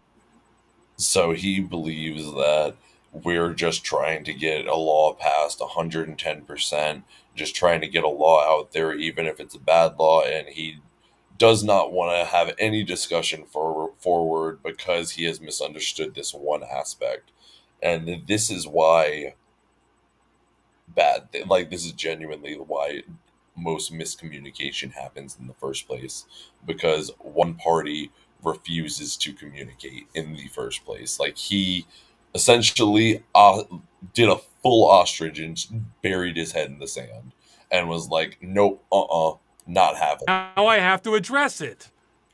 So he believes that we're just trying to get a law passed 110%, just trying to get a law out there, even if it's a bad law, and he does not want to have any discussion forward because he has misunderstood this one aspect. And this is why this is genuinely why most miscommunication happens in the first place, because one party refuses to communicate in the first place. Like, he essentially did a full ostrich and buried his head in the sand and was like, nope, not having. Now I have to address it.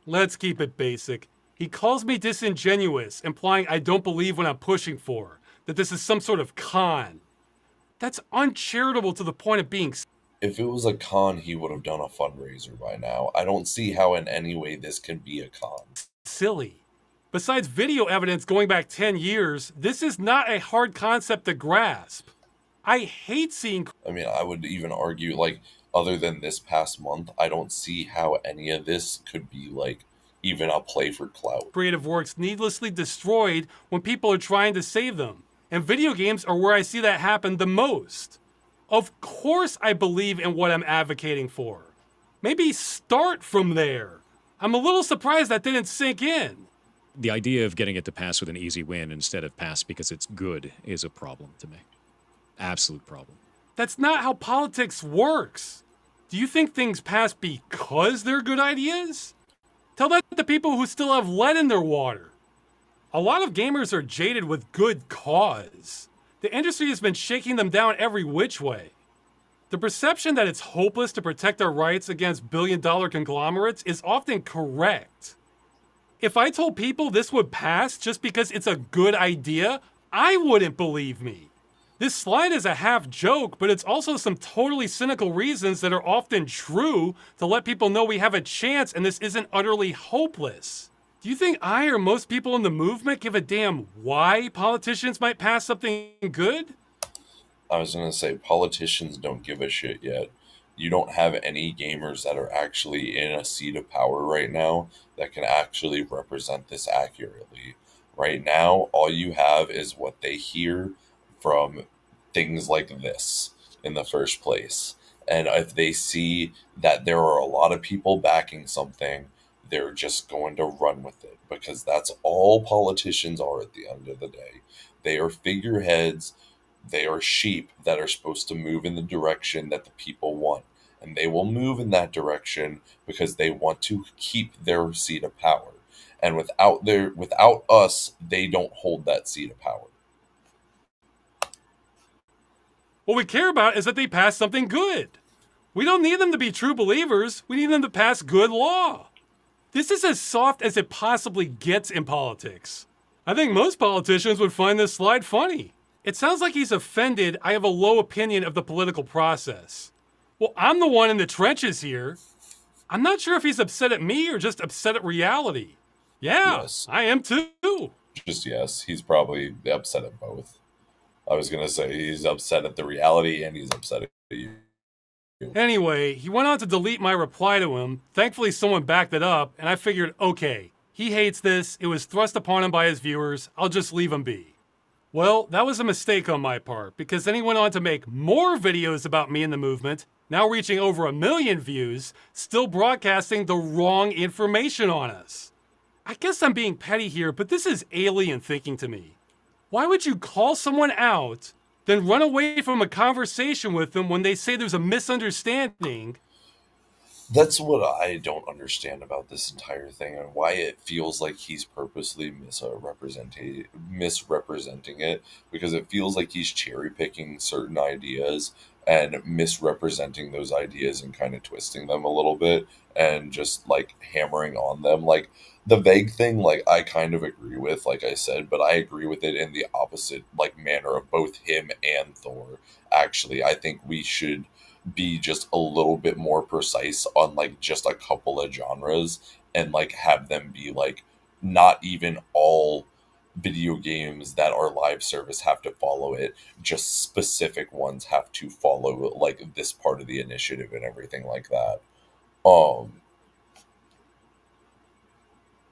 Let's keep it basic. He calls me disingenuous, implying I don't believe what I'm pushing for, that this is some sort of con. That's uncharitable to the point of being... If it was a con, he would have done a fundraiser by now. I don't see how in any way this can be a con. Silly. Besides video evidence going back 10 years, this is not a hard concept to grasp. I hate seeing... I mean, I would even argue, like, other than this past month, I don't see how any of this could be, like, even a play for clout. Creative works needlessly destroyed when people are trying to save them. And video games are where I see that happen the most. Of course I believe in what I'm advocating for. Maybe start from there. I'm a little surprised that didn't sink in. The idea of getting it to pass with an easy win instead of pass because it's good is a problem to me. Absolute problem. That's not how politics works. Do you think things pass because they're good ideas? Tell that to people who still have lead in their water. A lot of gamers are jaded with good cause. The industry has been shaking them down every which way. The perception that it's hopeless to protect our rights against billion-dollar conglomerates is often correct. If I told people this would pass just because it's a good idea, I wouldn't believe me. This slide is a half joke, but it's also some totally cynical reasons that are often true to let people know we have a chance and this isn't utterly hopeless. Do you think I or most people in the movement give a damn why politicians might pass something good? I was going to say, politicians don't give a shit yet. You don't have any gamers that are actually in a seat of power right now that can actually represent this accurately. Right now, all you have is what they hear from things like this in the first place. And if they see that there are a lot of people backing something, they're just going to run with it, because that's all politicians are at the end of the day. They are figureheads. They are sheep that are supposed to move in the direction that the people want. And they will move in that direction because they want to keep their seat of power. And without us, they don't hold that seat of power. What we care about is that they pass something good. We don't need them to be true believers. We need them to pass good law. This is as soft as it possibly gets in politics. I think most politicians would find this slide funny. It sounds like he's offended I have a low opinion of the political process. Well, I'm the one in the trenches here. I'm not sure if he's upset at me or just upset at reality. Yeah, yes. I am too. Just yes, he's probably upset at both. I was going to say he's upset at the reality and he's upset at you. Anyway, he went on to delete my reply to him. Thankfully, someone backed it up, and I figured, okay, he hates this. It was thrust upon him by his viewers. I'll just leave him be. Well, that was a mistake on my part, because then he went on to make more videos about me and the movement, now reaching over 1 million views, still broadcasting the wrong information on us. I guess I'm being petty here, but this is alien thinking to me. Why would you call someone out, then run away from a conversation with them when they say there's a misunderstanding? That's what I don't understand about this entire thing, and why it feels like he's purposely misrepresenting it, because it feels like he's cherry picking certain ideas and misrepresenting those ideas and kind of twisting them a little bit and just like hammering on them. Like the vague thing, like I kind of agree with, like I said, but I agree with it in the opposite like manner of both him and Thor. Actually, I think we should be just a little bit more precise on like just a couple of genres and like have them be like not even all video games that are live service have to follow it, just specific ones have to follow like this part of the initiative and everything like that.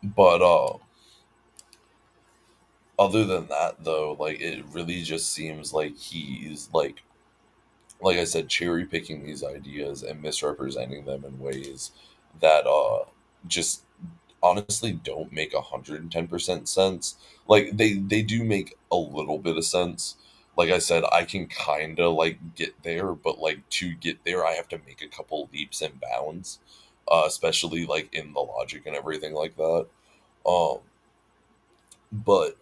But other than that though, like it really just seems like he's like I said, cherry picking these ideas and misrepresenting them in ways that just honestly don't make 110% sense. Like they do make a little bit of sense. Like I said, I can kind of like get there, but like to get there, I have to make a couple leaps and bounds, especially like in the logic and everything like that. But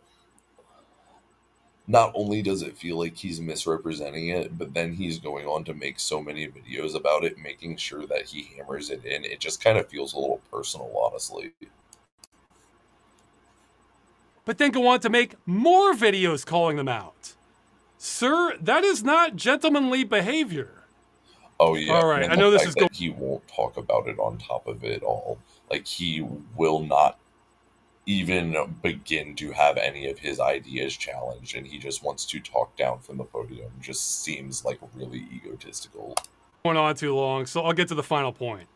not only does it feel like he's misrepresenting it, but then he's going on to make so many videos about it, making sure that he hammers it in. It just kind of feels a little personal, honestly. But then go on to make more videos calling them out. Sir, that is not gentlemanly behavior. Oh yeah. All right, I know this is going. He won't talk about it on top of it all. Like he will not even begin to have any of his ideas challenged, and he just wants to talk down from the podium. Just seems like really egotistical. Going on too long, so I'll get to the final point.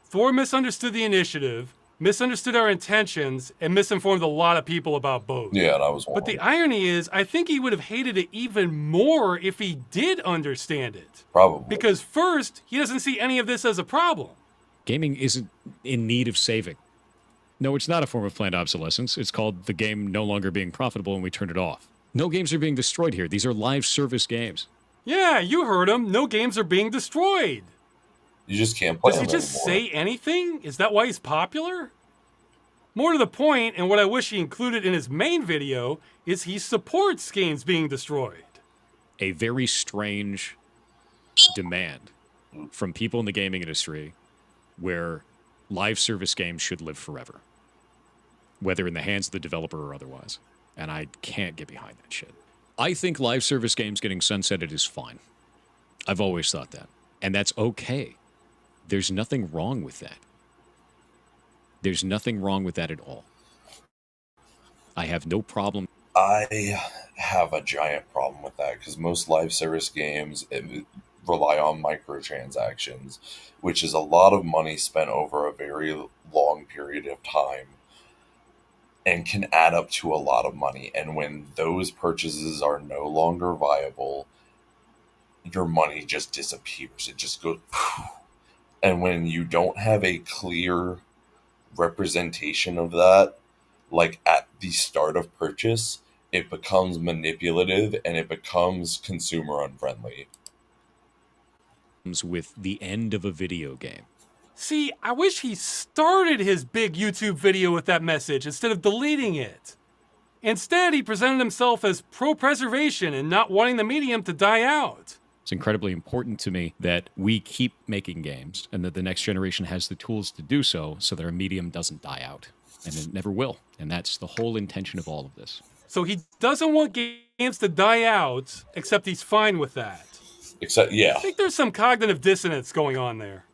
Thor misunderstood the initiative, misunderstood our intentions, and misinformed a lot of people about both. Yeah, that was one. But the irony is, I think he would have hated it even more if he did understand it. Probably. Because first, he doesn't see any of this as a problem. Gaming isn't in need of saving. No, it's not a form of planned obsolescence. It's called the game no longer being profitable and we turned it off. No games are being destroyed here. These are live service games. Yeah, you heard him. No games are being destroyed. You just can't play Does he them just anymore. say anything? Is that why he's popular? More to the point, and what I wish he included in his main video, is he supports games being destroyed. A very strange demand from people in the gaming industry where live service games should live forever, whether in the hands of the developer or otherwise. And I can't get behind that shit. I think live service games getting sunsetted is fine. I've always thought that. And that's okay. There's nothing wrong with that. There's nothing wrong with that at all. I have no problem. I have a giant problem with that because most live service games rely on microtransactions, which is a lot of money spent over a very long period of time and can add up to a lot of money. And when those purchases are no longer viable, your money just disappears. It just goes poof. And when you don't have a clear representation of that, like at the start of purchase, it becomes manipulative and it becomes consumer unfriendly. With the end of a video game. See, I wish he started his big YouTube video with that message instead of deleting it. Instead, he presented himself as pro-preservation and not wanting the medium to die out. It's incredibly important to me that we keep making games and that the next generation has the tools to do so that our medium doesn't die out. And it never will. And that's the whole intention of all of this. So he doesn't want games to die out, except he's fine with that. Except, yeah. I think there's some cognitive dissonance going on there.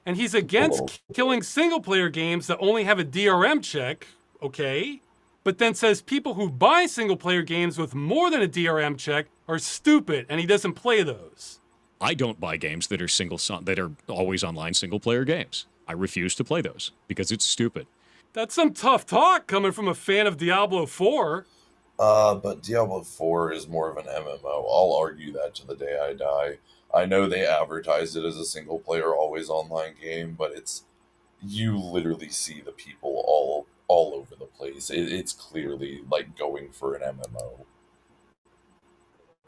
And he's against killing single-player games that only have a DRM check, okay? But then says people who buy single-player games with more than a DRM check are stupid, and he doesn't play those. I don't buy games that are always online single player games. I refuse to play those because it's stupid. That's some tough talk coming from a fan of Diablo 4. But Diablo 4 is more of an MMO. I'll argue that to the day I die. I know they advertised it as a single player, always online game, but you literally see the people all over the place. It's clearly like going for an MMO.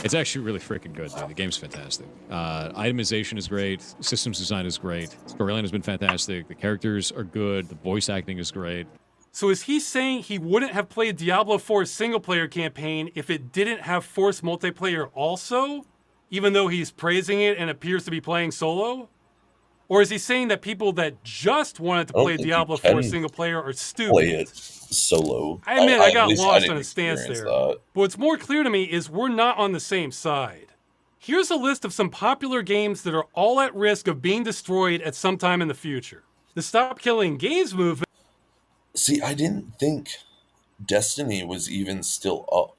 It's actually really freaking good, dude. The game's fantastic. Itemization is great. Systems design is great. Storyline has been fantastic. The characters are good. The voice acting is great. So is he saying he wouldn't have played Diablo 4's single-player campaign if it didn't have forced multiplayer also? Even though he's praising it and appears to be playing solo? Or is he saying that people that just wanted to play Diablo 4 single-player are stupid? Play it solo. I admit I got lost on his stance there. But what's more clear to me is we're not on the same side. Here's a list of some popular games that are all at risk of being destroyed at some time in the future. The Stop Killing Games movement. See, I didn't think Destiny was even still up.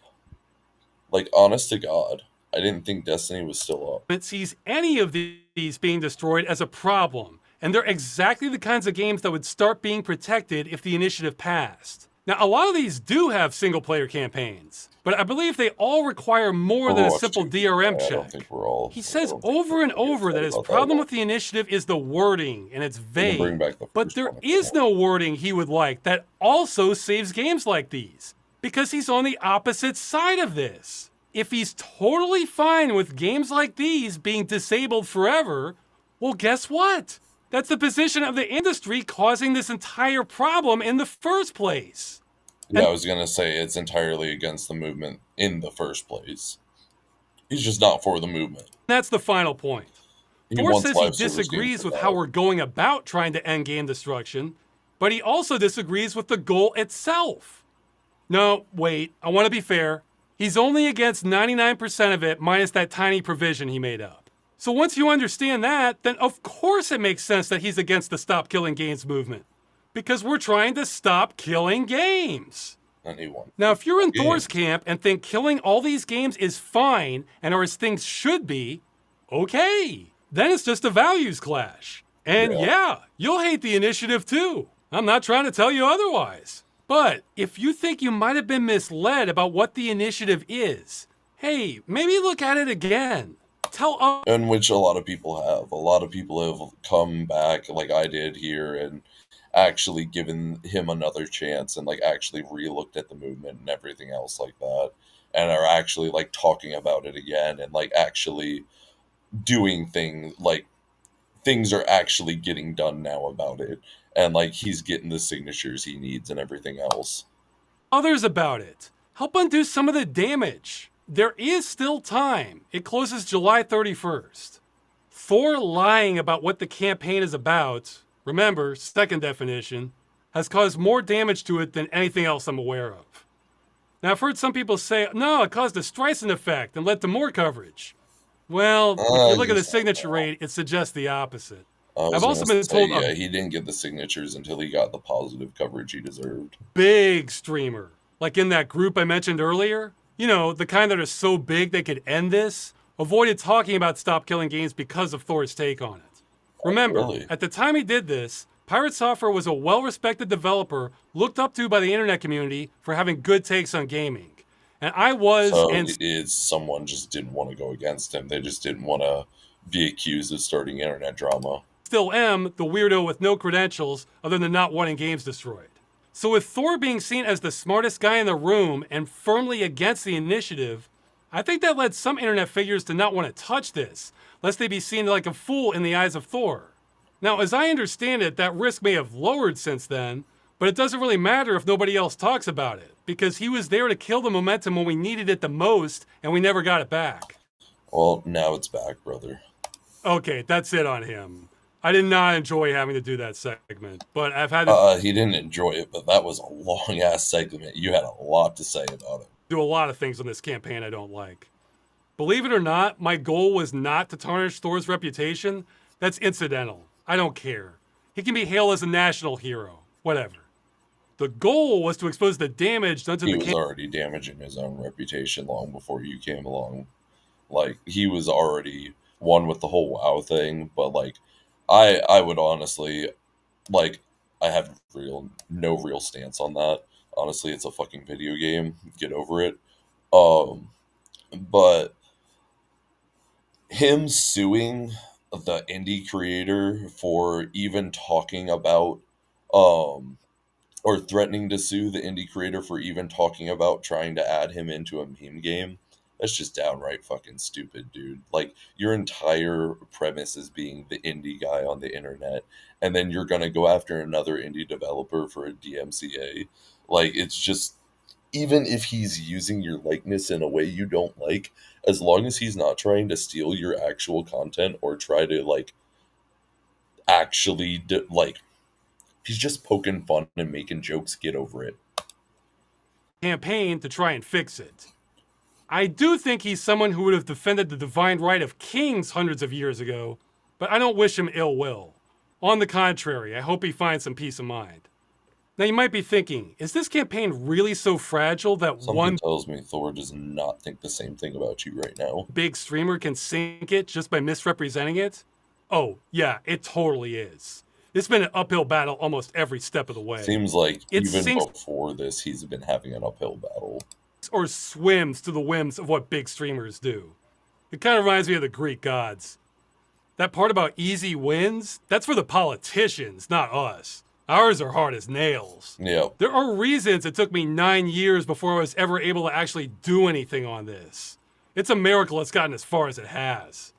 Like, honest to God, I didn't think Destiny was still up. It sees any of these being destroyed as a problem, and they're exactly the kinds of games that would start being protected if the initiative passed. Now, a lot of these do have single-player campaigns, but I believe they all require more than a simple DRM check. I don't think we're all... He says over and over that his problem with the initiative is the wording, and it's vague. But there is no wording he would like that also saves games like these, because he's on the opposite side of this. If he's totally fine with games like these being disabled forever, well, guess what? That's the position of the industry causing this entire problem in the first place. Yeah, I was going to say it's entirely against the movement in the first place. He's just not for the movement. That's the final point. Thor says he disagrees with how we're going about trying to end game destruction, but he also disagrees with the goal itself. No, wait, I want to be fair. He's only against 99% of it minus that tiny provision he made up. So once you understand that, then of course it makes sense that he's against the Stop Killing Games movement. Because we're trying to stop killing games. Now, if you're in Thor's camp and think killing all these games is fine and are as things should be, okay. Then it's just a values clash. And yeah, you'll hate the initiative too. I'm not trying to tell you otherwise. But if you think you might have been misled about what the initiative is, hey, maybe look at it again. And which a lot of people have. A lot of people have come back, like I did here, and actually given him another chance and like actually re-looked at the movement and everything else like that, and are actually like talking about it again and like actually doing things, like things are actually getting done now about it, and like he's getting the signatures he needs and everything else. Others about it. Help undo some of the damage. There is still time. It closes July 31st. Thor lying about what the campaign is about, remember, second definition, has caused more damage to it than anything else I'm aware of. Now, I've heard some people say, no, it caused a Streisand effect and led to more coverage. Well, if you look at the signature rate, it suggests the opposite. I've also been told... Yeah, he didn't get the signatures until he got the positive coverage he deserved. Big streamer. Like in that group I mentioned earlier. You know, the kind that are so big they could end this, avoided talking about Stop Killing Games because of Thor's take on it. Remember, at the time he did this, Pirate Software was a well-respected developer looked up to by the internet community for having good takes on gaming. And I was... So someone just didn't want to go against him. They just didn't want to be accused of starting internet drama. Still am the weirdo with no credentials other than not wanting games destroyed. So with Thor being seen as the smartest guy in the room and firmly against the initiative, I think that led some internet figures to not want to touch this, lest they be seen like a fool in the eyes of Thor. Now, as I understand it, that risk may have lowered since then, but it doesn't really matter if nobody else talks about it, because he was there to kill the momentum when we needed it the most, and we never got it back. Well, now it's back, brother. Okay, that's it on him. I did not enjoy having to do that segment, but I've had to... He didn't enjoy it, but that was a long-ass segment. You had a lot to say about it. Do a lot of things on this campaign I don't like. Believe it or not, my goal was not to tarnish Thor's reputation. That's incidental. I don't care. He can be hailed as a national hero. Whatever. The goal was to expose the damage done to the... He was already damaging his own reputation long before you came along. Like, he was already one with the whole WoW thing, but like I would honestly like I have no real stance on that. Honestly, it's a fucking video game. Get over it. Um, but him suing the indie creator for even talking about um or threatening to sue the indie creator for even talking about trying to add him into a meme game, that's just downright fucking stupid, dude. Like, your entire premise is being the indie guy on the internet, and then you're gonna go after another indie developer for a DMCA. Like, it's just, even if he's using your likeness in a way you don't like, as long as he's not trying to steal your actual content or try to, like, actually, like, he's just poking fun and making jokes, get over it. Campaign to try and fix it. I do think he's someone who would have defended the divine right of kings hundreds of years ago, but I don't wish him ill will. On the contrary, I hope he finds some peace of mind. Now you might be thinking, is this campaign really so fragile that Something tells me Thor does not think the same thing about you right now. big streamer can sink it just by misrepresenting it? Oh, yeah, it totally is. It's been an uphill battle almost every step of the way. Seems like It even seems- before this, he's been having an uphill battle. Or swims to the whims of what big streamers do. It kind of reminds me of the Greek gods. That part about easy wins, that's for the politicians, not us. Ours are hard as nails. Yeah. There are reasons it took me 9 years before I was ever able to actually do anything on this. It's a miracle it's gotten as far as it has.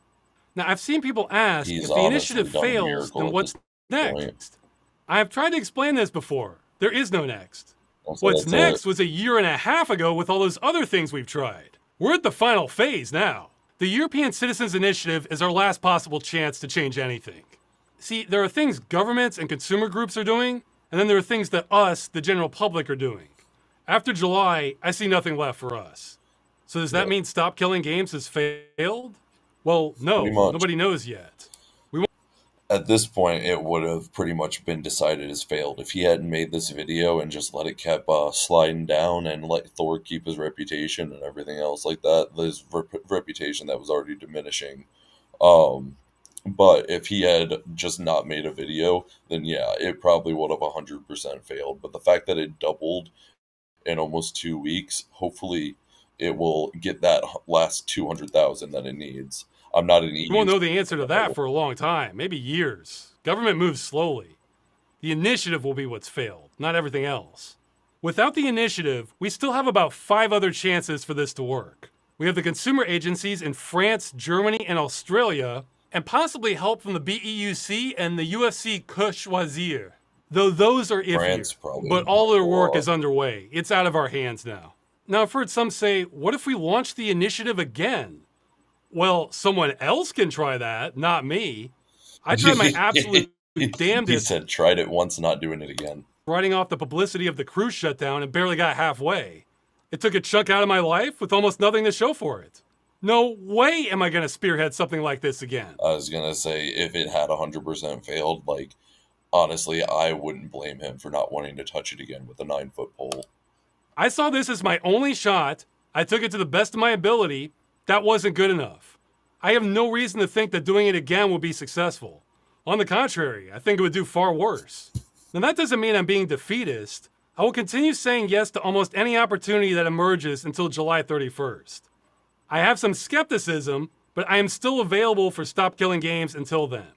Now, I've seen people ask, He's if the honestly initiative done a fails, miracle then at what's this next? point. I have tried to explain this before. There is no next. Also, What's that's next it. was a year and a half ago with all those other things we've tried. We're at the final phase now. The European Citizens Initiative is our last possible chance to change anything. See, there are things governments and consumer groups are doing, and then there are things that us, the general public, are doing. After July, I see nothing left for us. So does that Yeah. mean Stop Killing Games has failed? Well, no, Pretty much. nobody knows yet. At this point, it would have pretty much been decided as failed if he hadn't made this video and just let it keep sliding down and let Thor keep his reputation and everything else like that. His reputation that was already diminishing. But if he had just not made a video, then yeah, it probably would have 100% failed. But the fact that it doubled in almost 2 weeks, hopefully it will get that last 200,000 that it needs. I'm not an We won't know the answer to that for a long time, maybe years. Government moves slowly. The initiative will be what's failed, not everything else. Without the initiative, we still have about 5 other chances for this to work. We have the consumer agencies in France, Germany, and Australia, and possibly help from the BEUC and the UFC Que Choisir. Though those are France, iffier, probably. but all their work is underway. It's out of our hands now. Now, I've heard some say, what if we launch the initiative again? Well, someone else can try that, not me. I tried my absolute He damnedest said, tried it once, not doing it again. writing off the publicity of the cruise shutdown and barely got halfway. It took a chunk out of my life with almost nothing to show for it. No way am I going to spearhead something like this again. I was going to say, if it had 100% failed, like, honestly, I wouldn't blame him for not wanting to touch it again with a 9-foot pole. I saw this as my only shot. I took it to the best of my ability. That wasn't good enough. I have no reason to think that doing it again will be successful. On the contrary, I think it would do far worse. Now that doesn't mean I'm being defeatist. I will continue saying yes to almost any opportunity that emerges until July 31st. I have some skepticism, but I am still available for Stop Killing Games until then.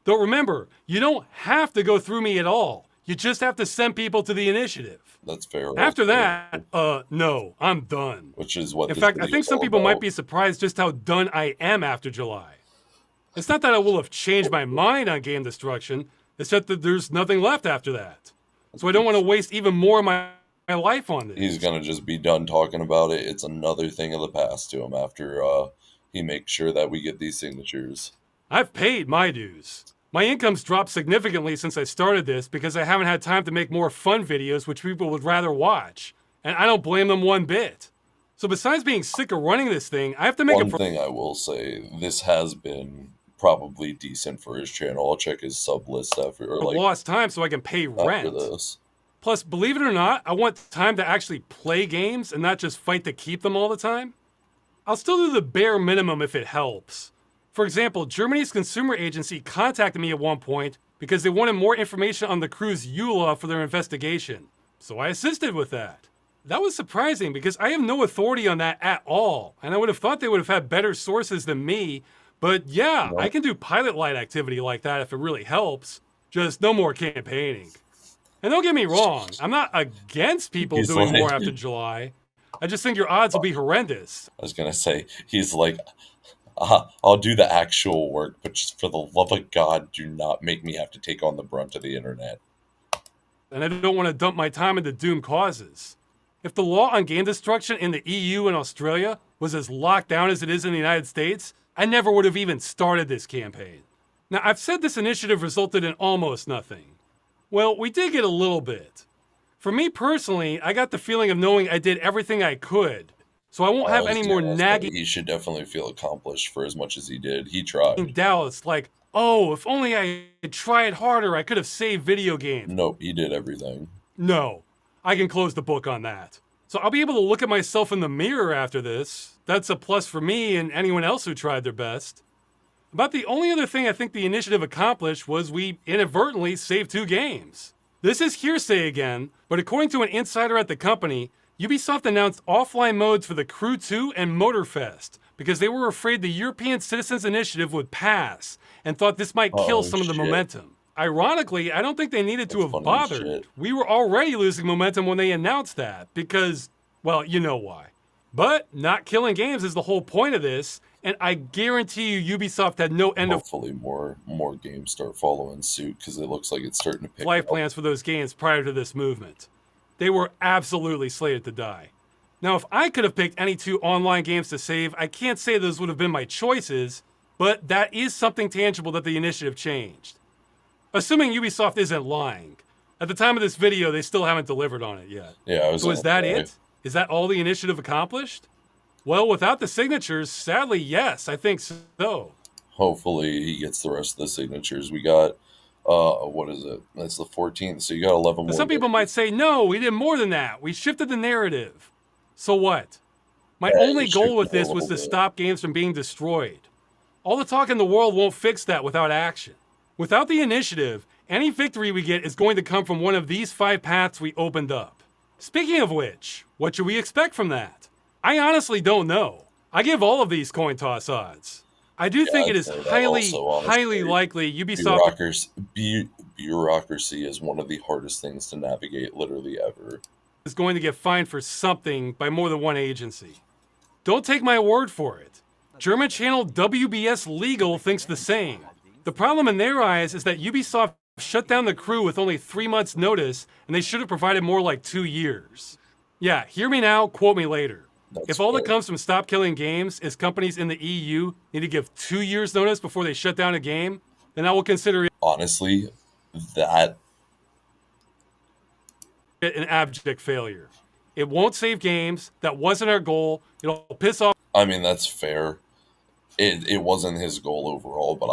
Though remember, you don't have to go through me at all. You just have to send people to the initiative. That's fair. After that, no, I'm done. Which is what In this fact, I video's think some all people might about. be surprised just how done I am after July. It's not that I will have changed my mind on game destruction, it's just that there's nothing left after that. So I don't want to waste even more of my life on this. He's going to just be done talking about it. It's another thing of the past to him after he makes sure that we get these signatures. I've paid my dues. My income's dropped significantly since I started this because I haven't had time to make more fun videos which people would rather watch. And I don't blame them one bit. So besides being sick of running this thing, I have to make One thing I will say, this has been probably decent for his channel. I'll check his sub list after, or like lost time so I can pay after rent. this. Plus, believe it or not, I want time to actually play games and not just fight to keep them all the time. I'll still do the bare minimum if it helps. For example, Germany's consumer agency contacted me at one point because they wanted more information on the crew's EULA for their investigation. So I assisted with that. That was surprising because I have no authority on that at all, and I would have thought they would have had better sources than me. But yeah, I can do pilot light activity like that if it really helps. Just no more campaigning. And don't get me wrong, I'm not against people doing more after July. I just think your odds will be horrendous. I was going to say, he's like, I'll do the actual work, but just for the love of God, do not make me have to take on the brunt of the internet. And I don't want to dump my time into doomed causes. If the law on game destruction in the EU and Australia was as locked down as it is in the United States, I never would have even started this campaign. Now, I've said this initiative resulted in almost nothing. Well, we did get a little bit. For me personally, I got the feeling of knowing I did everything I could, so I won't have any more nagging. He should definitely feel accomplished for as much as he did. He tried. Doubts like, oh, if only I had tried harder, I could have saved video games. Nope, he did everything. No, I can close the book on that. So I'll be able to look at myself in the mirror after this. That's a plus for me and anyone else who tried their best. About the only other thing I think the initiative accomplished was we inadvertently saved 2 games. This is hearsay again, but according to an insider at the company, Ubisoft announced offline modes for The Crew 2 and Motorfest because they were afraid the European Citizens Initiative would pass and thought this might kill some of the momentum. Ironically, I don't think they needed to have bothered. We were already losing momentum when they announced that because, well, you know why. But not killing games is the whole point of this, and I guarantee you Ubisoft had no end of hopefully more games start following suit because it looks like it's starting to pick life up. Plans for those games prior to this movement. They were absolutely slated to die. Now, if I could have picked any 2 online games to save, I can't say those would have been my choices, but that is something tangible that the initiative changed. Assuming Ubisoft isn't lying. At the time of this video, they still haven't delivered on it yet. Yeah, so is that it? Is that all the initiative accomplished? Well, without the signatures, sadly, yes, I think so. Hopefully he gets the rest of the signatures. We got, what is it? That's the 14th, so you got 11 more. Some people might say, no, we did more than that. We shifted the narrative. So what? My only goal with this was to stop games from being destroyed. All the talk in the world won't fix that without action. Without the initiative, any victory we get is going to come from one of these 5 paths we opened up. Speaking of which, what should we expect from that? I honestly don't know. I give all of these coin toss odds. I do think it is highly likely Ubisoft... Bureaucracy is one of the hardest things to navigate literally ever. ...is going to get fined for something by more than one agency. Don't take my word for it. German channel WBS Legal thinks the same. The problem in their eyes is that Ubisoft shut down The Crew with only 3 months' notice, and they should have provided more like 2 years. Yeah, hear me now, quote me later. If all that comes from Stop Killing Games is companies in the EU need to give 2 years' notice before they shut down a game, then I will consider it honestly that an abject failure. It won't save games. That wasn't our goal. It'll piss off. I mean, that's fair. It wasn't his goal overall, but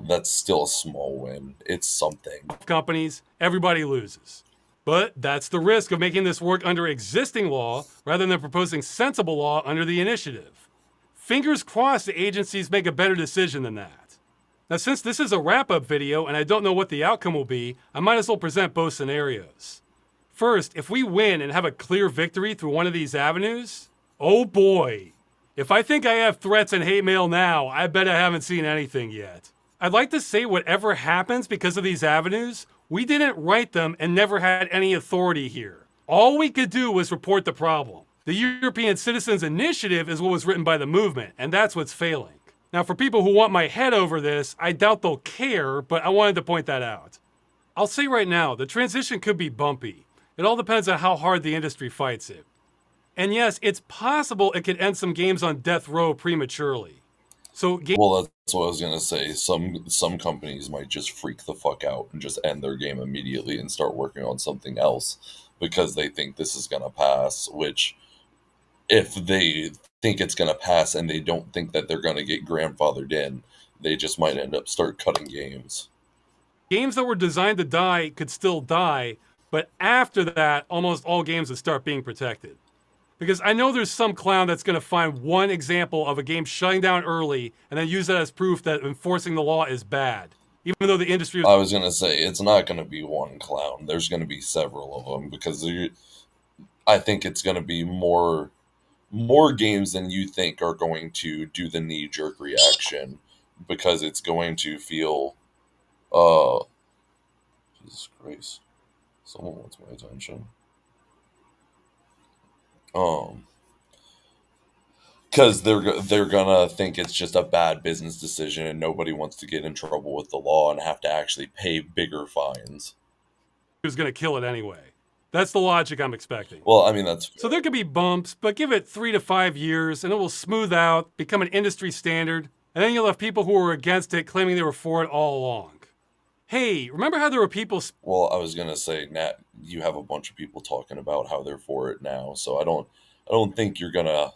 that's still a small win. It's something. Companies, everybody loses. But that's the risk of making this work under existing law rather than proposing sensible law under the initiative. Fingers crossed the agencies make a better decision than that. Now, since this is a wrap-up video and I don't know what the outcome will be, I might as well present both scenarios. First, if we win and have a clear victory through one of these avenues, oh boy. If I think I have threats and hate mail now, I bet I haven't seen anything yet. I'd like to say whatever happens because of these avenues, we didn't write them and never had any authority here. All we could do was report the problem. The European Citizens Initiative is what was written by the movement, and that's what's failing. Now, for people who want my head over this, I doubt they'll care, but I wanted to point that out. I'll say right now, the transition could be bumpy. It all depends on how hard the industry fights it. And yes, it's possible it could end some games on death row prematurely. Well, that's what I was going to say. Some companies might just freak the fuck out and just end their game immediately and start working on something else because they think this is going to pass, which if they think it's going to pass and they don't think that they're going to get grandfathered in, they just might end up start cutting games. Games that were designed to die could still die, but after that, almost all games would start being protected. Because I know there's some clown that's going to find one example of a game shutting down early and then use that as proof that enforcing the law is bad. Even though the industry is... I was going to say, it's not going to be one clown. There's going to be several of them, because I think it's going to be more games than you think are going to do the knee-jerk reaction, because it's going to feel, Jesus Christ, someone wants my attention. Because they're gonna think it's just a bad business decision, and nobody wants to get in trouble with the law and have to actually pay bigger fines. Who's going to kill it anyway. That's the logic I'm expecting. Well, I mean, that's fair. So there could be bumps, but give it 3 to 5 years and it will smooth out, become an industry standard, and then you'll have people who were against it claiming they were for it all along. Hey, remember how there were people... Well, I was gonna say, Nat, you have a bunch of people talking about how they're for it now, so I don't think you're gonna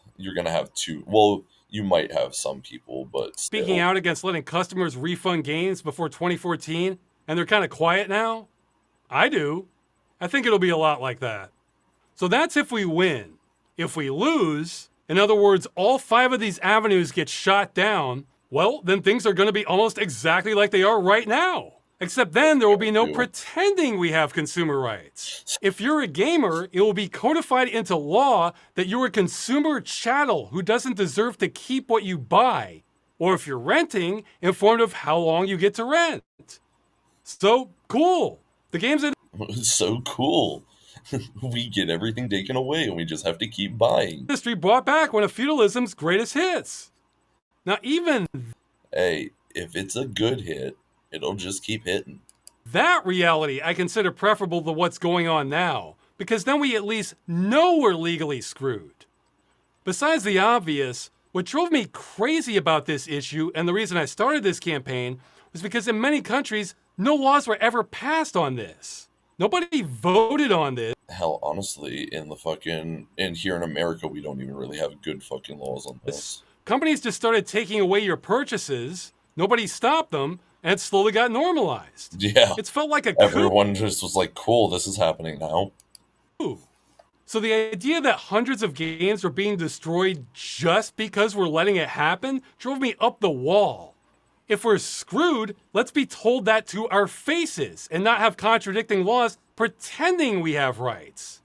have two. Well, you might have some people, but still. Speaking out against letting customers refund games before 2014, and they're kind of quiet now? I do. I think it'll be a lot like that. So that's if we win. If we lose, in other words, all 5 of these avenues get shot down, well, then things are going to be almost exactly like they are right now. Except then there will be no pretending we have consumer rights. If you're a gamer, it will be codified into law that you're a consumer chattel who doesn't deserve to keep what you buy. Or if you're renting, informed of how long you get to rent. So cool. The game's in... So cool. We get everything taken away and we just have to keep buying. Industry brought back one of feudalism's greatest hits. Now even... Hey, if it's a good hit, it'll just keep hitting. That reality I consider preferable to what's going on now, because then we at least know we're legally screwed. Besides the obvious, what drove me crazy about this issue, and the reason I started this campaign, was because in many countries, no laws were ever passed on this. Nobody voted on this. Hell, honestly, in here in America, we don't even really have good fucking laws on this. Companies just started taking away your purchases, nobody stopped them, and it slowly got normalized. Yeah. It's felt like a coup. Everyone just was like, cool, this is happening now. So the idea that hundreds of games were being destroyed just because we're letting it happen drove me up the wall. If we're screwed, let's be told that to our faces and not have contradicting laws pretending we have rights.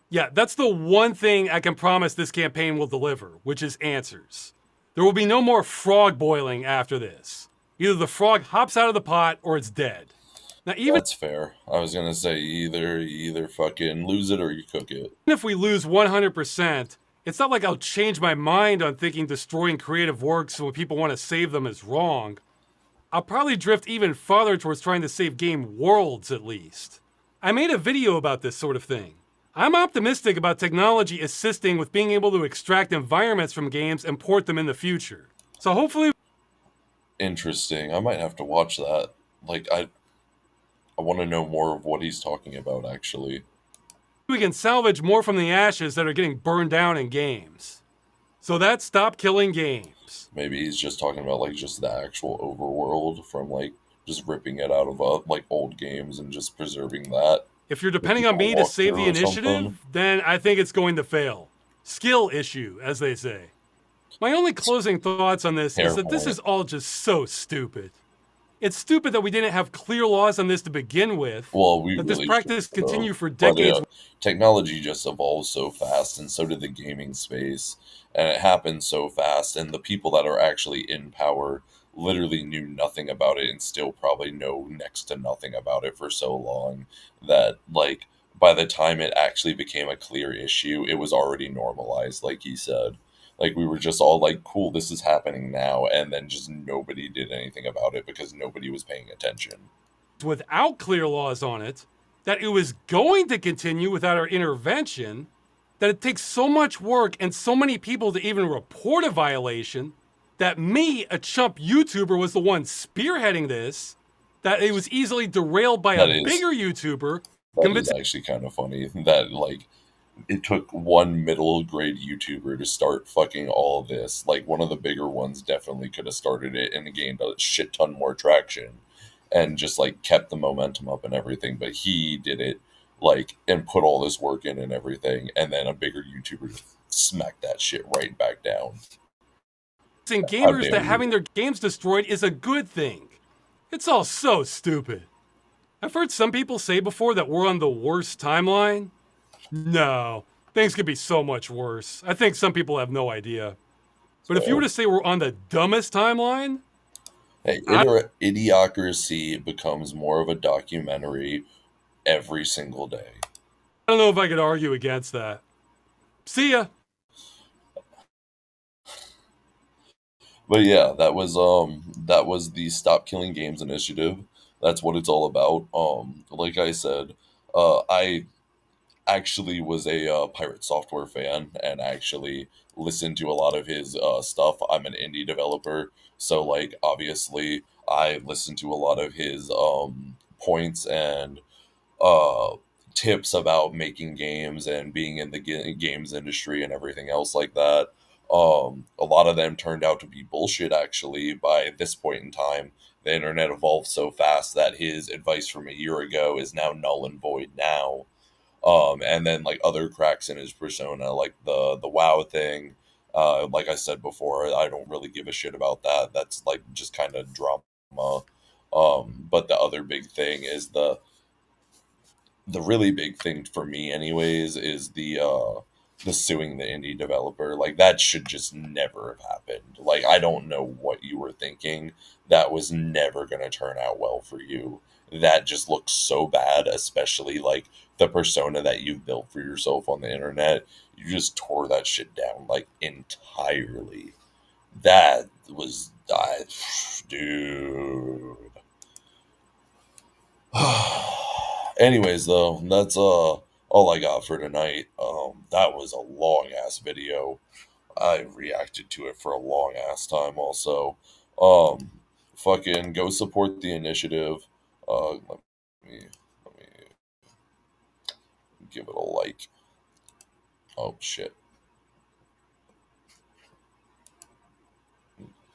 Yeah, that's the one thing I can promise this campaign will deliver, which is answers. There will be no more frog boiling after this. Either the frog hops out of the pot or it's dead. Now, even That's fair. I was gonna say you either fucking lose it or you cook it. if we lose 100%, it's not like I'll change my mind on thinking destroying creative works when people want to save them is wrong. I'll probably drift even farther towards trying to save game worlds at least. I made a video about this sort of thing. I'm optimistic about technology assisting with being able to extract environments from games and port them in the future. So hopefully... Interesting. I might have to watch that. Like, I want to know more of what he's talking about, actually. we can salvage more from the ashes that are getting burned down in games. So that's Stop Killing Games. Maybe he's just talking about, like, just the actual overworld from, like, just ripping it out of, like, old games and just preserving that. If you're depending on me to save the initiative, then I think it's going to fail. Skill issue, as they say. My only closing thoughts on this is that this is all just so stupid. It's stupid that we didn't have clear laws on this to begin with. Well, we that really this practice should, continue for decades. But, technology just evolves so fast, and so did the gaming space. And it happened so fast, and the people that are actually in power literally knew nothing about it and still probably know next to nothing about it for so long that, like, by the time it actually became a clear issue, it was already normalized, like he said. Like, we were just all like, cool, this is happening now, and then just nobody did anything about it because nobody was paying attention. Without clear laws on it, that it was going to continue without our intervention, that it takes so much work and so many people to even report a violation, that me, a chump YouTuber, was the one spearheading this, that it was easily derailed by a bigger YouTuber. That is actually kind of funny that, like, it took one middle grade YouTuber to start fucking all of this. Like, one of the bigger ones definitely could have started it and gained a shit ton more traction and just, like, kept the momentum up and everything. But he did it like, and put all this work in and everything, and then a bigger YouTuber just smack that shit right back down. And How gamers dare that having you? their games destroyed is a good thing. It's all so stupid. I've heard some people say before that we're on the worst timeline. No, things could be so much worse. I think some people have no idea. But if you were So, to say we're on the dumbest timeline, hey, I Idiocracy becomes more of a documentary every single day. don't know if I could argue against that. See ya. But yeah, that was the Stop Killing Games initiative. That's what it's all about. Like I said, I actually was a Pirate Software fan and actually listened to a lot of his stuff. I'm an indie developer, so like obviously I listened to a lot of his points and uh, tips about making games and being in the games industry and everything else like that. A lot of them turned out to be bullshit, actually, by this point in time. The internet evolved so fast that his advice from a year ago is now null and void now. And then like other cracks in his persona, like the WoW thing. Like I said before, I don't really give a shit about that. That's like just kind of drama. But the other big thing is the really big thing for me anyways is the suing the indie developer. Like that should just never have happened. Like I don't know what you were thinking. That was never going to turn out well for you. That just looks so bad, especially like the persona that you've built for yourself on the internet. You just tore that shit down like entirely. That was dude. Anyways, though, that's all I got for tonight. That was a long ass video. I reacted to it for a long ass time. Also, um, fucking go support the initiative. Let me give it a like. Oh shit.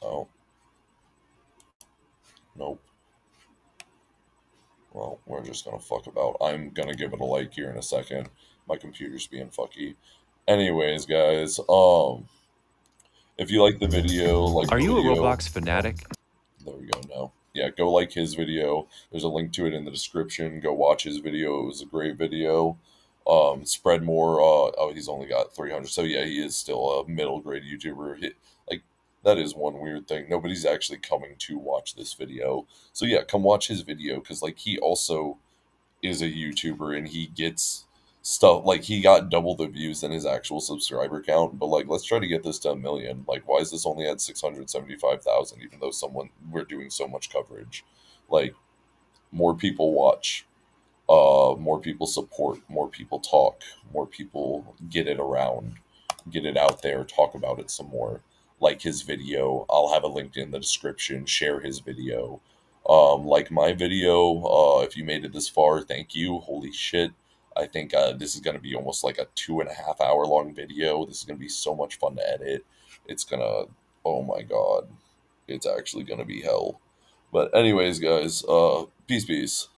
Oh nope. Well, we're just gonna fuck about. I'm gonna give it a like here in a second. My computer's being fucky. Anyways, guys, if you like the video, like Are the you a video. Roblox fanatic? There we go. No. Yeah, go like his video. There's a link to it in the description. Go watch his video. It was a great video. Spread more. Oh, he's only got 300. So yeah, he is still a middle grade YouTuber. Like that is one weird thing. Nobody's actually coming to watch this video. So yeah, come watch his video because like he also is a YouTuber and he gets stuff like he got double the views than his actual subscriber count. But like, let's try to get this to 1 million. Like, why is this only at 675,000? Even though we're doing so much coverage, like more people watch, more people support, more people talk, more people get it around, get it out there, talk about it some more. Like his video, I'll have a link in the description. Share his video. Like my video, if you made it this far, thank you. Holy shit. I think this is going to be almost like a 2.5 hour long video. This is going to be so much fun to edit. It's going to, oh my God, it's actually going to be hell. But anyways, guys, peace, peace.